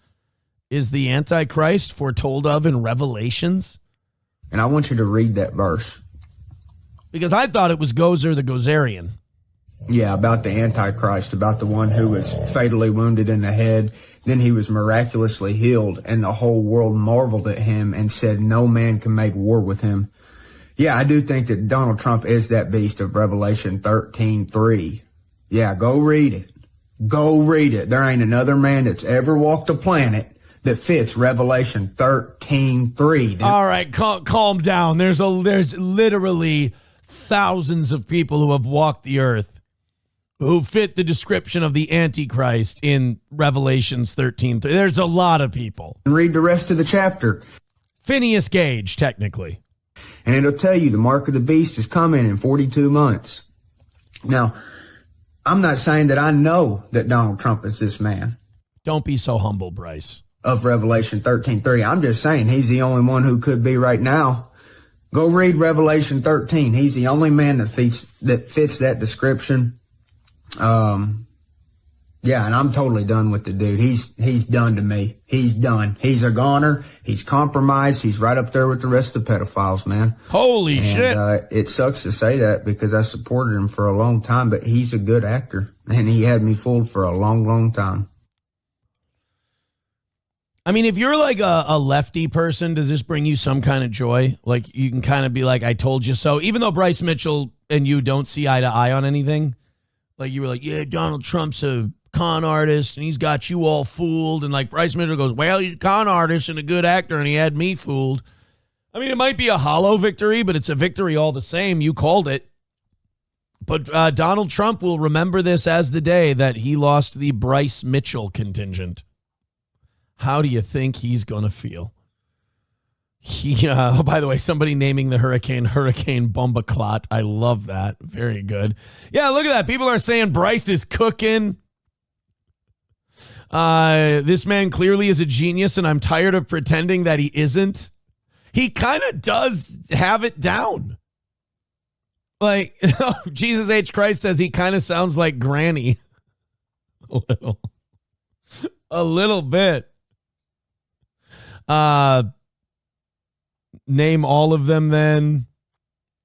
Antichrist foretold of in Revelations? And I want you to read that verse. Because I thought it was Gozer the Gozerian. Yeah, about the Antichrist, about the one who was fatally wounded in the head. Then he was miraculously healed, and the whole world marveled at him and said no man can make war with him. Yeah, I do think that Donald Trump is that beast of Revelation 13:3. Yeah, go read it. Go read it. There ain't another man that's ever walked the planet that fits Revelation 13:3. All right, calm down. There's literally thousands of people who have walked the earth who fit the description of the Antichrist in Revelations 13:3. There's a lot of people. Read the rest of the chapter. Phineas Gage, technically. And it'll tell you the mark of the beast is coming in 42 months. Now, I'm not saying that I know that Donald Trump is this man. Don't be so humble, Bryce. Of Revelation 13:3. I'm just saying he's the only one who could be right now. Go read Revelation 13. He's the only man that fits that description. Yeah, and I'm totally done with the dude. He's done to me. He's done. He's a goner. He's compromised. He's right up there with the rest of the pedophiles, man. Holy shit. It sucks to say that because I supported him for a long time, but he's a good actor. and he had me fooled for a long, long time. I mean, if you're like a lefty person, does this bring you some kind of joy? Like you can kind of be like, I told you so. Even though Bryce Mitchell and you don't see eye to eye on anything, like you were like, yeah, Donald Trump's a con artist and he's got you all fooled. And like Bryce Mitchell goes, well, he's a con artist and a good actor and he had me fooled. I mean, it might be a hollow victory, but it's a victory all the same. You called it. But Donald Trump will remember this as the day that he lost the Bryce Mitchell contingent. How do you think he's going to feel? Oh, by the way, somebody naming the Hurricane Bombaclot. I love that. Very good. Yeah, look at that. People are saying Bryce is cooking. This man clearly is a genius, and I'm tired of pretending that he isn't. He kind of does have it down. Like, Jesus H. Christ says he kind of sounds like Granny. A little bit. Name all of them then.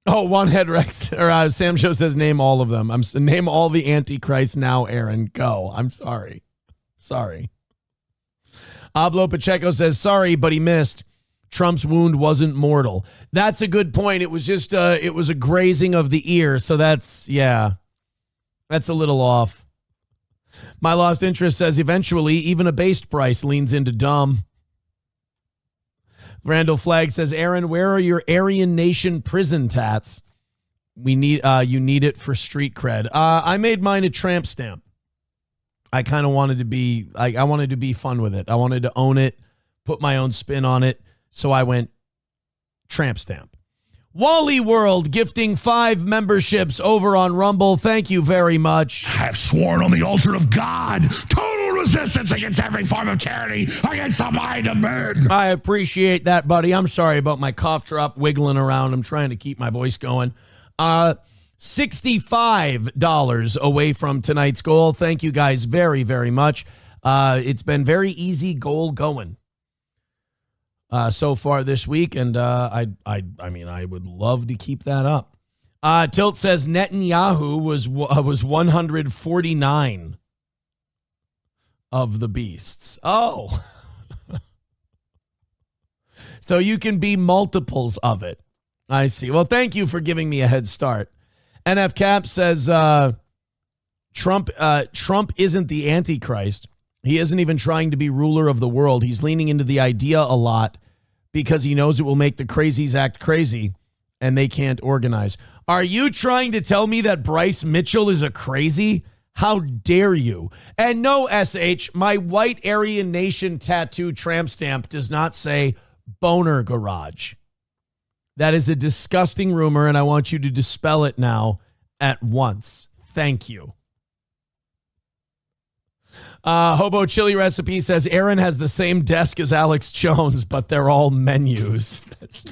Oh, One Head Rex or Sam Show says name all of them. Name all the Antichrist now, Aaron. Go. I'm sorry. Pablo Pacheco says sorry, but he missed. Trump's wound wasn't mortal. That's a good point. It was just it was a grazing of the ear. So that's a little off. My Lost Interest says eventually even a based Bryce leans into dumb. Randall Flagg says, Aaron, where are your Aryan Nation prison tats? You need it for street cred. I made mine a tramp stamp. I kind of wanted to be, I wanted to be fun with it. I wanted to own it, put my own spin on it. So I went tramp stamp. Wally World gifting 5 memberships over on Rumble. Thank you very much. I have sworn on the altar of God, total resistance against every form of tyranny, against the mind of men. I appreciate that, buddy. I'm sorry about my cough drop wiggling around. I'm trying to keep my voice going. $65 away from tonight's goal. Thank you guys very, very much. It's been very easy goal going so far this week, and I mean, I would love to keep that up. Tilt says Netanyahu was 149 of the beasts. Oh. So you can be multiples of it. I see. Well, thank you for giving me a head start. NF Cap says Trump isn't the Antichrist. He isn't even trying to be ruler of the world. He's leaning into the idea a lot because he knows it will make the crazies act crazy and they can't organize. Are you trying to tell me that Bryce Mitchell is a crazy? How dare you? And no, SH, my white Aryan Nation tattoo tramp stamp does not say Boner Garage. That is a disgusting rumor, and I want you to dispel it now at once. Thank you. Hobo Chili Recipe says Aaron has the same desk as Alex Jones, but they're all menus. It's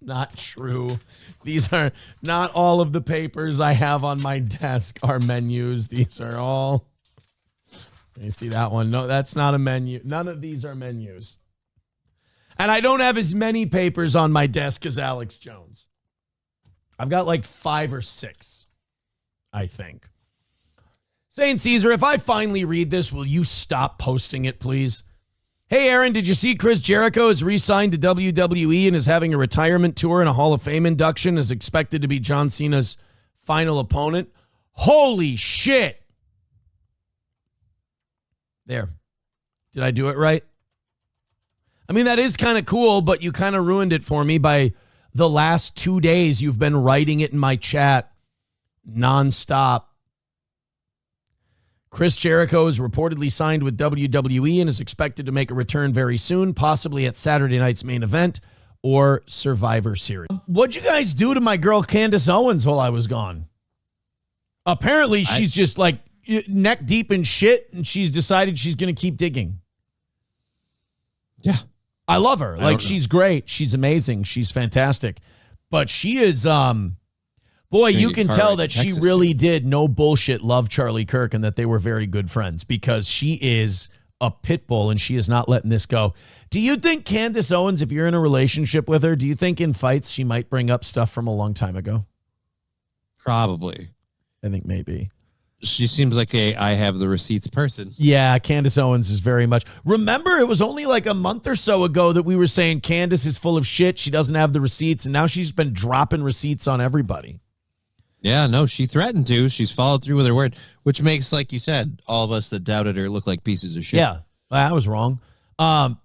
not true. These are not all of the papers I have on my desk are menus. These are all. You see that one? No, that's not a menu. None of these are menus. And I don't have as many papers on my desk as Alex Jones. I've got like 5 or 6, I think. Saint Caesar, if I finally read this, will you stop posting it, please? Hey, Aaron, did you see Chris Jericho is re-signed to WWE and is having a retirement tour and a Hall of Fame induction, is expected to be John Cena's final opponent? Holy shit. There. Did I do it right? I mean, that is kind of cool, but you kind of ruined it for me by the last 2 days. You've been writing it in my chat nonstop. Chris Jericho is reportedly signed with WWE and is expected to make a return very soon, possibly at Saturday night's main event or Survivor Series. What'd you guys do to my girl Candace Owens while I was gone? Apparently, she's just like neck deep in shit, and she's decided she's going to keep digging. Yeah. I love her. Like, she's great. She's amazing. She's fantastic. But she is, boy, you can tell that she really did no bullshit love Charlie Kirk and that they were very good friends, because she is a pit bull and she is not letting this go. Do you think Candace Owens, if you're in a relationship with her, do you think in fights she might bring up stuff from a long time ago? Probably. I think maybe. She seems like a I have the receipts person. Yeah, Candace Owens is very much. Remember, it was only like a month or so ago that we were saying Candace is full of shit. She doesn't have the receipts, and now she's been dropping receipts on everybody. Yeah, no, she threatened to. She's followed through with her word, which makes, like you said, all of us that doubted her look like pieces of shit. Yeah, I was wrong. I'm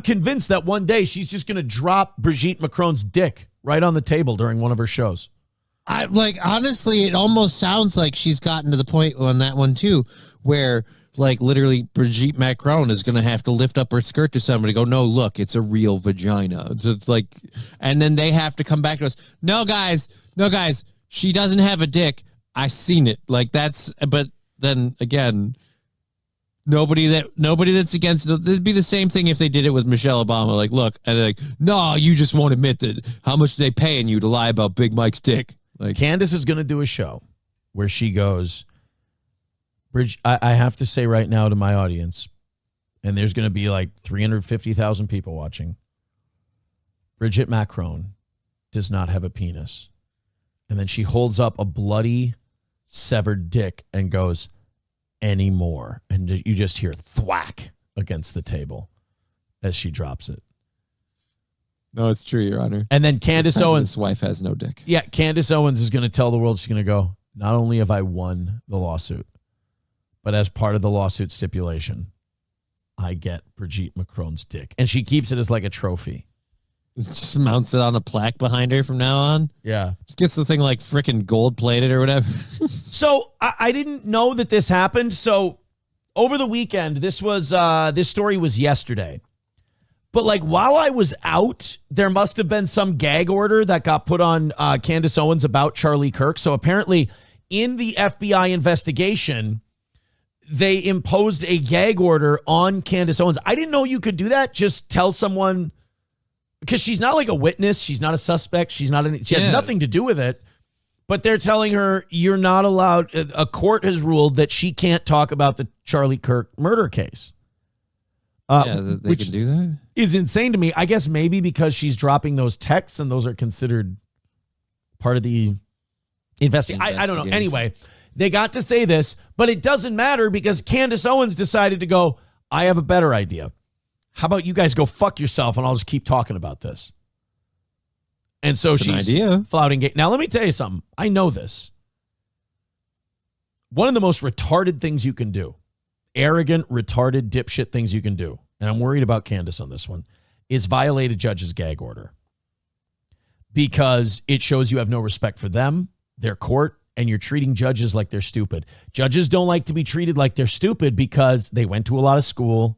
convinced that one day she's just going to drop Brigitte Macron's dick right on the table during one of her shows. Honestly, it almost sounds like she's gotten to the point on that one too, where like literally Brigitte Macron is going to have to lift up her skirt to somebody, go, no, look, it's a real vagina. It's like, and then they have to come back to us. No, guys, she doesn't have a dick. I seen it. Like but then again, nobody that's against it. It'd be the same thing if they did it with Michelle Obama. Like, look, and they're like, no, you just won't admit that. How much are they paying you to lie about Big Mike's dick? Like, Candace is going to do a show where she goes, I have to say right now to my audience, and there's going to be like 350,000 people watching, Brigitte Macron does not have a penis. And then she holds up a bloody, severed dick and goes, anymore. And you just hear thwack against the table as she drops it. no, it's true, Your Honor. And then Candace Owens. His wife has no dick. Yeah, Candace Owens is going to tell the world, she's going to go, not only have I won the lawsuit, but as part of the lawsuit stipulation, I get Brigitte Macron's dick. And she keeps it as like a trophy. Just mounts it on a plaque behind her from now on. Yeah. Gets the thing like freaking gold plated or whatever. So I didn't know that this happened. So over the weekend, this story was yesterday. But like while I was out, there must have been some gag order that got put on Candace Owens about Charlie Kirk. So apparently in the FBI investigation, they imposed a gag order on Candace Owens. I didn't know you could do that. Just tell someone, because she's not like a witness. She's not a suspect. She has nothing to do with it. But they're telling her you're not allowed. A court has ruled that she can't talk about the Charlie Kirk murder case. They can do that. Is insane to me. I guess maybe because she's dropping those texts and those are considered part of the investigation. I don't know. Anyway, they got to say this, but it doesn't matter because Candace Owens decided to go, I have a better idea. How about you guys go fuck yourself and I'll just keep talking about this. And so she's flouting gay. Now, let me tell you something. I know this. One of the most retarded things you can do, arrogant, retarded, dipshit things you can do, and I'm worried about Candace on this one, is violate a judge's gag order. Because it shows you have no respect for them, their court, and you're treating judges like they're stupid. Judges don't like to be treated like they're stupid because they went to a lot of school.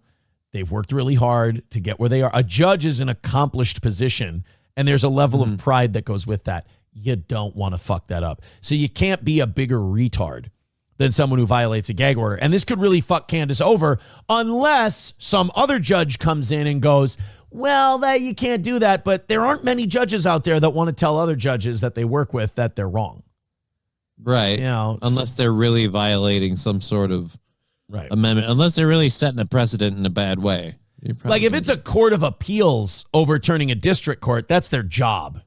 They've worked really hard to get where they are. A judge is an accomplished position, and there's a level of pride that goes with that. You don't want to fuck that up. So you can't be a bigger retard than someone who violates a gag order. And this could really fuck Candace over unless some other judge comes in and goes, well, that you can't do that. But there aren't many judges out there that want to tell other judges that they work with that they're wrong. Right. You know, unless they're really violating some sort of amendment, unless they're really setting a precedent in a bad way. Like if it's a court of appeals overturning a district court, that's their job.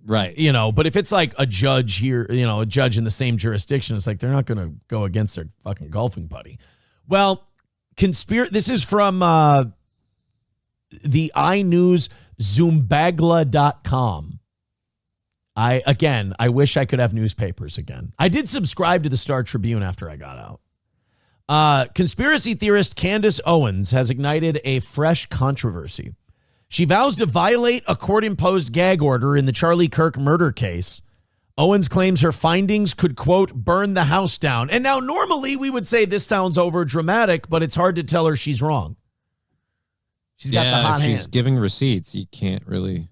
Right. You know, but if it's like a judge here, you know, a judge in the same jurisdiction, it's like they're not going to go against their fucking golfing buddy. Well, this is from the iNews Zoombagla.com. I wish I could have newspapers again. I did subscribe to the Star Tribune after I got out. Conspiracy theorist Candace Owens has ignited a fresh controversy. She vows to violate a court-imposed gag order in the Charlie Kirk murder case. Owens claims her findings could, quote, burn the house down. And now normally we would say this sounds over dramatic, but it's hard to tell her she's wrong. She's got the hot hand. She's giving receipts. You can't really.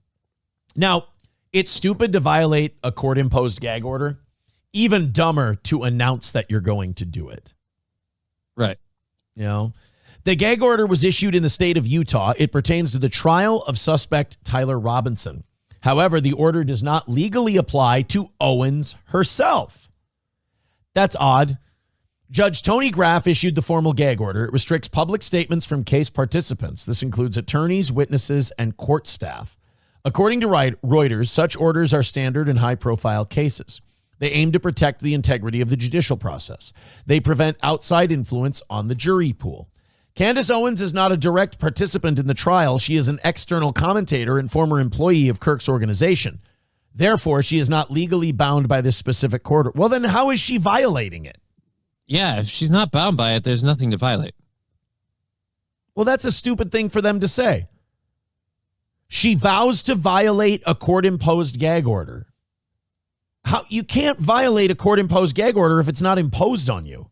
Now, it's stupid to violate a court-imposed gag order. Even dumber to announce that you're going to do it. Right. You know, the gag order was issued in the state of Utah. It pertains to the trial of suspect Tyler Robinson. However, the order does not legally apply to Owens herself. That's odd. Judge Tony Graff issued the formal gag order. It restricts public statements from case participants. This includes attorneys, witnesses, and court staff. According to Reuters, such orders are standard in high-profile cases. They aim to protect the integrity of the judicial process. They prevent outside influence on the jury pool. Candace Owens is not a direct participant in the trial. She is an external commentator and former employee of Kirk's organization. Therefore, she is not legally bound by this specific court. Well, then how is she violating it? Yeah, if she's not bound by it, there's nothing to violate. Well, that's a stupid thing for them to say. She vows to violate a court-imposed gag order. How you can't violate a court-imposed gag order if it's not imposed on you.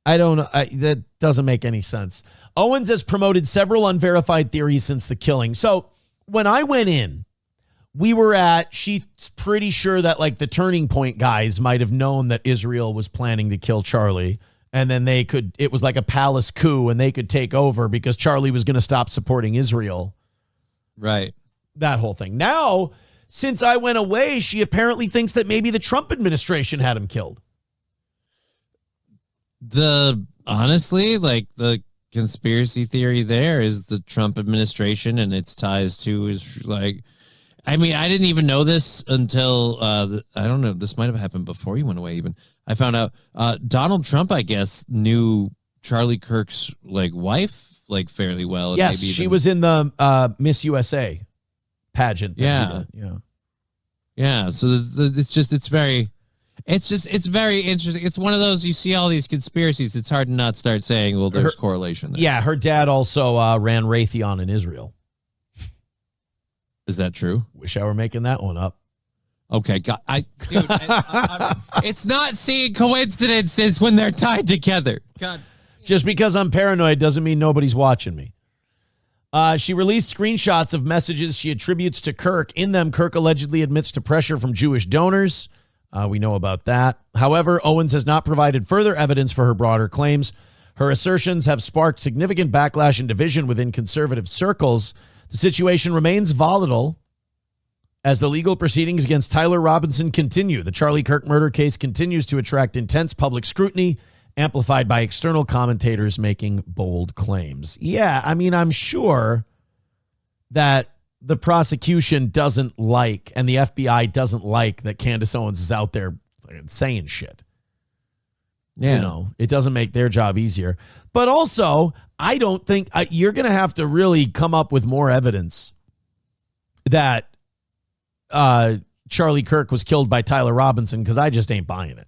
I don't know. That doesn't make any sense. Owens has promoted several unverified theories since the killing. So when I went in, she's pretty sure that like the Turning Point guys might have known that Israel was planning to kill Charlie. And then it was like a palace coup and they could take over because Charlie was going to stop supporting Israel. Right. That whole thing. Now, since I went away, she apparently thinks that maybe the Trump administration had him killed. Honestly, like the conspiracy theory there is the Trump administration and its ties to is like, I mean, I didn't even know this until, I don't know, this might have happened before you went away even. I found out Donald Trump, I guess, knew Charlie Kirk's like wife like fairly well. Yes, maybe she was in the Miss USA pageant. Yeah. Yeah. So it's very interesting. It's one of those, you see all these conspiracies. It's hard to not start saying, well, there's correlation there. Yeah. Her dad also ran Raytheon in Israel. Is that true? Wish I were making that one up. Okay, it's not seeing coincidences when they're tied together. God. Just because I'm paranoid doesn't mean nobody's watching me. She released screenshots of messages she attributes to Kirk. In them, Kirk allegedly admits to pressure from Jewish donors. We know about that. However, Owens has not provided further evidence for her broader claims. Her assertions have sparked significant backlash and division within conservative circles. The situation remains volatile as the legal proceedings against Tyler Robinson continue. The Charlie Kirk murder case continues to attract intense public scrutiny, amplified by external commentators making bold claims. Yeah, I mean, I'm sure that the prosecution doesn't like, and the FBI doesn't like, that Candace Owens is out there saying shit. Yeah. You know, it doesn't make their job easier. But also, I don't think you're going to have to really come up with more evidence that Charlie Kirk was killed by Tyler Robinson, because I just ain't buying it.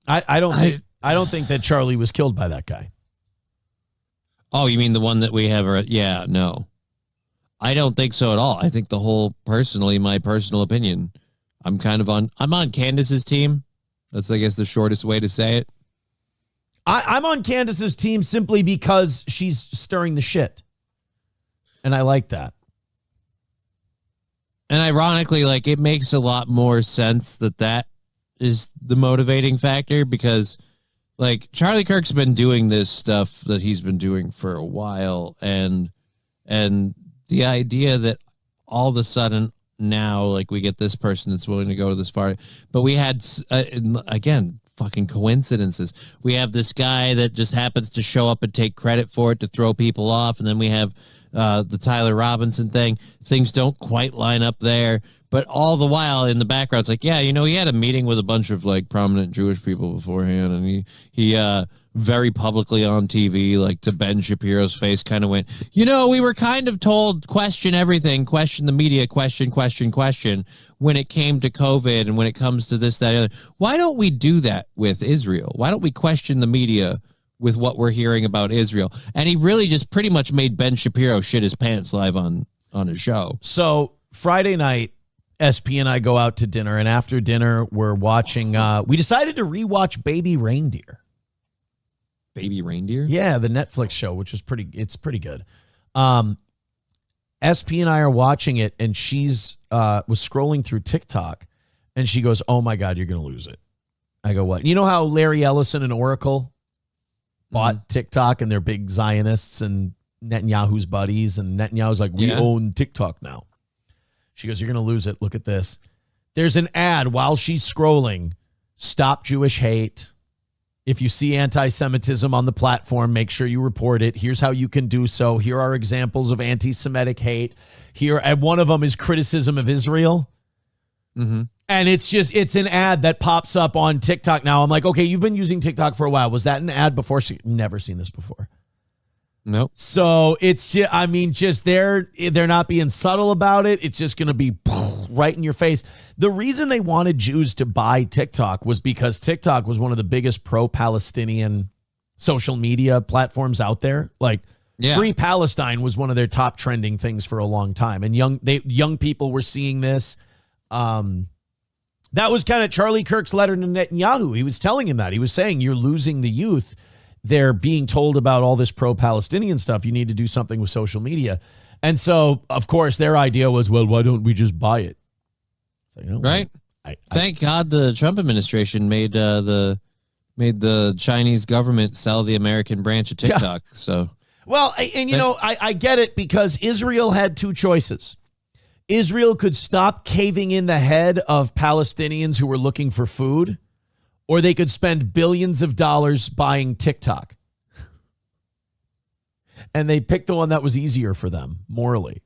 I don't think that Charlie was killed by that guy. Oh, you mean the one that we have? Yeah, no. I don't think so at all. I think my personal opinion, I'm on Candace's team. That's, I guess, the shortest way to say it. I'm on Candace's team simply because she's stirring the shit. And I like that. And ironically, like, it makes a lot more sense that is the motivating factor, because like Charlie Kirk's been doing this stuff that he's been doing for a while. And the idea that all of a sudden now, like, we get this person that's willing to go this far, but we had, again, fucking coincidences. We have this guy that just happens to show up and take credit for it to throw people off. And then we have the Tyler Robinson thing. Things don't quite line up there. But all the while in the background, it's like, yeah, you know, he had a meeting with a bunch of like prominent Jewish people beforehand, and he very publicly on TV, like to Ben Shapiro's face, kind of went, you know, we were kind of told question everything, question the media, question when it came to COVID and when it comes to this, that, and other. Why don't we do that with Israel? Why don't we question the media with what we're hearing about Israel? And he really just pretty much made Ben Shapiro shit his pants live on his show. So Friday night, SP and I go out to dinner, and after dinner, we're watching, we decided to rewatch Baby Reindeer. Baby Reindeer? Yeah, the Netflix show, which is pretty good. SP and I are watching it, and she's was scrolling through TikTok, and she goes, "Oh my God, you're going to lose it." I go, "What?" You know how Larry Ellison and Oracle bought TikTok, and they're big Zionists and Netanyahu's buddies, and Netanyahu's like, we own TikTok now. She goes, "You're going to lose it. Look at this." There's an ad while she's scrolling. Stop Jewish hate. If you see anti-Semitism on the platform, make sure you report it. Here's how you can do so. Here are examples of anti-Semitic hate. Here, and one of them is criticism of Israel. Mm-hmm. And it's an ad that pops up on TikTok now. I'm like, okay, you've been using TikTok for a while. Was that an ad before? Never seen this before. Nope. So it's just, I mean, just they're not being subtle about it. It's just going to be right in your face. The reason they wanted Jews to buy TikTok was because TikTok was one of the biggest pro-Palestinian social media platforms out there. Like, Free Palestine was one of their top trending things for a long time. And young people were seeing this. That was kind of Charlie Kirk's letter to Netanyahu. He was telling him that. He was saying, you're losing the youth. They're being told about all this pro-Palestinian stuff. You need to do something with social media. And so, of course, their idea was, well, why don't we just buy it? Like, oh, right? Thank God the Trump administration made the Chinese government sell the American branch of TikTok. Yeah. So, well, I get it, because Israel had two choices. Israel could stop caving in the head of Palestinians who were looking for food, or they could spend billions of dollars buying TikTok. And they picked the one that was easier for them morally.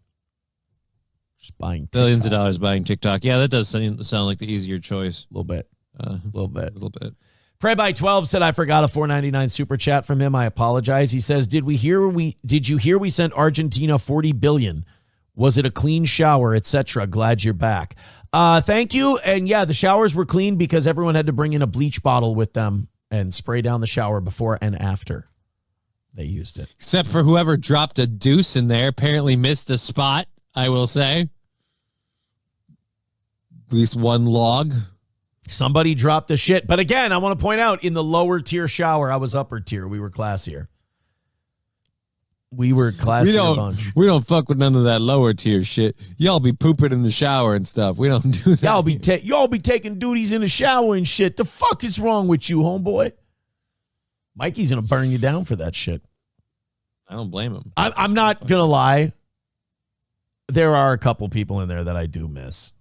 Just buying TikTok. Billions of dollars buying TikTok. Yeah, that does sound like the easier choice. A little bit. A little bit. Pray by 12 said, I forgot a $4.99 super chat from him. I apologize. He says, did you hear we sent Argentina $40 billion? Was it a clean shower, etc.? Glad you're back. Thank you. And yeah, the showers were clean because everyone had to bring in a bleach bottle with them and spray down the shower before and after they used it. Except for whoever dropped a deuce in there, apparently missed a spot, I will say. At least one log. Somebody dropped a shit. But again, I want to point out, in the lower tier shower, I was upper tier. We were classier. We were classier bunch. We don't fuck with none of that lower tier shit. Y'all be pooping in the shower and stuff. We don't do that. Y'all be taking duties in the shower and shit. The fuck is wrong with you, homeboy? Mikey's gonna burn you down for that shit. I don't blame him. I'm not gonna lie. There are a couple people in there that I do miss.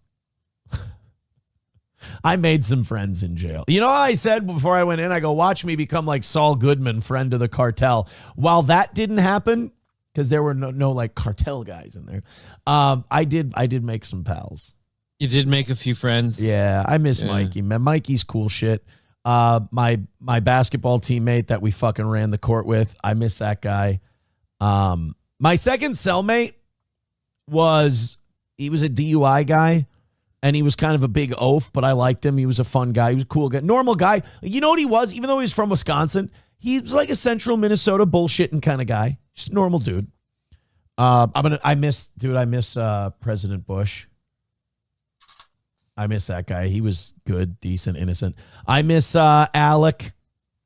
I made some friends in jail. You know what I said before I went in? I go, watch me become like Saul Goodman, friend of the cartel. While that didn't happen, because there were no like cartel guys in there, I did make some pals. You did make a few friends? Yeah, I miss Mikey, man. Mikey's cool shit. My basketball teammate that we fucking ran the court with, I miss that guy. My second cellmate he was a DUI guy. And he was kind of a big oaf, but I liked him. He was a fun guy. He was a cool guy. Normal guy. You know what he was? Even though he was from Wisconsin, he was like a central Minnesota bullshitting kind of guy. Just a normal dude. I miss President Bush. I miss that guy. He was good, decent, innocent. I miss Alec.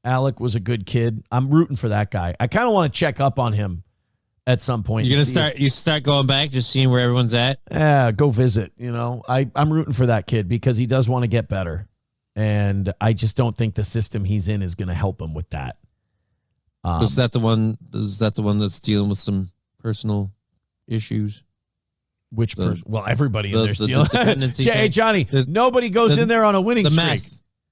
Alec was a good kid. I'm rooting for that guy. I kind of want to check up on him at some point. You're gonna start going back, just seeing where everyone's at? Yeah, go visit. You know, I'm rooting for that kid because he does want to get better. And I just don't think the system he's in is gonna help him with that. Is that the one that's dealing with some personal issues? Which person? Well, everybody in there's dealing. Dependency hey, Johnny, nobody goes in there on a winning streak.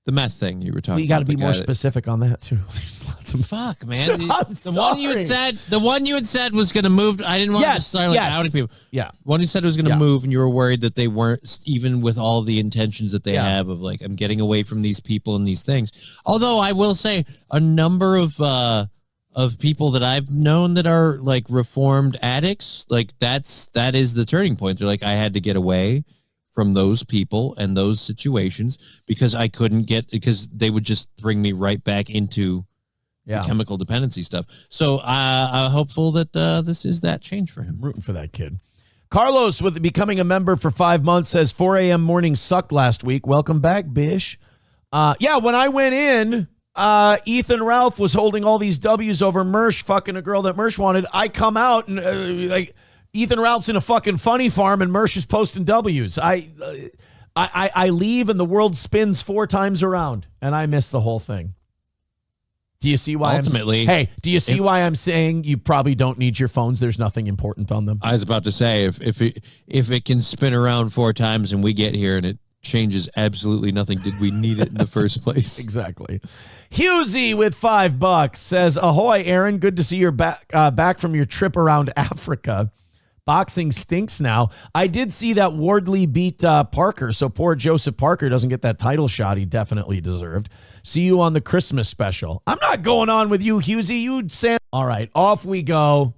The meth thing you were talking about. You got to be more specific on that too. There's lots of fuck, man. The one you had said was going to move. I didn't want to start outing people. Yeah, one you said was going to move, and you were worried that they weren't, even with all the intentions that they have of like, I'm getting away from these people and these things. Although I will say, a number of people that I've known that are like reformed addicts, like that is the turning point. They're like, I had to get away from those people and those situations because because they would just bring me right back into the chemical dependency stuff. So I'm hopeful that this is that change for him. Rooting for that kid. Carlos, with becoming a member for 5 months, says 4 a.m. mornings sucked last week. Welcome back, Bish. When I went in, Ethan Ralph was holding all these W's over Mersh fucking a girl that Mersh wanted. I come out and Ethan Ralph's in a fucking funny farm and Mersh is posting W's. I leave and the world spins 4 times around and I miss the whole thing. Do you see why do you see why I'm saying you probably don't need your phones? There's nothing important on them. I was about to say, if it can spin around 4 times and we get here and changes absolutely nothing. Did we need it in the first place? Exactly. Husey with $5 says, ahoy, Aaron. Good to see you're back from your trip around Africa. Boxing stinks now. I did see that Wardley beat Parker, so poor Joseph Parker doesn't get that title shot he definitely deserved. See you on the Christmas special. I'm not going on with you, Husey. You Sam. All right, off we go.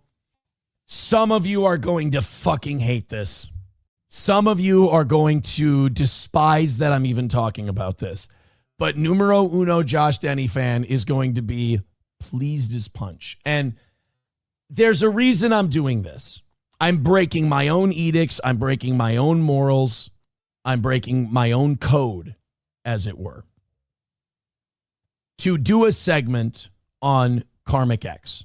Some of you are going to fucking hate this. Some of you are going to despise that I'm even talking about this. But numero uno Josh Denny fan is going to be pleased as punch. And there's a reason I'm doing this. I'm breaking my own edicts. I'm breaking my own morals. I'm breaking my own code, as it were, to do a segment on Karmic X.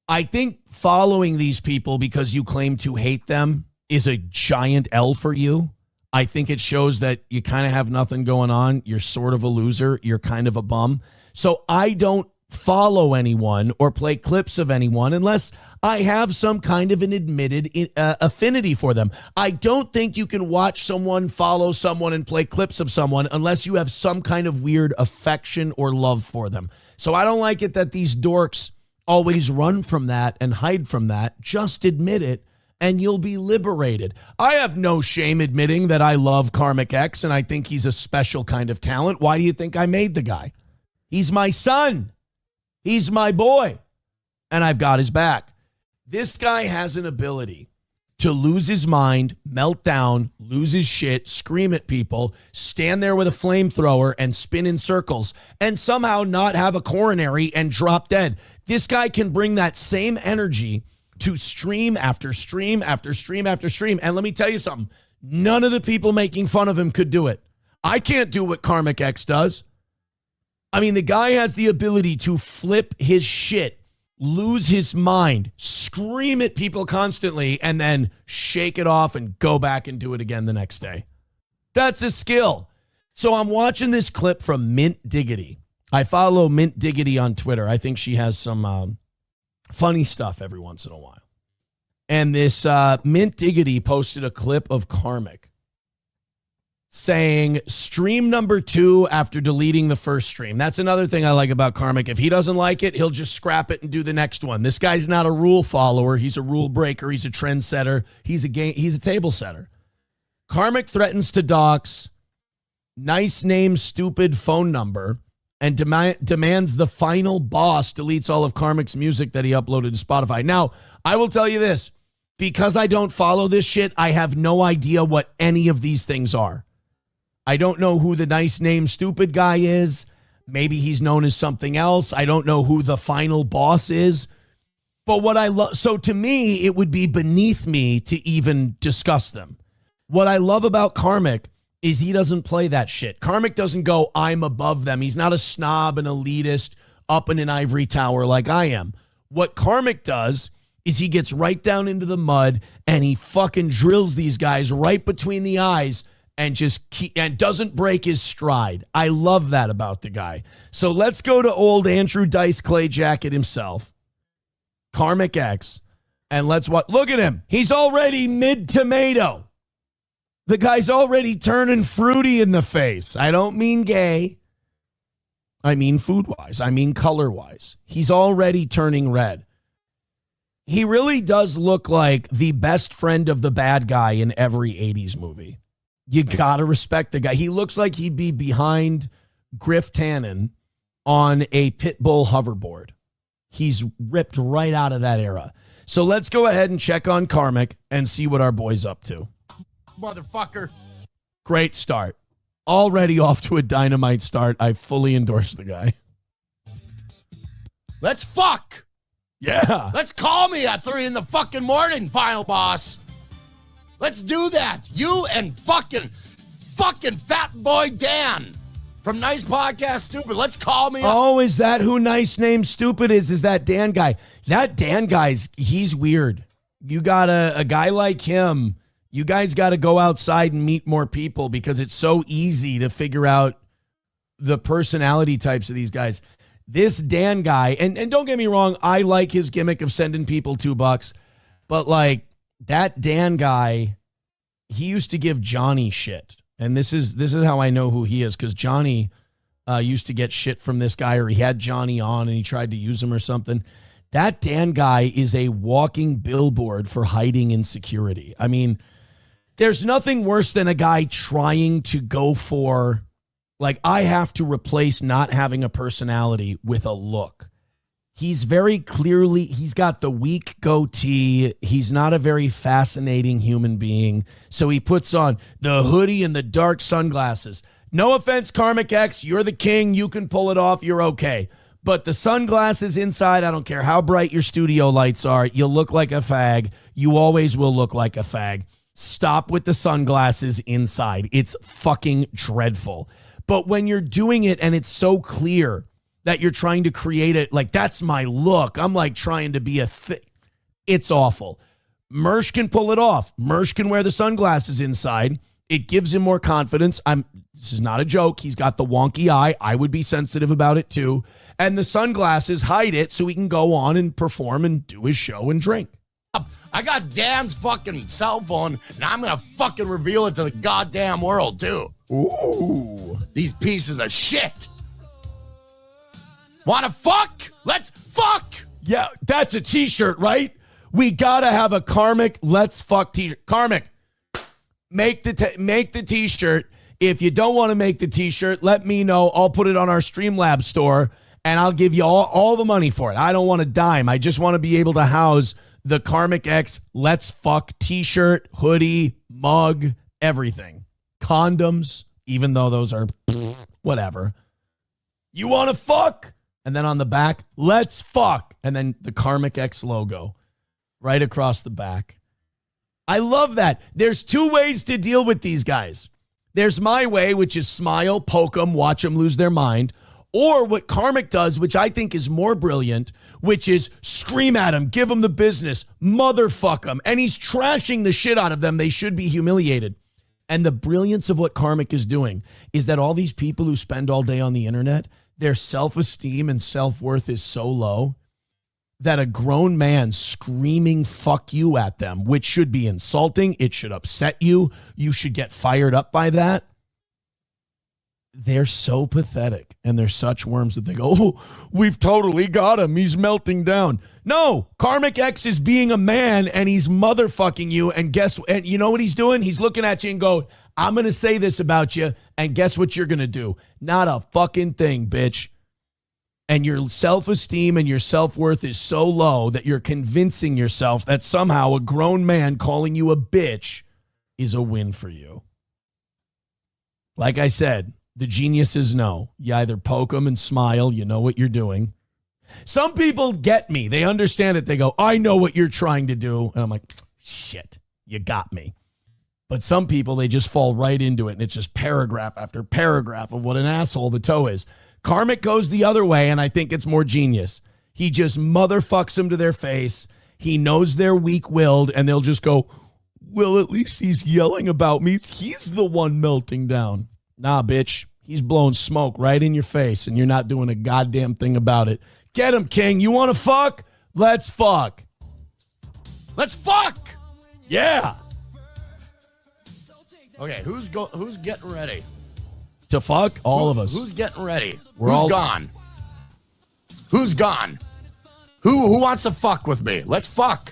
I think following these people because you claim to hate them is a giant L for you. I think it shows that you kind of have nothing going on. You're sort of a loser. You're kind of a bum. So I don't follow anyone or play clips of anyone unless I have some kind of an admitted affinity for them. I don't think you can watch someone, follow someone, and play clips of someone unless you have some kind of weird affection or love for them. So I don't like it that these dorks always run from that and hide from that. Just admit it and you'll be liberated. I have no shame admitting that I love Karmic X and I think he's a special kind of talent. Why do you think I made the guy? He's my son. He's my boy. And I've got his back. This guy has an ability to lose his mind, melt down, lose his shit, scream at people, stand there with a flamethrower and spin in circles, and somehow not have a coronary and drop dead. This guy can bring that same energy to stream after stream after stream after stream. And let me tell you something. None of the people making fun of him could do it. I can't do what Karmic X does. I mean, the guy has the ability to flip his shit, lose his mind, scream at people constantly, and then shake it off and go back and do it again the next day. That's a skill. So I'm watching this clip from Mint Diggity. I follow Mint Diggity on Twitter. I think she has some funny stuff every once in a while. And this Mint Diggity posted a clip of Karmic saying stream number 2 after deleting the first stream. That's another thing I like about Karmic. If he doesn't like it, he'll just scrap it and do the next one. This guy's not a rule follower. He's a rule breaker. He's a trendsetter. He's a table setter. Karmic threatens to dox nice name, stupid phone number and demands the final boss deletes all of Karmic's music that he uploaded to Spotify. Now, I will tell you this. Because I don't follow this shit, I have no idea what any of these things are. I don't know who the nice name stupid guy is. Maybe he's known as something else. I don't know who the final boss is. But what I love, so to me, it would be beneath me to even discuss them. What I love about Karmic is he doesn't play that shit. Karmic doesn't go, I'm above them. He's not a snob, an elitist, up in an ivory tower like I am. What Karmic does is he gets right down into the mud and he fucking drills these guys right between the eyes and and doesn't break his stride. I love that about the guy. So let's go to old Andrew Dice Clay Jacket himself, Karmic X, and let's watch. Look at him. He's already mid-tomato. The guy's already turning fruity in the face. I don't mean gay. I mean food-wise. I mean color-wise. He's already turning red. He really does look like the best friend of the bad guy in every 80s movie. You got to respect the guy. He looks like he'd be behind Griff Tannen on a pit bull hoverboard. He's ripped right out of that era. So let's go ahead and check on Karmic and see what our boy's up to. Motherfucker. Great start. Already off to a dynamite start. I fully endorse the guy. Let's fuck. Yeah. Let's call me at 3 in the fucking morning, final boss. Let's do that. You and fucking Fat Boy Dan from Nice Podcast Stupid. Let's call me. Oh, is that who Nice Name Stupid is? Is that Dan guy? That Dan guy's, he's weird. You got a guy like him. You guys got to go outside and meet more people because it's so easy to figure out the personality types of these guys. This Dan guy, and don't get me wrong, I like his gimmick of sending people $2, but like that Dan guy, he used to give Johnny shit. And this is how I know who he is, because Johnny used to get shit from this guy, or he had Johnny on and he tried to use him or something. That Dan guy is a walking billboard for hiding insecurity. I mean, there's nothing worse than a guy trying to go for, like, I have to replace not having a personality with a look. He's very clearly, he's got the weak goatee. He's not a very fascinating human being. So he puts on the hoodie and the dark sunglasses. No offense, Karmic X, you're the king. You can pull it off. You're okay. But the sunglasses inside, I don't care how bright your studio lights are, you look like a fag. You always will look like a fag. Stop with the sunglasses inside. It's fucking dreadful. But when you're doing it and it's so clear that you're trying to create it, like, that's my look. I'm like trying to be it's awful. Mersh can pull it off. Mersh can wear the sunglasses inside. It gives him more confidence. This is not a joke. He's got the wonky eye. I would be sensitive about it too. And the sunglasses hide it so he can go on and perform and do his show and drink. I got Dan's fucking cell phone, and I'm going to fucking reveal it to the goddamn world, too. Ooh. These pieces of shit. Want to fuck? Let's fuck. Yeah, that's a t-shirt, right? We got to have a Karmic let's fuck t-shirt. Karmic, make the t-shirt. If you don't want to make the t-shirt, let me know. I'll put it on our Streamlabs store, and I'll give you all the money for it. I don't want a dime. I just want to be able to house the Karmic X let's fuck t-shirt, hoodie, mug, everything. Condoms, even though those are whatever. You want to fuck? And then on the back, let's fuck. And then the Karmic X logo right across the back. I love that. There's two ways to deal with these guys. There's my way, which is smile, poke them, watch them lose their mind. Or what Karmic does, which I think is more brilliant, which is scream at them, give them the business, motherfuck them. And he's trashing the shit out of them. They should be humiliated. And the brilliance of what Karmic is doing is that all these people who spend all day on the internet, their self-esteem and self-worth is so low that a grown man screaming fuck you at them, which should be insulting, it should upset you, you should get fired up by that. They're so pathetic and they're such worms that they go, oh, we've totally got him. He's melting down. No, Karmic X is being a man and he's motherfucking you. And and you know what he's doing? He's looking at you and go, I'm going to say this about you. And guess what you're going to do? Not a fucking thing, bitch. And your self-esteem and your self-worth is so low that you're convincing yourself that somehow a grown man calling you a bitch is a win for you. Like I said, the geniuses know. You either poke them and smile, you know what you're doing. Some people get me. They understand it. They go, I know what you're trying to do. And I'm like, shit, you got me. But some people, they just fall right into it. And it's just paragraph after paragraph of what an asshole the toe is. Karmic goes the other way, and I think it's more genius. He just motherfucks them to their face. He knows they're weak-willed, and they'll just go, well, at least he's yelling about me. He's the one melting down. Nah, bitch. He's blowing smoke right in your face, and you're not doing a goddamn thing about it. Get him, King. You want to fuck? Let's fuck. Let's fuck. Yeah. Okay, who's getting ready? To fuck? All of us. Who's getting ready? Who's all gone? Who's gone? Who wants to fuck with me? Let's fuck.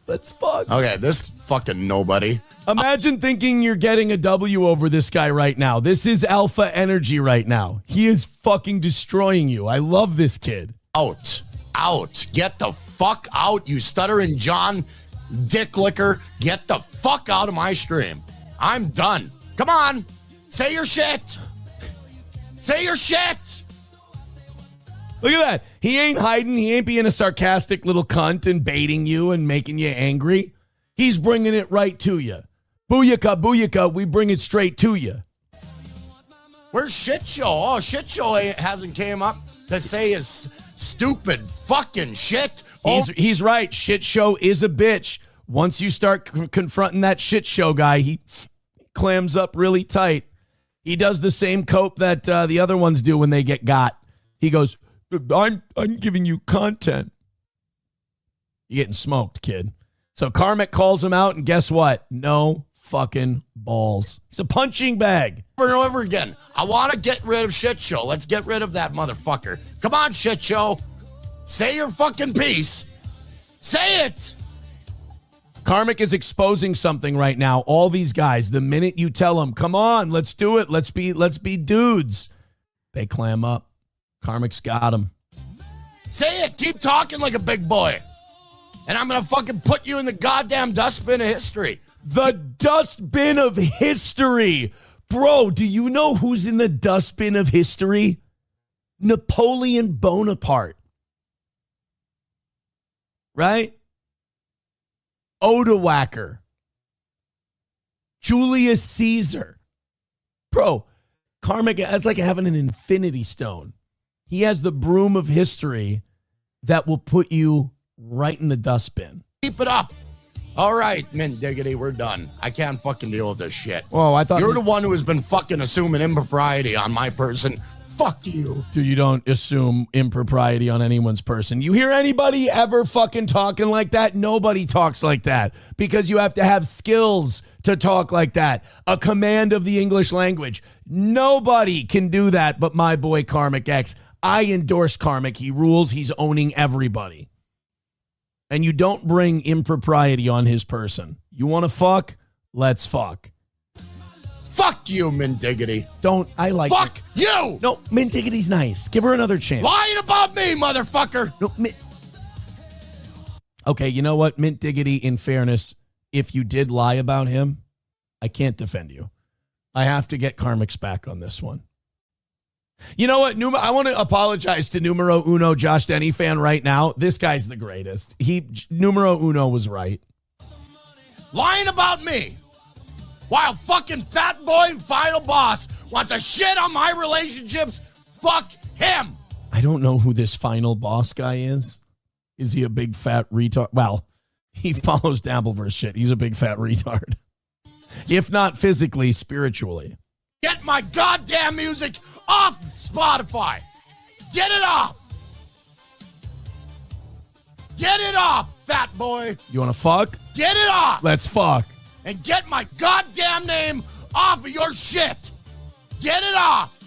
Let's fuck. Okay, this fucking nobody. Imagine thinking you're getting a W over this guy right now. This is alpha energy right now. He is fucking destroying you. I love this kid. Out. Get the fuck out, you stuttering John dick licker. Get the fuck out of my stream. I'm done. Come on. Say your shit. Say your shit. Look at that. He ain't hiding. He ain't being a sarcastic little cunt and baiting you and making you angry. He's bringing it right to you. Booyaka, booyaka, we bring it straight to you. Where's Shit Show? Oh, Shit Show hasn't came up to say his stupid fucking shit. He's right. Shit Show is a bitch. Once you start confronting that Shit Show guy, he clams up really tight. He does the same cope that the other ones do when they get got. He goes, I'm giving you content. You're getting smoked, kid. So Karmic calls him out, and guess what? No fucking balls. He's a punching bag. Over and over again. I want to get rid of Shit Show. Let's get rid of that motherfucker. Come on, Shit Show. Say your fucking piece. Say it. Karmic is exposing something right now. All these guys, the minute you tell them, come on, let's do it. Let's be dudes. They clam up. Karmic's got him. Say it. Keep talking like a big boy. And I'm going to fucking put you in the goddamn dustbin of history. The dustbin of history. Bro, do you know who's in the dustbin of history? Napoleon Bonaparte. Right? Odoaker. Julius Caesar. Bro, Karmic, that's like having an infinity stone. He has the broom of history that will put you right in the dustbin. Keep it up. All right, Mint Diggity, we're done. I can't fucking deal with this shit. Oh, I thought you're the one who has been fucking assuming impropriety on my person. Fuck you. Dude, you don't assume impropriety on anyone's person. You hear anybody ever fucking talking like that? Nobody talks like that because you have to have skills to talk like that. A command of the English language. Nobody can do that but my boy Karmic X. I endorse Karmic. He rules. He's owning everybody. And you don't bring impropriety on his person. You want to fuck? Let's fuck. Fuck you, Mindiggity. Don't. I like Fuck it. you. No, Mindiggity's nice. Give her another chance. Lying about me, motherfucker. No, okay, you know what? Mint Diggity, in fairness, if you did lie about him, I can't defend you. I have to get Karmic's back on this one. You know what? I want to apologize to numero uno Josh Denny fan right now. This guy's the greatest. Numero uno was right. Lying about me. While fucking fat boy final boss wants to shit on my relationships, fuck him. I don't know who this final boss guy is. Is he a big fat retard? Well, he follows Dabbleverse shit. He's a big fat retard. If not physically, spiritually. Get my goddamn music off Spotify. Get it off. Get it off, fat boy. You want to fuck? Get it off. Let's fuck. And get my goddamn name off of your shit. Get it off.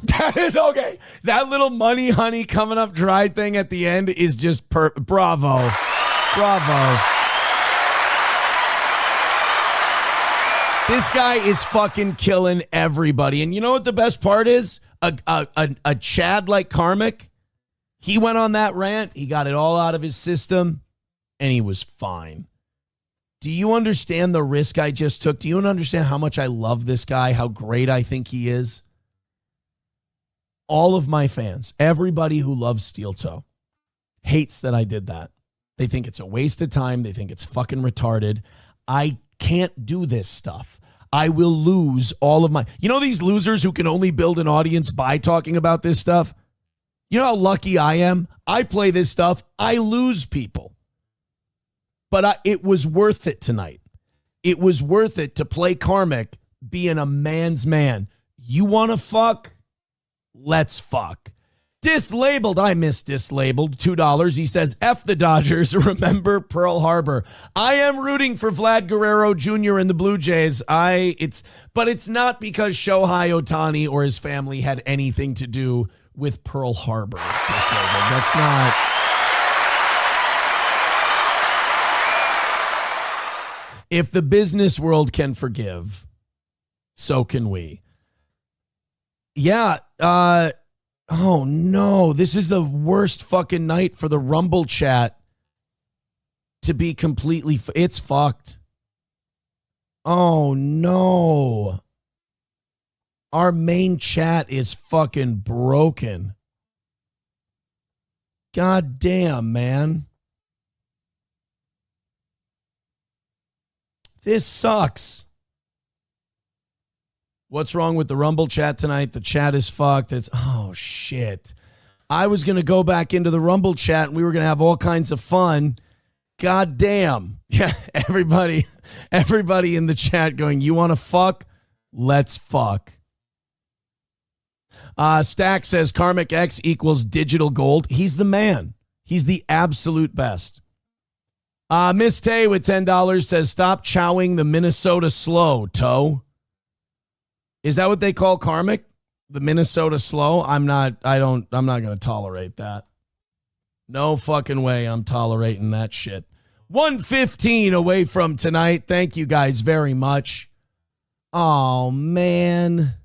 That is okay. That little money, honey, coming up dry thing at the end is just bravo. Bravo. This guy is fucking killing everybody. And you know what the best part is? A Chad like Karmic, he went on that rant. He got it all out of his system, and he was fine. Do you understand the risk I just took? Do you understand how much I love this guy, how great I think he is? All of my fans, everybody who loves Steel Toe, hates that I did that. They think it's a waste of time. They think it's fucking retarded. I can't do this stuff. I will lose all of my... You know these losers who can only build an audience by talking about this stuff? You know how lucky I am? I play this stuff. I lose people. But it was worth it tonight. It was worth it to play Karmic being a man's man. You want to fuck? Let's fuck. Dislabeled. I miss Dislabeled. $2. He says, F the Dodgers. Remember Pearl Harbor. I am rooting for Vlad Guerrero Jr. and the Blue Jays. But it's not because Shohei Ohtani or his family had anything to do with Pearl Harbor. Dislabeled. That's not. If the business world can forgive, so can we. Yeah. Oh, no. This is the worst fucking night for the Rumble chat to be completely... It's fucked. Oh, no. Our main chat is fucking broken. God damn, man. This sucks. What's wrong with the Rumble chat tonight? The chat is fucked. Oh, shit. I was going to go back into the Rumble chat and we were going to have all kinds of fun. God damn. Yeah, everybody in the chat going, you want to fuck? Let's fuck. Stack says Karmic X equals digital gold. He's the man. He's the absolute best. Miss Tay with $10 says, stop chowing the Minnesota slow, Toe. Is that what they call karmic? The Minnesota slow? I'm not going to tolerate that. No fucking way I'm tolerating that shit. 1:15 away from tonight. Thank you guys very much. Oh, man.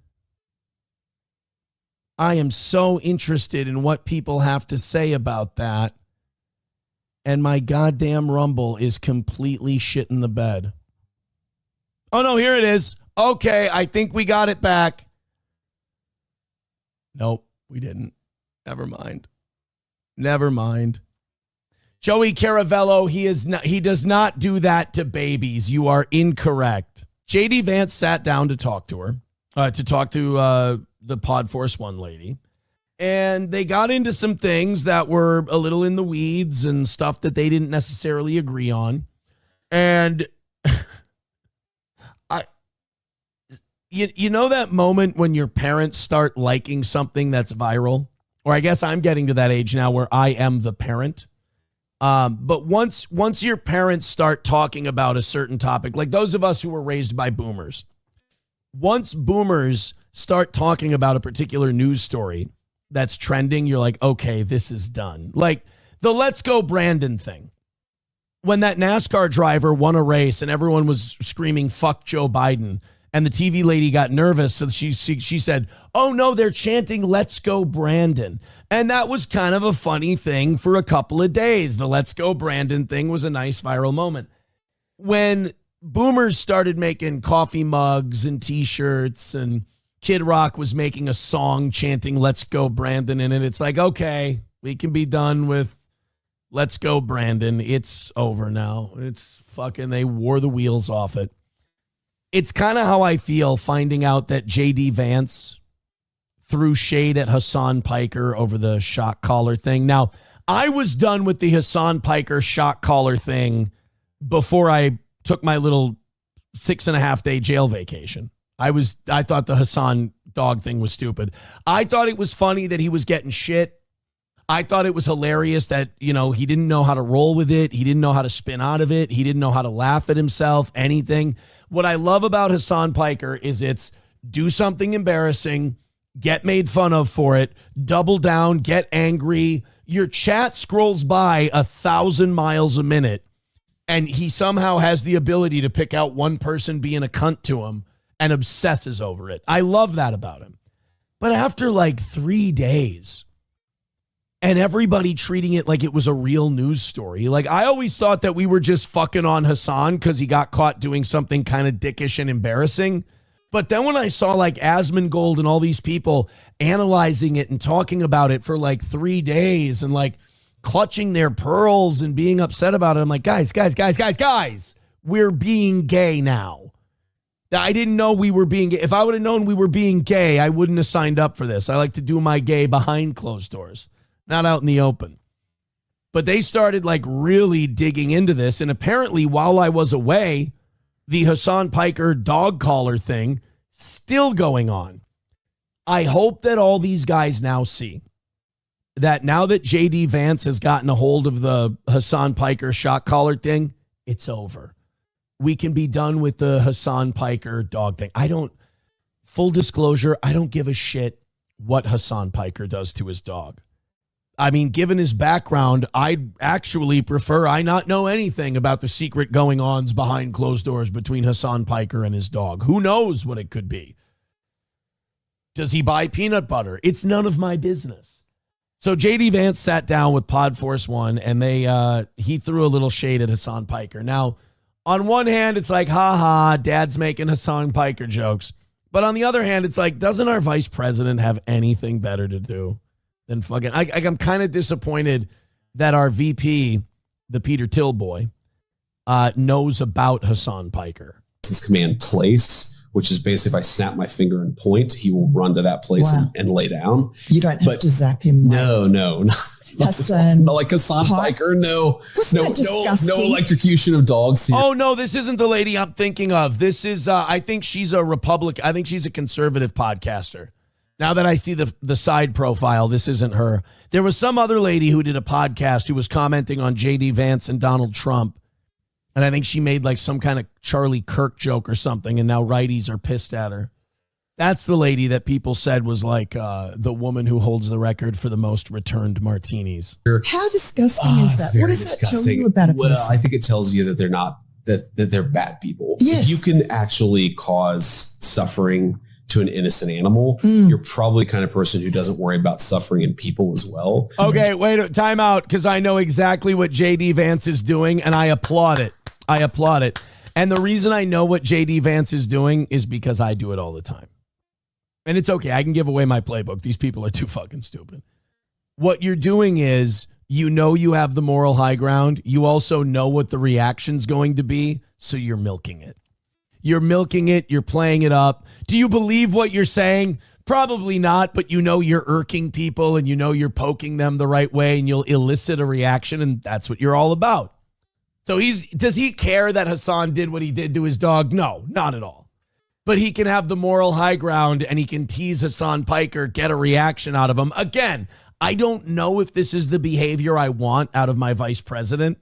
I am so interested in what people have to say about that. And my goddamn Rumble is completely shitting the bed. Oh, no, here it is. Okay, I think we got it back. Nope, we didn't. Never mind. Joey Caravello, he does not do that to babies. You are incorrect. JD Vance sat down to talk to her, to talk to the Podforce One lady. And they got into some things that were a little in the weeds and stuff that they didn't necessarily agree on. And you know that moment when your parents start liking something that's viral? Or I guess I'm getting to that age now where I am the parent. But once your parents start talking about a certain topic, like those of us who were raised by boomers, once boomers start talking about a particular news story that's trending, you're like, okay, this is done. Like the Let's Go Brandon thing. When that NASCAR driver won a race and everyone was screaming, fuck Joe Biden, and the TV lady got nervous, so she said, oh, no, they're chanting, let's go Brandon. And that was kind of a funny thing for a couple of days. The let's go Brandon thing was a nice viral moment. When boomers started making coffee mugs and T-shirts and Kid Rock was making a song chanting, let's go Brandon in it, it's like, okay, we can be done with let's go Brandon. It's over now. It's fucking, they wore the wheels off it. It's kind of how I feel finding out that JD Vance threw shade at Hassan Piker over the shot caller thing. Now, I was done with the Hassan Piker shot caller thing before I took my little 6.5 day jail vacation. I thought the Hassan dog thing was stupid. I thought it was funny that he was getting shit. I thought it was hilarious that, he didn't know how to roll with it. He didn't know how to spin out of it. He didn't know how to laugh at himself, anything. What I love about Hassan Piker is it's do something embarrassing, get made fun of for it, double down, get angry. Your chat scrolls by 1,000 miles a minute, and he somehow has the ability to pick out one person being a cunt to him and obsesses over it. I love that about him. But after like 3 days, and everybody treating it like it was a real news story. Like, I always thought that we were just fucking on Hassan because he got caught doing something kind of dickish and embarrassing. But then when I saw like Asmongold and all these people analyzing it and talking about it for like 3 days and like clutching their pearls and being upset about it, I'm like, guys, we're being gay now. I didn't know we were being gay. If I would have known we were being gay, I wouldn't have signed up for this. I like to do my gay behind closed doors, not out in the open. But they started like really digging into this. And apparently while I was away, the Hassan Piker dog collar thing still going on. I hope that all these guys now see that now that JD Vance has gotten a hold of the Hassan Piker shot collar thing, it's over. We can be done with the Hassan Piker dog thing. Full disclosure, I don't give a shit what Hassan Piker does to his dog. I mean, given his background, I'd actually prefer I not know anything about the secret going-ons behind closed doors between Hassan Piker and his dog. Who knows what it could be? Does he buy peanut butter? It's none of my business. So JD Vance sat down with Podforce One, and he threw a little shade at Hassan Piker. Now, on one hand, it's like, ha, dad's making Hassan Piker jokes. But on the other hand, it's like, doesn't our vice president have anything better to do than fucking... I'm kind of disappointed that our VP, the Peter Till boy, knows about Hassan Piker. This command place, which is basically if I snap my finger and point, he will run to that place and lay down. You don't have to zap him. No. Hassan. Not like Hassan Piker. No electrocution of dogs here. Oh, no, this isn't the lady I'm thinking of. This is, I think she's a Republican. I think she's a conservative podcaster. Now that I see the side profile, this isn't her. There was some other lady who did a podcast who was commenting on JD Vance and Donald Trump And I think she made like some kind of Charlie Kirk joke or something, and now righties are pissed at her. That's the lady that people said was like the woman who holds the record for the most returned martinis. How disgusting is that? What does that tell you about a person? Well, I think it tells you that they're not, that they're bad people. Yes. If you can actually cause suffering to an innocent animal, you're probably the kind of person who doesn't worry about suffering in people as well. Okay, wait, time out, because I know exactly what JD Vance is doing, and I applaud it. I applaud it. And the reason I know what JD Vance is doing is because I do it all the time. And it's okay. I can give away my playbook. These people are too fucking stupid. What you're doing is, you know, you have the moral high ground. You also know what the reaction's going to be, so you're milking it. You're milking it. You're playing it up. Do you believe what you're saying? Probably not, but you know you're irking people and you know you're poking them the right way and you'll elicit a reaction, and that's what you're all about. So does he care that Hassan did what he did to his dog? No, not at all. But he can have the moral high ground and he can tease Hassan Piker, get a reaction out of him. Again, I don't know if this is the behavior I want out of my vice president.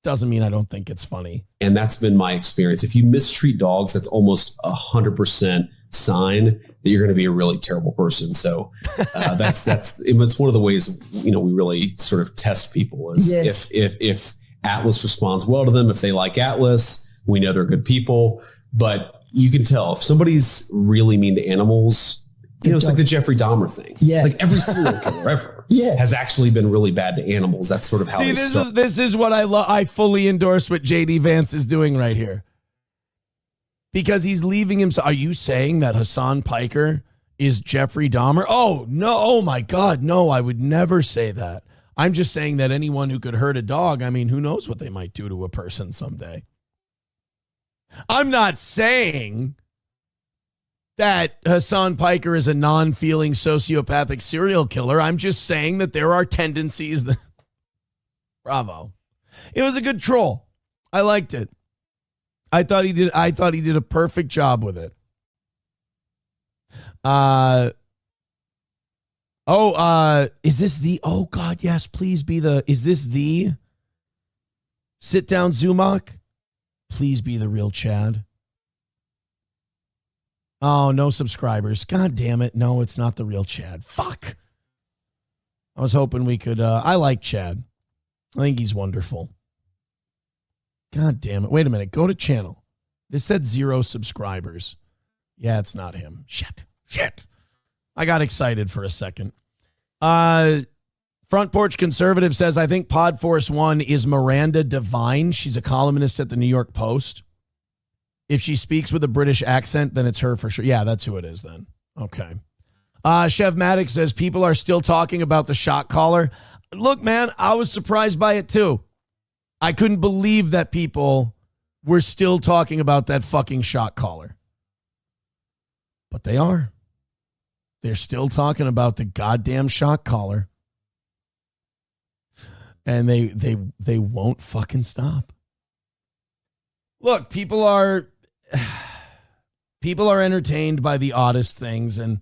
Doesn't mean I don't think it's funny. And that's been my experience. If you mistreat dogs, that's almost 100% sign that you're going to be a really terrible person. So it's one of the ways, you know, we really sort of test people is Yes. if Atlas responds well to them, if they like Atlas, we know they're good people. But you can tell if somebody's really mean to animals, you know, it's like the Jeffrey Dahmer thing. Yeah. Like every serial killer ever has actually been really bad to animals. That's sort of how they start. This is what I love. I fully endorse what JD Vance is doing right here. Because he's leaving himself. Are you saying that Hassan Piker is Jeffrey Dahmer? Oh, no. Oh, my God. No, I would never say that. I'm just saying that anyone who could hurt a dog, I mean, who knows what they might do to a person someday. I'm not saying that Hassan Piker is a non-feeling sociopathic serial killer. I'm just saying that there are tendencies that... Bravo. It was a good troll. I liked it. I thought he did a perfect job with it. Is this the... Oh, God, yes, please be the... Is this the... Sit down, Zumach? Please be the real Chad. Oh, no subscribers. God damn it. No, it's not the real Chad. Fuck. I was hoping we could... I like Chad. I think he's wonderful. God damn it. Wait a minute. Go to channel. This said 0 subscribers. Yeah, it's not him. Shit. I got excited for a second. Front Porch Conservative says, I think Podforce 1 is Miranda Devine. She's a columnist at the New York Post. If she speaks with a British accent, then it's her for sure. Yeah, that's who it is then. Okay. Chev Maddox says, people are still talking about the shot caller. Look, man, I was surprised by it too. I couldn't believe that people were still talking about that fucking shot caller. But they are. They're still talking about the goddamn shot caller. And they won't fucking stop. Look, people are entertained by the oddest things. And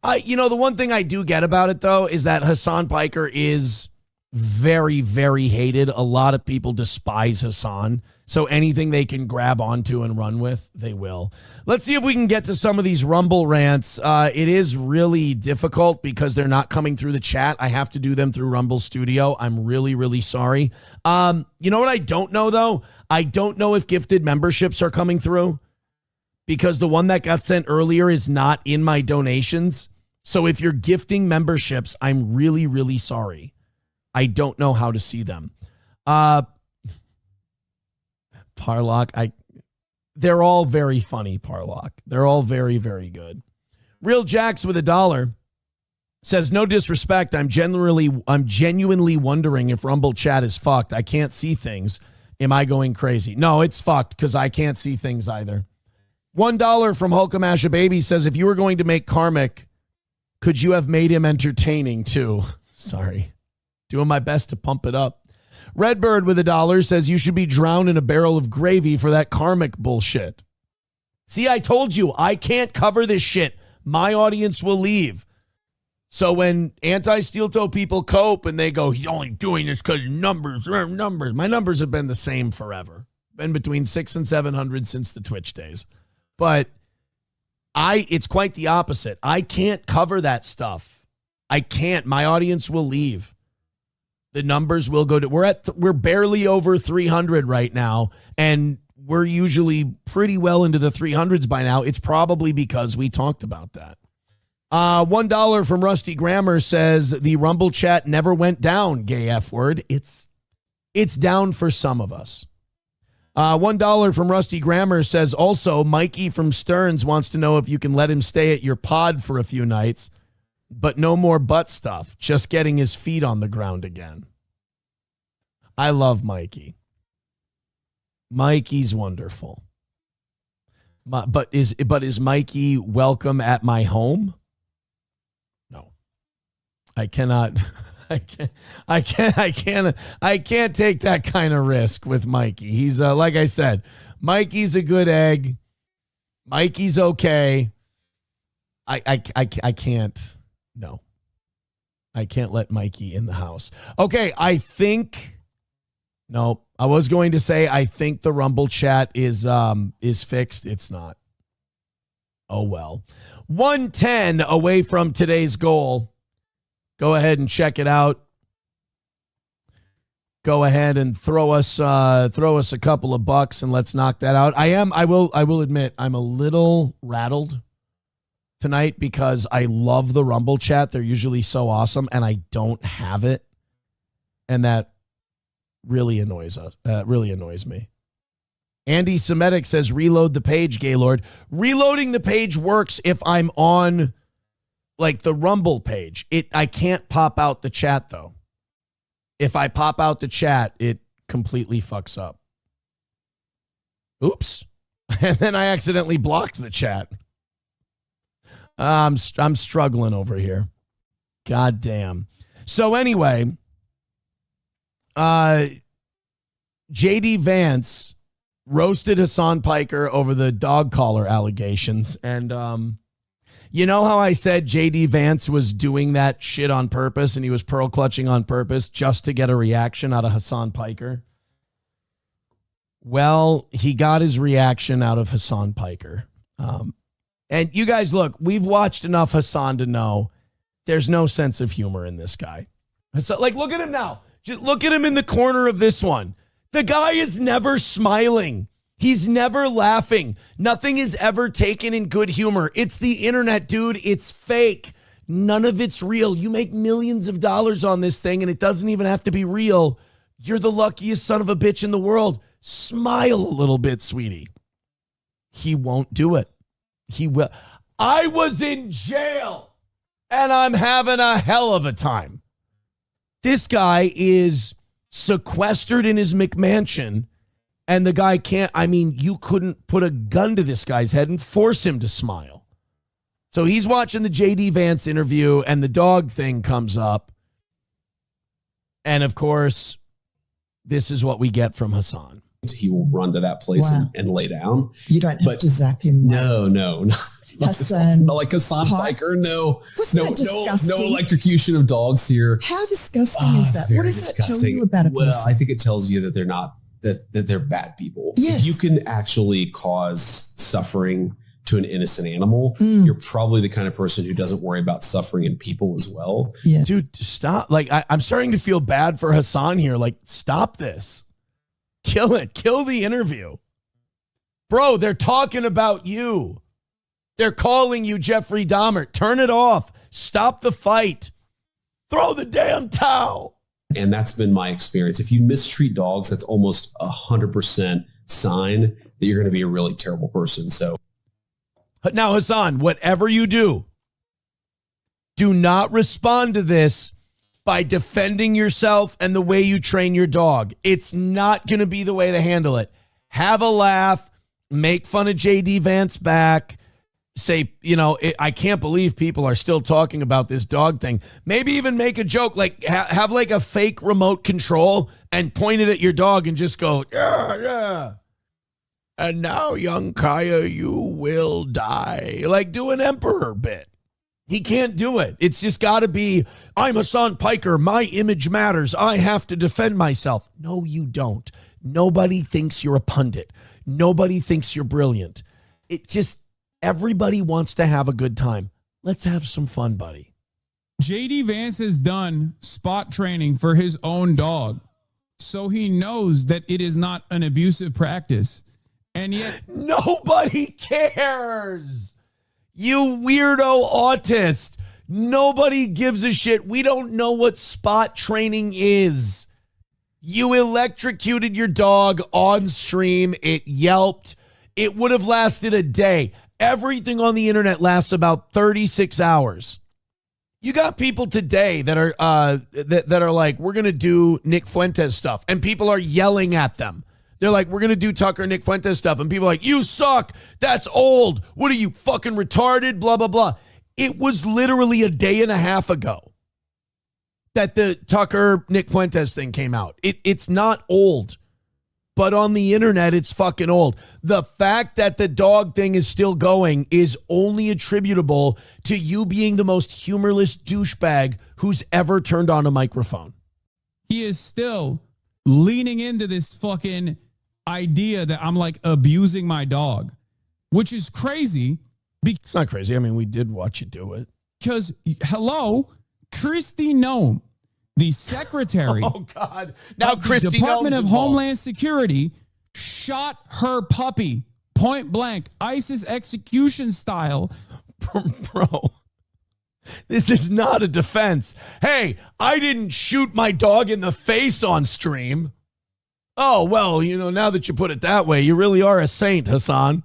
the one thing I do get about it though is that Hassan Piker is very, very hated. A lot of people despise Hassan. So anything they can grab onto and run with, they will. Let's see if we can get to some of these Rumble rants. It is really difficult because they're not coming through the chat. I have to do them through Rumble Studio. I'm really, really sorry. You know what I don't know, though? I don't know if gifted memberships are coming through because the one that got sent earlier is not in my donations. So if you're gifting memberships, I'm really, really sorry. I don't know how to see them. Parlock, they're all very funny, Parlock. They're all very, very good. Real Jacks with $1 says, no disrespect, I'm genuinely wondering if Rumble chat is fucked. I can't see things. Am I going crazy? No, it's fucked because I can't see things either. $1 from Hulkamasha Baby says, if you were going to make Karmic, could you have made him entertaining too? Sorry. Doing my best to pump it up. Redbird with $1 says you should be drowned in a barrel of gravy for that karmic bullshit. See, I told you, I can't cover this shit. My audience will leave. So when anti-steel toe people cope and they go, he's only doing this because numbers. My numbers have been the same forever. been between 600 and 700 since the Twitch days. But it's quite the opposite. I can't cover that stuff. I can't. My audience will leave. The numbers will go to, we're barely over 300 right now, and we're usually pretty well into the 300s by now. It's probably because we talked about that. $1 from Rusty Grammar says the Rumble chat never went down, gay F word. It's down for some of us. $1 from Rusty Grammar says also Mikey from Stearns wants to know if you can let him stay at your pod for a few nights, but no more butt stuff, just getting his feet on the ground again. I love Mikey. Mikey's wonderful. But is Mikey welcome at my home? No. I cannot take that kind of risk with Mikey. He's like I said, Mikey's a good egg. Mikey's okay. I can't. No. I can't let Mikey in the house. Okay, I was going to say I think the Rumble chat is fixed. It's not. Oh well. 110 away from today's goal. Go ahead and check it out. Go ahead and throw us a couple of bucks and let's knock that out. I will admit I'm a little rattled tonight because I love the Rumble chat. They're usually so awesome and I don't have it. And that really annoys me. Andy Semitic says reload the page, Gaylord. Reloading the page works if I'm on like the Rumble page. I can't pop out the chat though. If I pop out the chat, it completely fucks up. Oops. And then I accidentally blocked the chat. I'm struggling over here. God damn. So anyway, JD Vance roasted Hassan Piker over the dog collar allegations. And you know how I said JD Vance was doing that shit on purpose and he was pearl clutching on purpose just to get a reaction out of Hassan Piker? Well, he got his reaction out of Hassan Piker. And you guys, look, we've watched enough Hassan to know there's no sense of humor in this guy. So, like, look at him now. Just look at him in the corner of this one. The guy is never smiling. He's never laughing. Nothing is ever taken in good humor. It's the internet, dude. It's fake. None of it's real. You make millions of dollars on this thing, and it doesn't even have to be real. You're the luckiest son of a bitch in the world. Smile a little bit, sweetie. He won't do it. He will. I was in jail, and I'm having a hell of a time. This guy is sequestered in his McMansion, and the guy can't, you couldn't put a gun to this guy's head and force him to smile. So he's watching the JD Vance interview, and the dog thing comes up. And, of course, this is what we get from Hassan. He will run to that place and lay down. You don't have to zap him. No. Hassan. Not like Hassan Piker. No. Wasn't that disgusting? No electrocution of dogs here. How disgusting is that? What does that tell you about a person? Well, I think it tells you that they're not, that they're bad people. Yes. If you can actually cause suffering to an innocent animal, you're probably the kind of person who doesn't worry about suffering in people as well. Yeah. Dude, stop. Like, I'm starting to feel bad for Hassan here. Like, stop this. Kill it. Kill the interview. Bro, they're talking about you. They're calling you Jeffrey Dahmer. Turn it off. Stop the fight. Throw the damn towel. And that's been my experience. If you mistreat dogs, that's almost 100% sign that you're going to be a really terrible person. So now, Hassan, whatever you do not respond to this by defending yourself and the way you train your dog. It's not going to be the way to handle it. Have a laugh. Make fun of JD Vance back. Say, I can't believe people are still talking about this dog thing. Maybe even make a joke, like have like a fake remote control and point it at your dog and just go, yeah. And now, young Kaya, you will die. Like, do an emperor bit. He can't do it. It's just got to be, I'm Hassan Piker. My image matters. I have to defend myself. No, you don't. Nobody thinks you're a pundit. Nobody thinks you're brilliant. It just, everybody wants to have a good time. Let's have some fun, buddy. JD Vance has done spot training for his own dog, so he knows that it is not an abusive practice. And yet nobody cares. You weirdo autist. Nobody gives a shit. We don't know what spot training is. You electrocuted your dog on stream. It yelped. It would have lasted a day. Everything on the internet lasts about 36 hours. You got people today that are that are like, we're going to do Nick Fuentes stuff. And people are yelling at them. They're like, we're going to do Tucker Nick Fuentes stuff. And people are like, you suck. That's old. What are you, fucking retarded? Blah, blah, blah. It was literally a day and a half ago that the Tucker Nick Fuentes thing came out. It's not old. But on the internet, it's fucking old. The fact that the dog thing is still going is only attributable to you being the most humorless douchebag who's ever turned on a microphone. he is still leaning into this fucking idea that I'm like abusing my dog, which is crazy. It's not crazy. I mean, we did watch you do it. Because, hello, Kristi Noem, the secretary oh, God. Now of the Kristi Department Noem's of involved. Homeland Security, shot her puppy point blank, ISIS execution style. Bro, this is not a defense. Hey, I didn't shoot my dog in the face on stream. Oh, well, you know, now that you put it that way, you really are a saint, Hassan.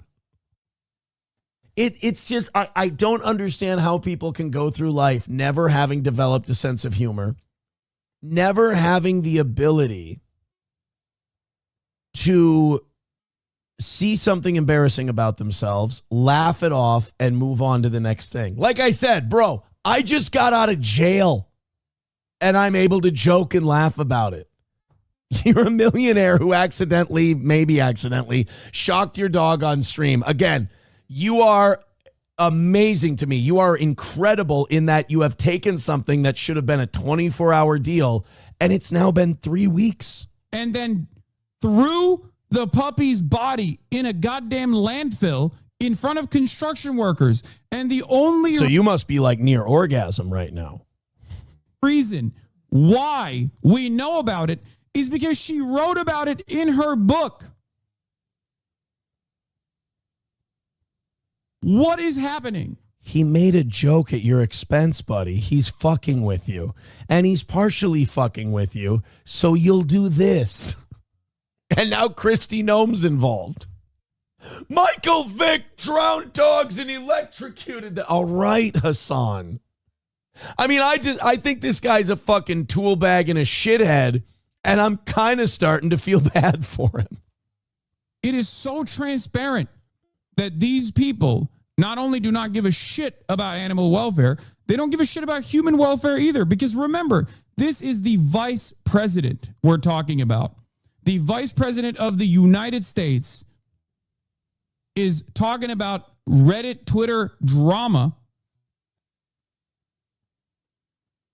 It's just, I don't understand how people can go through life never having developed a sense of humor, never having the ability to see something embarrassing about themselves, laugh it off, and move on to the next thing. Like I said, bro, I just got out of jail, and I'm able to joke and laugh about it. You're a millionaire who maybe accidentally, shocked your dog on stream. Again, you are amazing to me. You are incredible in that you have taken something that should have been a 24-hour deal, and it's now been 3 weeks. And then threw the puppy's body in a goddamn landfill in front of construction workers. And the only So you must be like near orgasm right now. reason why we know about it is because she wrote about it in her book. What is happening? He made a joke at your expense, buddy. He's fucking with you. And he's partially fucking with you. So you'll do this. And now Kristi Noem's involved. Michael Vick drowned dogs and electrocuted them. All right, Hassan. I mean, I think this guy's a fucking tool bag and a shithead. And I'm kind of starting to feel bad for him. It is so transparent that these people not only do not give a shit about animal welfare, they don't give a shit about human welfare either. Because remember, this is the vice president we're talking about. The vice president of the United States is talking about Reddit, Twitter drama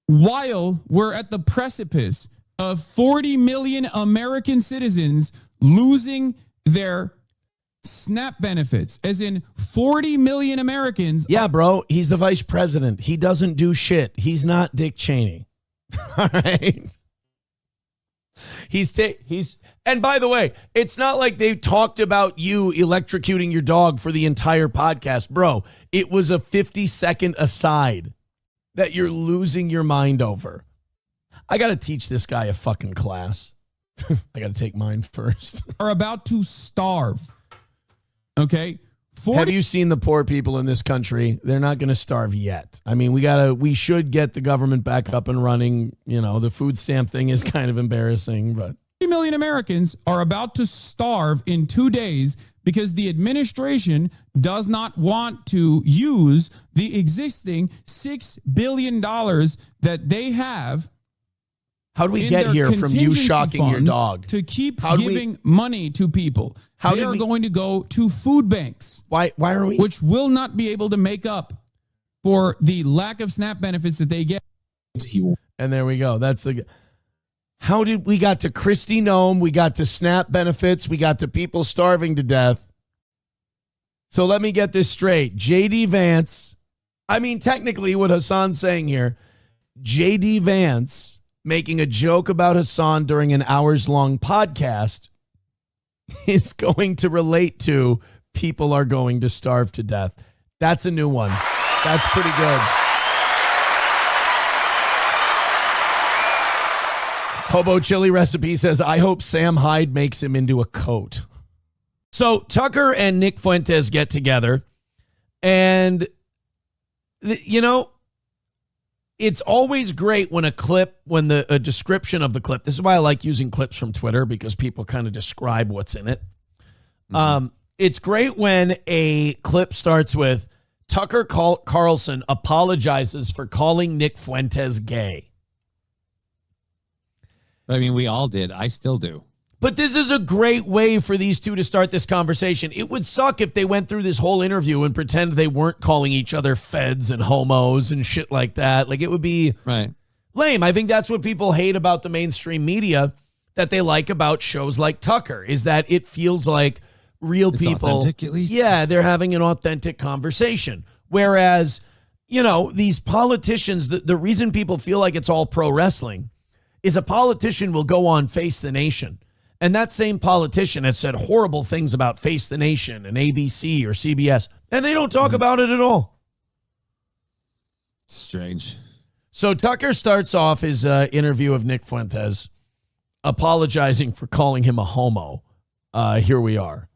while we're at the precipice of 40 million American citizens losing their SNAP benefits, as in 40 million Americans. Yeah, bro, he's the vice president. He doesn't do shit. He's not Dick Cheney. All right. And by the way, it's not like they've talked about you electrocuting your dog for the entire podcast, bro. It was a 50-second aside that you're losing your mind over. I got to teach this guy a fucking class. I got to take mine first. Are about to starve. Okay. Have you seen the poor people in this country? They're not going to starve yet. I mean, we should get the government back up and running. You know, the food stamp thing is kind of embarrassing, but 40 million Americans are about to starve in 2 days because the administration does not want to use the existing $6 billion that they have. How do we get here from you shocking your dog? To keep giving money to people. They are going to go to food banks. Why are we? Which will not be able to make up for the lack of SNAP benefits that they get. And there we go. That's the... How did we got to Kristi Noem? We got to SNAP benefits. We got to people starving to death. So let me get this straight. J.D. Vance, I mean, technically what Hassan's saying here, J.D. Vance making a joke about Hassan during an hours-long podcast is going to relate to people are going to starve to death. That's a new one. That's pretty good. Hobo Chili Recipe says, I hope Sam Hyde makes him into a coat. So Tucker and Nick Fuentes get together, and, you know, it's always great when a description of the clip, this is why I like using clips from Twitter, because people kind of describe what's in it. It's great when a clip starts with Tucker Carlson apologizes for calling Nick Fuentes gay. I mean, we all did. I still do. But this is a great way for these two to start this conversation. It would suck if they went through this whole interview and pretend they weren't calling each other feds and homos and shit like that. Like, it would be lame. I think that's what people hate about the mainstream media that they like about shows like Tucker, is that it feels like real people. Authentic, at least. Yeah, they're having an authentic conversation. Whereas, you know, these politicians, the reason people feel like it's all pro wrestling is a politician will go on Face the Nation. And that same politician has said horrible things about Face the Nation and ABC or CBS, and they don't talk about it at all. Strange. So Tucker starts off his interview of Nick Fuentes apologizing for calling him a homo. Here we are.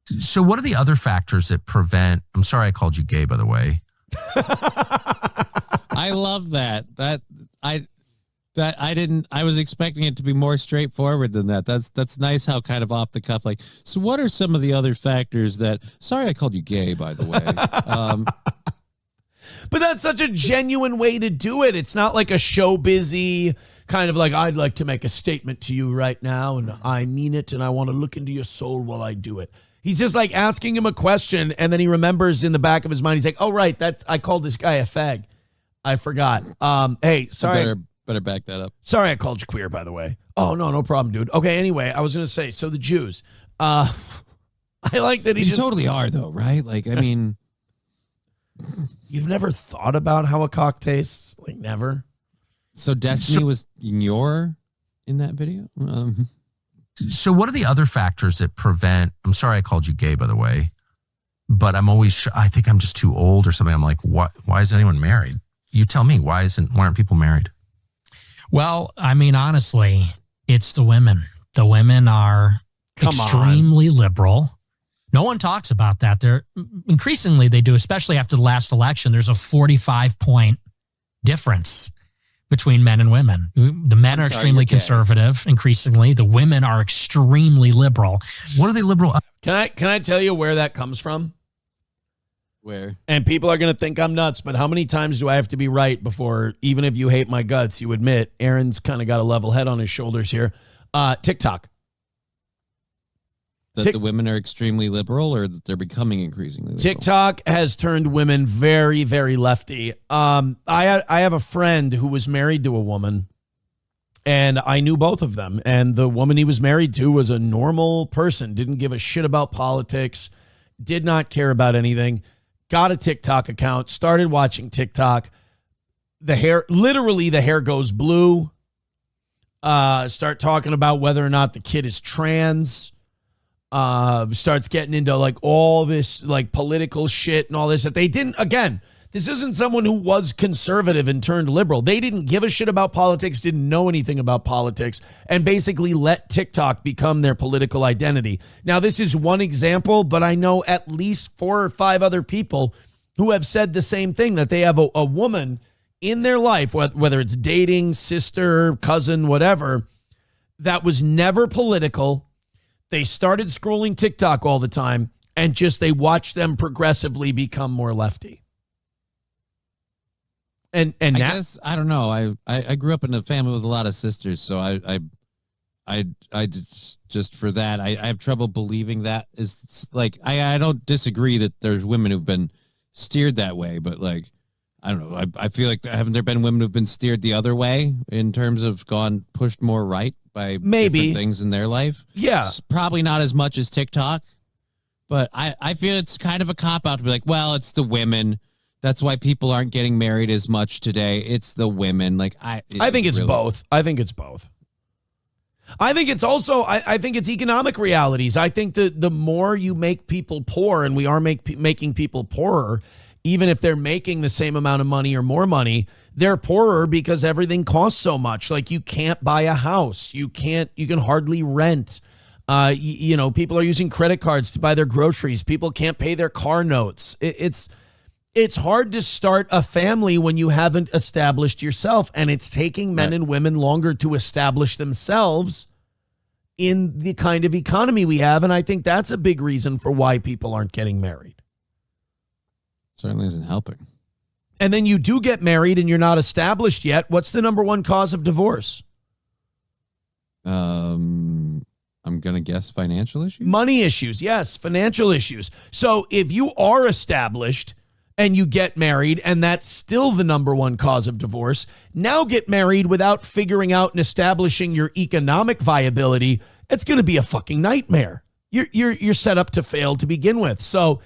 So what are the other factors that prevent, I'm sorry I called you gay, by the way. I love that. I was expecting it to be more straightforward than that. That's nice how kind of off the cuff, like, so what are some of the other factors that, sorry, I called you gay, by the way. But that's such a genuine way to do it. It's not like a show busy kind of like, I'd like to make a statement to you right now, and I mean it, and I want to look into your soul while I do it. He's just like asking him a question, and then he remembers in the back of his mind, he's like, oh, right, I called this guy a fag. I forgot. Hey, sorry. Better back that up. Sorry I called you queer, by the way. Oh, no problem, dude. Okay, anyway, I was going to say, so the Jews. I like that you totally are, though, right? Like, I mean. You've never thought about how a cock tastes? Like, never? So Destiny was in that video? So what are the other factors that prevent, I'm sorry I called you gay, by the way, but I'm always, I think I'm just too old or something. I'm like, what? Why is anyone married? You tell me, why aren't people married? Well, I mean, honestly, it's the women. The women are extremely liberal. No one talks about that. They're increasingly they do, especially after the last election. There's a 45-point difference between men and women. The men are extremely conservative. Increasingly, the women are extremely liberal. What are they liberal? Can I tell you where that comes from? Where? And people are going to think I'm nuts, but how many times do I have to be right before, even if you hate my guts, you admit Aaron's kind of got a level head on his shoulders here? TikTok. That the women are extremely liberal, or that they're becoming increasingly liberal? TikTok has turned women very, very lefty. I have a friend who was married to a woman, and I knew both of them. And the woman he was married to was a normal person, didn't give a shit about politics, did not care about anything. Got a TikTok account, started watching TikTok. The hair goes blue. Start talking about whether or not the kid is trans. Starts getting into like all this like political shit and all this that they didn't. Again, this isn't someone who was conservative and turned liberal. They didn't give a shit about politics, didn't know anything about politics, and basically let TikTok become their political identity. Now, this is one example, but I know at least 4 or 5 other people who have said the same thing, that they have a woman in their life, whether it's dating, sister, cousin, whatever, that was never political. They started scrolling TikTok all the time, and just they watched them progressively become more lefty. And I guess, I don't know. I grew up in a family with a lot of sisters, so I just for that I have trouble believing that is like I don't disagree that there's women who've been steered that way, but like I don't know. I feel like haven't there been women who've been steered the other way in terms of pushed more right by different things in their life? Yeah. It's probably not as much as TikTok, but I feel it's kind of a cop-out to be like, well, it's the women. That's why people aren't getting married as much today. It's the women. Like I think it's both. I think it's both. I think it's also, I think it's economic realities. I think that the more you make people poor, and we are making people poorer, even if they're making the same amount of money or more money, they're poorer because everything costs so much. Like you can't buy a house. You can hardly rent. People are using credit cards to buy their groceries. People can't pay their car notes. It's hard to start a family when you haven't established yourself, and it's taking men and women longer to establish themselves in the kind of economy we have, and I think that's a big reason for why people aren't getting married. Certainly isn't helping. And then you do get married and you're not established yet. What's the number one cause of divorce? I'm going to guess financial issues? Money issues, yes, financial issues. So if you are established and you get married, and that's still the number one cause of divorce, now get married without figuring out and establishing your economic viability, it's going to be a fucking nightmare. You're set up to fail to begin with. So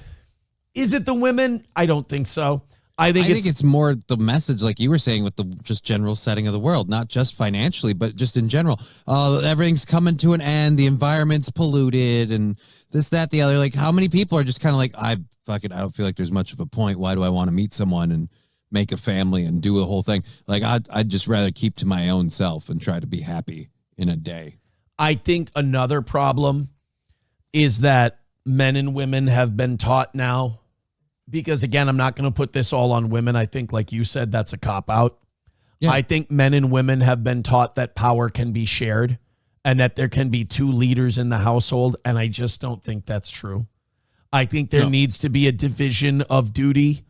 is it the women? I don't think so. I think it's more the message, like you were saying, with the just general setting of the world, not just financially, but just in general. Everything's coming to an end. The environment's polluted and this, that, the other. Like, how many people are just kind of like, I don't feel like there's much of a point. Why do I want to meet someone and make a family and do a whole thing? Like, I'd just rather keep to my own self and try to be happy in a day. I think another problem is that men and women have been taught now, because again, I'm not going to put this all on women. I think, like you said, that's a cop-out. Yeah. I think men and women have been taught that power can be shared and that there can be two leaders in the household, and I just don't think that's true. I think there needs to be a division of duty,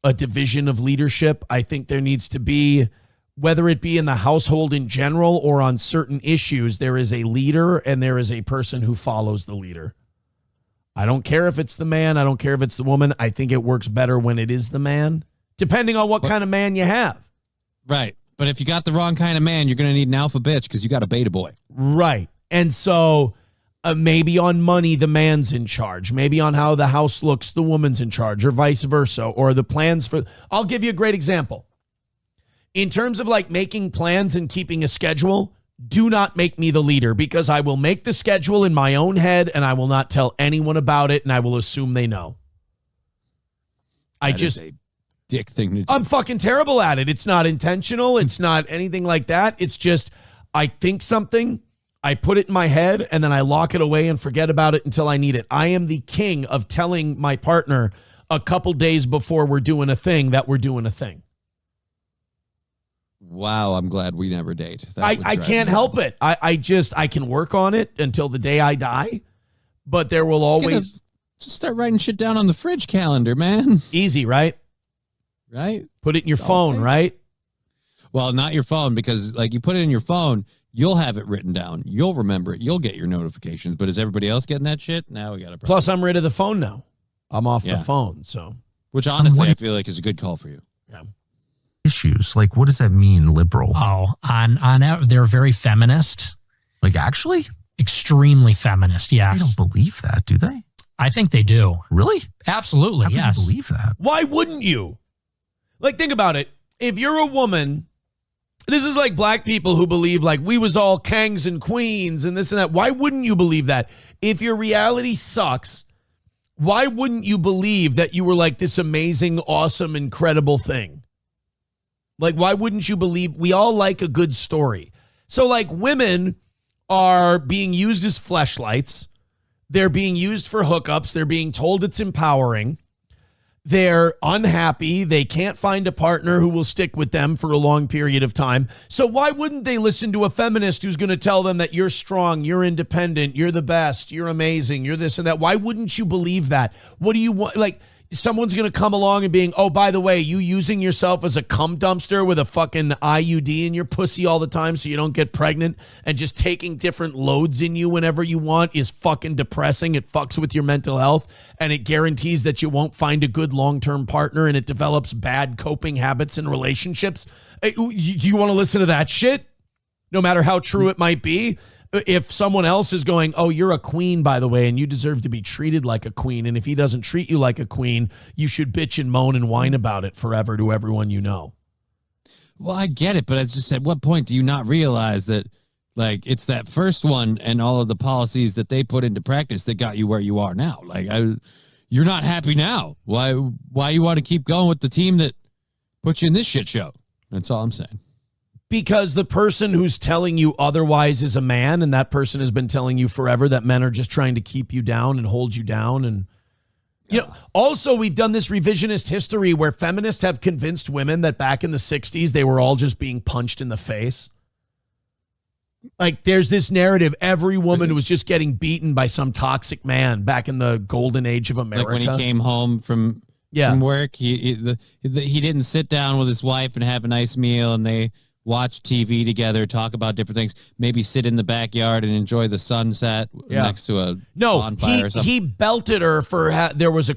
a division of leadership. I think there needs to be, whether it be in the household in general or on certain issues, there is a leader and there is a person who follows the leader. I don't care if it's the man. I don't care if it's the woman. I think it works better when it is the man, depending on what kind of man you have. Right. But if you got the wrong kind of man, you're going to need an alpha bitch because you got a beta boy. Right. And so maybe on money, the man's in charge. Maybe on how the house looks, the woman's in charge, or vice versa, or the plans for... I'll give you a great example. In terms of like making plans and keeping a schedule, do not make me the leader, because I will make the schedule in my own head and I will not tell anyone about it, and I will assume they know. That is a dick thing to do. I'm fucking terrible at it. It's not intentional. It's not anything like that. It's just I think something, I put it in my head, and then I lock it away and forget about it until I need it. I am the king of telling my partner a couple days before we're doing a thing that we're doing a thing. Wow, I'm glad we never date. I can't help it. I can work on it until the day I die, but there will always... Just start writing shit down on the fridge calendar, man. Easy, right? Right? Put it in your phone, right? Well, not your phone, because like you put it in your phone, you'll have it written down. You'll remember it. You'll get your notifications. But is everybody else getting that shit? Now we got a problem. Plus, I'm rid of the phone now. I'm off the phone, so... Which honestly, I feel like is a good call for you. Yeah. Issues, like what does that mean, liberal? Oh, they're very feminist. Like actually? Extremely feminist, yes. They don't believe that, do they? I think they do. Really? Absolutely, How yes. could you believe that? Why wouldn't you? Like, think about it. If you're a woman, this is like black people who believe like we was all kings and queens and this and that. Why wouldn't you believe that? If your reality sucks, why wouldn't you believe that you were like this amazing, awesome, incredible thing? Like, why wouldn't you believe? We all like a good story. So like women are being used as fleshlights. They're being used for hookups. They're being told it's empowering. They're unhappy. They can't find a partner who will stick with them for a long period of time. So why wouldn't they listen to a feminist who's going to tell them that you're strong, you're independent, you're the best, you're amazing, you're this and that? Why wouldn't you believe that? What do you want? Like, someone's going to come along and being, oh, by the way, you using yourself as a cum dumpster with a fucking IUD in your pussy all the time so you don't get pregnant and just taking different loads in you whenever you want is fucking depressing. It fucks with your mental health and it guarantees that you won't find a good long-term partner and it develops bad coping habits in relationships. Do you want to listen to that shit? No matter how true it might be. If someone else is going, oh, you're a queen, by the way, and you deserve to be treated like a queen. And if he doesn't treat you like a queen, you should bitch and moan and whine about it forever to everyone you know. Well, I get it, but it's just at what point do you not realize that, like, it's that first one and all of the policies that they put into practice that got you where you are now? Like, you're not happy now. Why you want to keep going with the team that put you in this shit show? That's all I'm saying. Because the person who's telling you otherwise is a man, and that person has been telling you forever that men are just trying to keep you down and hold you down. And you know, also we've done this revisionist history where feminists have convinced women that back in the 60s they were all just being punched in the face. Like there's this narrative every woman was just getting beaten by some toxic man back in the golden age of America. Like when he came home from work, he didn't sit down with his wife and have a nice meal and they watch TV together, talk about different things, maybe sit in the backyard and enjoy the sunset next to a bonfire or something. He belted her for there was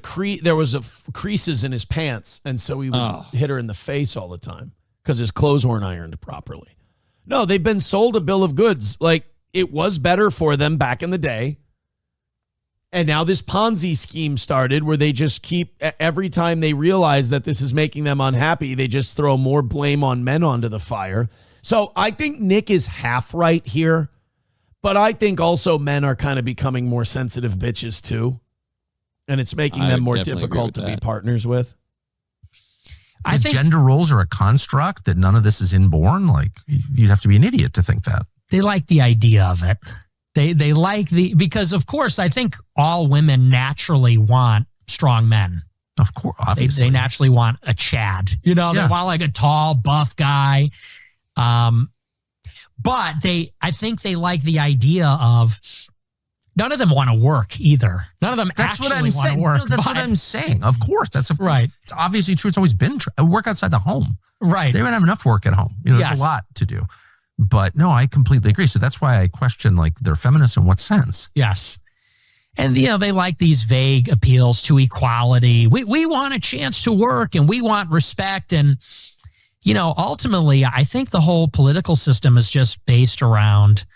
creases in his pants, and so he would hit her in the face all the time because his clothes weren't ironed properly. No, they've been sold a bill of goods. Like it was better for them back in the day. And now this Ponzi scheme started where they just keep, every time they realize that this is making them unhappy, they just throw more blame on men onto the fire. So I think Nick is half right here, but I think also men are kind of becoming more sensitive bitches too. And it's making them more difficult to be partners with. I think gender roles are a construct, that none of this is inborn. Like you'd have to be an idiot to think that. They like the idea of it. They like because of course I think all women naturally want strong men. Of course, obviously. They naturally want a Chad. You know, they want like a tall, buff guy. But I think they like the idea of none of them want to work either. None of them want to work. No, that's what I'm saying. Of course, right. It's obviously true. It's always been true. Work outside the home. Right. They don't have enough work at home. You know, there's a lot to do. But no, I completely agree. So that's why I question like they're feminists in what sense? Yes. And, you know, they like these vague appeals to equality. We want a chance to work and we want respect. And, you know, ultimately, I think the whole political system is just based around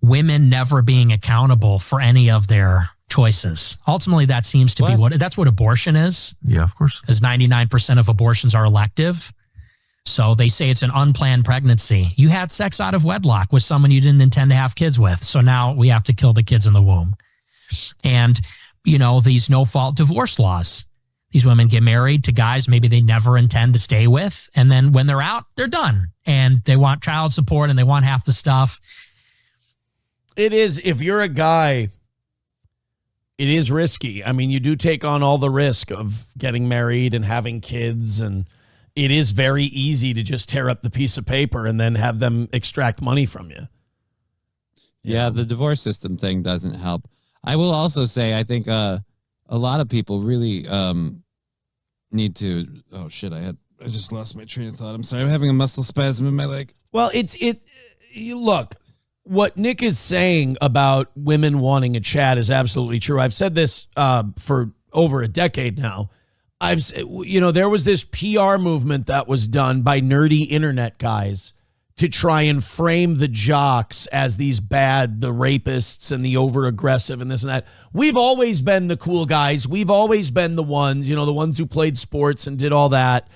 women never being accountable for any of their choices. Ultimately, that seems to be that's what abortion is. Yeah, of course. Because 99% of abortions are elective. So they say it's an unplanned pregnancy. You had sex out of wedlock with someone you didn't intend to have kids with. So now we have to kill the kids in the womb. And, you know, these no-fault divorce laws. These women get married to guys maybe they never intend to stay with. And then when they're out, they're done. And they want child support and they want half the stuff. It is, if you're a guy, it is risky. I mean, you do take on all the risk of getting married and having kids, and it is very easy to just tear up the piece of paper and then have them extract money from you. Yeah, the divorce system thing doesn't help. I will also say, I think a lot of people really need to. Oh shit! I just lost my train of thought. I'm sorry. I'm having a muscle spasm in my leg. Well, look. What Nick is saying about women wanting a Chad is absolutely true. I've said this for over a decade now. There was this PR movement that was done by nerdy internet guys to try and frame the jocks as these bad, the rapists and the over aggressive and this and that. We've always been the cool guys. We've always been the ones, the ones who played sports and did all that.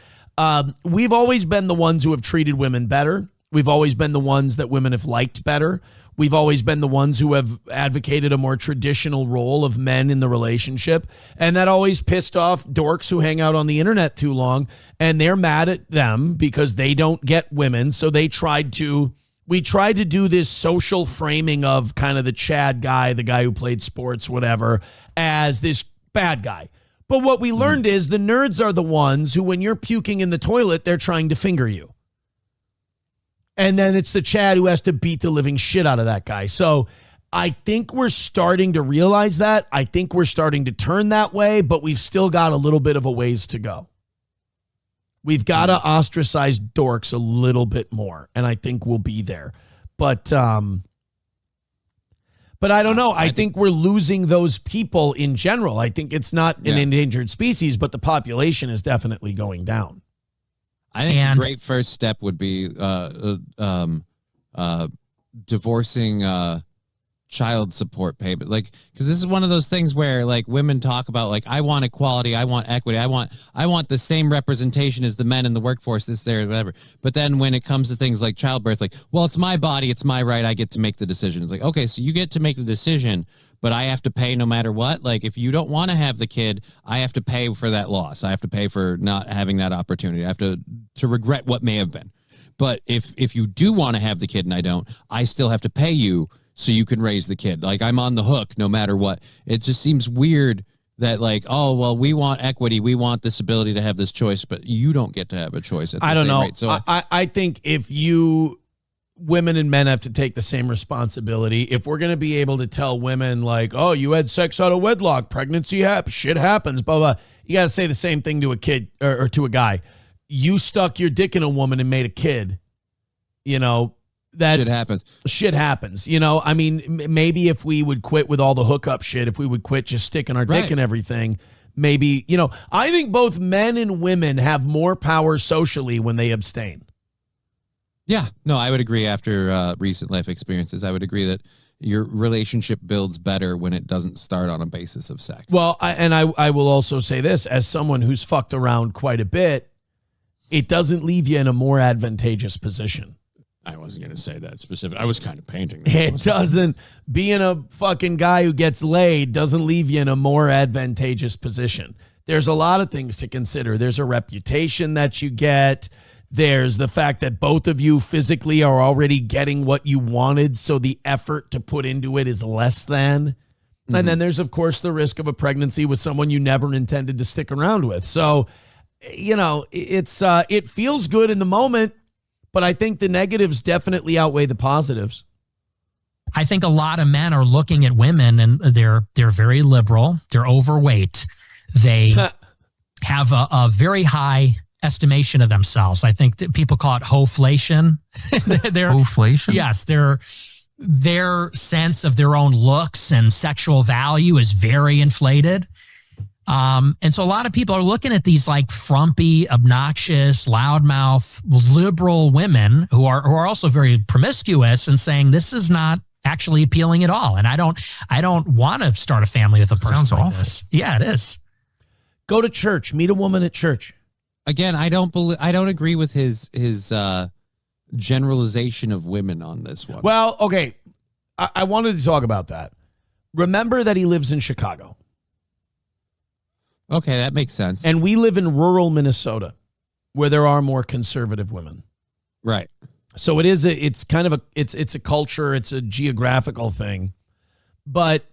We've always been the ones who have treated women better. We've always been the ones that women have liked better. We've always been the ones who have advocated a more traditional role of men in the relationship. And that always pissed off dorks who hang out on the internet too long. And they're mad at them because they don't get women. So we tried to do this social framing of kind of the Chad guy, the guy who played sports, whatever, as this bad guy. But what we learned is the nerds are the ones who, when you're puking in the toilet, they're trying to finger you. And then it's the Chad who has to beat the living shit out of that guy. So I think we're starting to realize that. I think we're starting to turn that way, but we've still got a little bit of a ways to go. We've got to ostracize dorks a little bit more, and I think we'll be there. But I don't know. I think we're losing those people in general. I think it's not an endangered species, but the population is definitely going down. I think a great first step would be divorcing child support payment, like, because this is one of those things where like women talk about like, I want equality, I want equity, I want the same representation as the men in the workforce, this, there, whatever. But then when it comes to things like childbirth, like, well, it's my body, it's my right, I get to make the decision. It's like, okay, so you get to make the decision, but I have to pay no matter what. Like, if you don't want to have the kid, I have to pay for that loss. I have to pay for not having that opportunity. I have to regret what may have been. But if you do want to have the kid and I don't, I still have to pay you so you can raise the kid. Like, I'm on the hook no matter what. It just seems weird that like, oh, well, we want equity. We want this ability to have this choice, but you don't get to have a choice at the same rate. So I think if women and men have to take the same responsibility, if we're going to be able to tell women like, oh, you had sex out of wedlock, pregnancy shit happens, blah, blah. You got to say the same thing to a kid or to a guy. You stuck your dick in a woman and made a kid, shit happens. I mean, maybe if we would quit with all the hookup shit, if we would quit just sticking our dick in everything, maybe, I think both men and women have more power socially when they abstain. Yeah, no, I would agree after recent life experiences. I would agree that your relationship builds better when it doesn't start on a basis of sex. Well, I will also say this, as someone who's fucked around quite a bit, it doesn't leave you in a more advantageous position. I wasn't going to say that specific. I was kind of painting that. It doesn't. Being a fucking guy who gets laid doesn't leave you in a more advantageous position. There's a lot of things to consider. There's a reputation that you get. There's the fact that both of you physically are already getting what you wanted, so the effort to put into it is less than. Mm-hmm. And then there's, of course, the risk of a pregnancy with someone you never intended to stick around with. So, it feels good in the moment, but I think the negatives definitely outweigh the positives. I think a lot of men are looking at women and they're very liberal. They're overweight. They have a very high estimation of themselves. I think that people call it hoflation. Hoflation? Yes. Their sense of their own looks and sexual value is very inflated. And so a lot of people are looking at these like frumpy, obnoxious, loudmouth, liberal women who are also very promiscuous and saying this is not actually appealing at all. And I don't want to start a family with a person Sounds like awful. this. Yeah, it is. Go to church, meet a woman at church. Again, I don't agree with his generalization of women on this one. Well, okay. I wanted to talk about that. Remember that he lives in Chicago. Okay, that makes sense. And we live in rural Minnesota where there are more conservative women. Right. So it's kind of it's a culture, it's a geographical thing. But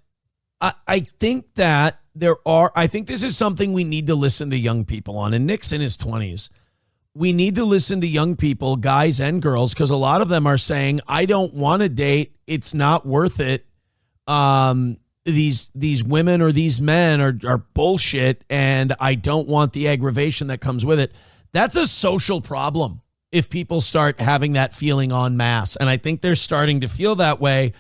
I think that I think this is something we need to listen to young people on. And Nick's in his 20s. We need to listen to young people, guys and girls, because a lot of them are saying, I don't want to date. It's not worth it. These women or these men are bullshit, and I don't want the aggravation that comes with it. That's a social problem if people start having that feeling en masse. And I think they're starting to feel that way.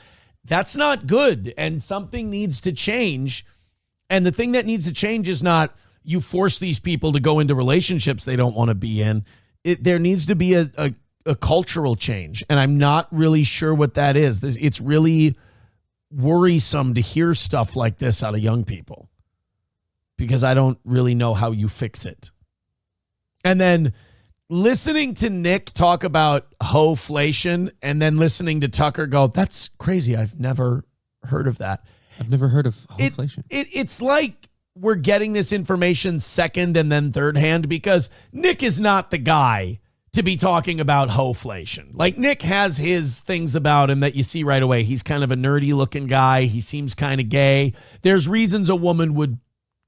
That's not good, and something needs to change. And the thing that needs to change is not you force these people to go into relationships they don't want to be in. There needs to be a cultural change, and I'm not really sure what that is. It's really worrisome to hear stuff like this out of young people because I don't really know how you fix it. And then listening to Nick talk about hoflation and then listening to Tucker go, that's crazy. I've never heard of that. I've never heard of hoflation. It's like we're getting this information second and then third hand because Nick is not the guy to be talking about hoflation. Like, Nick has his things about him that you see right away. He's kind of a nerdy looking guy. He seems kind of gay. There's reasons a woman would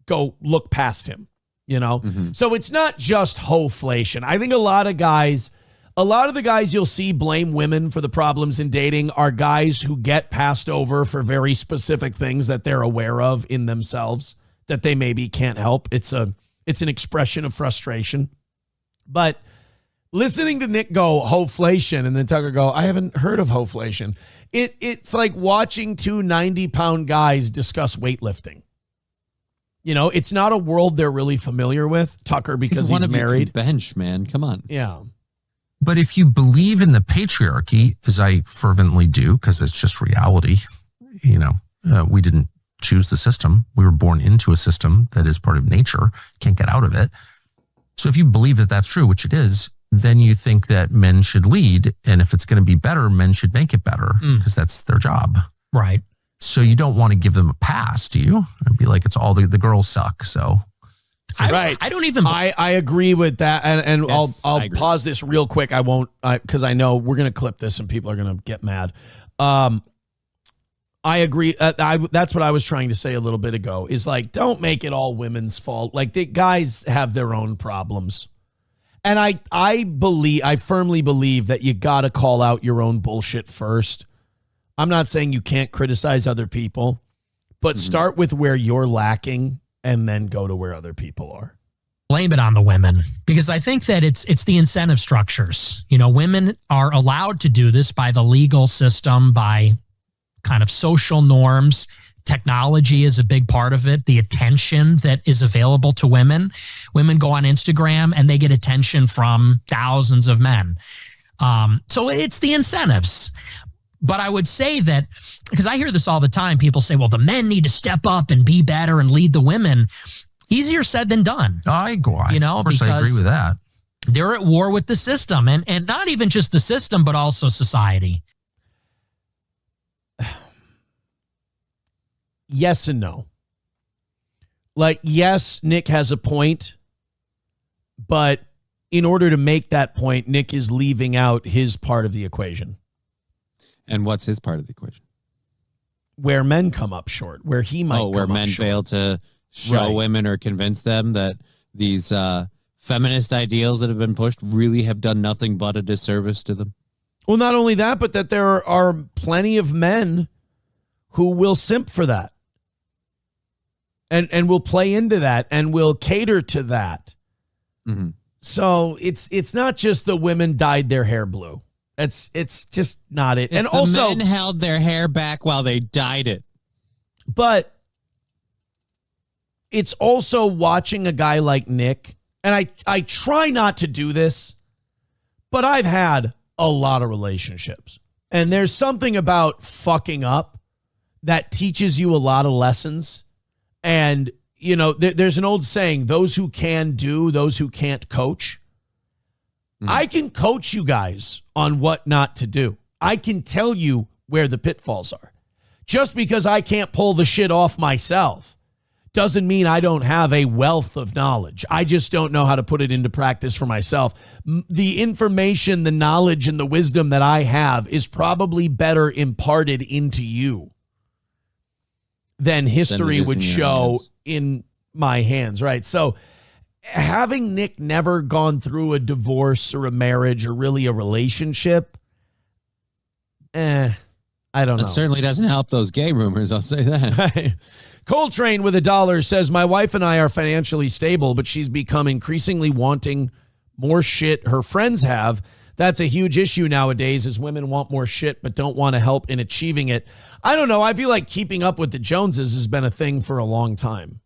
go look past him, Mm-hmm. So it's not just hoflation. I think a lot of guys A lot of the guys you'll see blame women for the problems in dating are guys who get passed over for very specific things that they're aware of in themselves that they maybe can't help. It's an expression of frustration. But listening to Nick go hoflation and then Tucker go, I haven't heard of hoflation. It's like watching two 90-pound guys discuss weightlifting. You know, it's not a world they're really familiar with. Tucker, because he's married. Bench, man. Come on. Yeah. But if you believe in the patriarchy, as I fervently do, because it's just reality, you know, we didn't choose the system. We were born into a system that is part of nature, can't get out of it. So if you believe that that's true, which it is, then you think that men should lead. And if it's going to be better, men should make it better because that's their job. Right. So you don't want to give them a pass, do you? It'd be like, it's all the girls suck. So. Right. I don't even. I agree with that. And Yes, I'll I pause this real quick. I won't, because I know we're going to clip this and people are going to get mad. I agree. That's what I was trying to say a little bit ago is like, don't make it all women's fault. Like the guys have their own problems. And I firmly believe that you got to call out your own bullshit first. I'm not saying you can't criticize other people, but start with where you're lacking and then go to where other people are. Blame it on the women because I think that it's the incentive structures. You know, women are allowed to do this by the legal system, by kind of social norms. Technology is a big part of it. The attention that is available to women. Women go on Instagram and they get attention from thousands of men. So it's the incentives. But I would say that, because I hear this all the time, people say, well, the men need to step up and be better and lead the women. Easier said than done. I agree because with that. They're at war with the system, and not even just the system, but also society. Yes and no. Like, yes, Nick has a point, but in order to make that point, Nick is leaving out his part of the equation. And what's his part of the equation? Where men come up short, where he might where come men up short. fail to show women or convince them that these feminist ideals that have been pushed really have done nothing but a disservice to them. Well, not only that, but that there are plenty of men who will simp for that and will play into that and will cater to that. Mm-hmm. So it's not just the women dyed their hair blue. It's just not it. It's and the also men held their hair back while they dyed it. But it's also watching a guy like Nick, and I try not to do this, but I've had a lot of relationships. And there's something about fucking up that teaches you a lot of lessons. And, you know, there's an old saying, those who can do, those who can't coach. I can coach you guys on what not to do. I can tell you where the pitfalls are. Just because I can't pull the shit off myself doesn't mean I don't have a wealth of knowledge. I just don't know how to put it into practice for myself. The information, the knowledge, and the wisdom that I have is probably better imparted into you than history would show in my hands, right? So having Nick never gone through a divorce or a marriage or really a relationship, I don't know. It certainly doesn't help those gay rumors, I'll say that. Coltrane with $1 says, my wife and I are financially stable, but she's become increasingly wanting more shit her friends have. That's a huge issue nowadays, as women want more shit but don't want to help in achieving it. I don't know. I feel like keeping up with the Joneses has been a thing for a long time.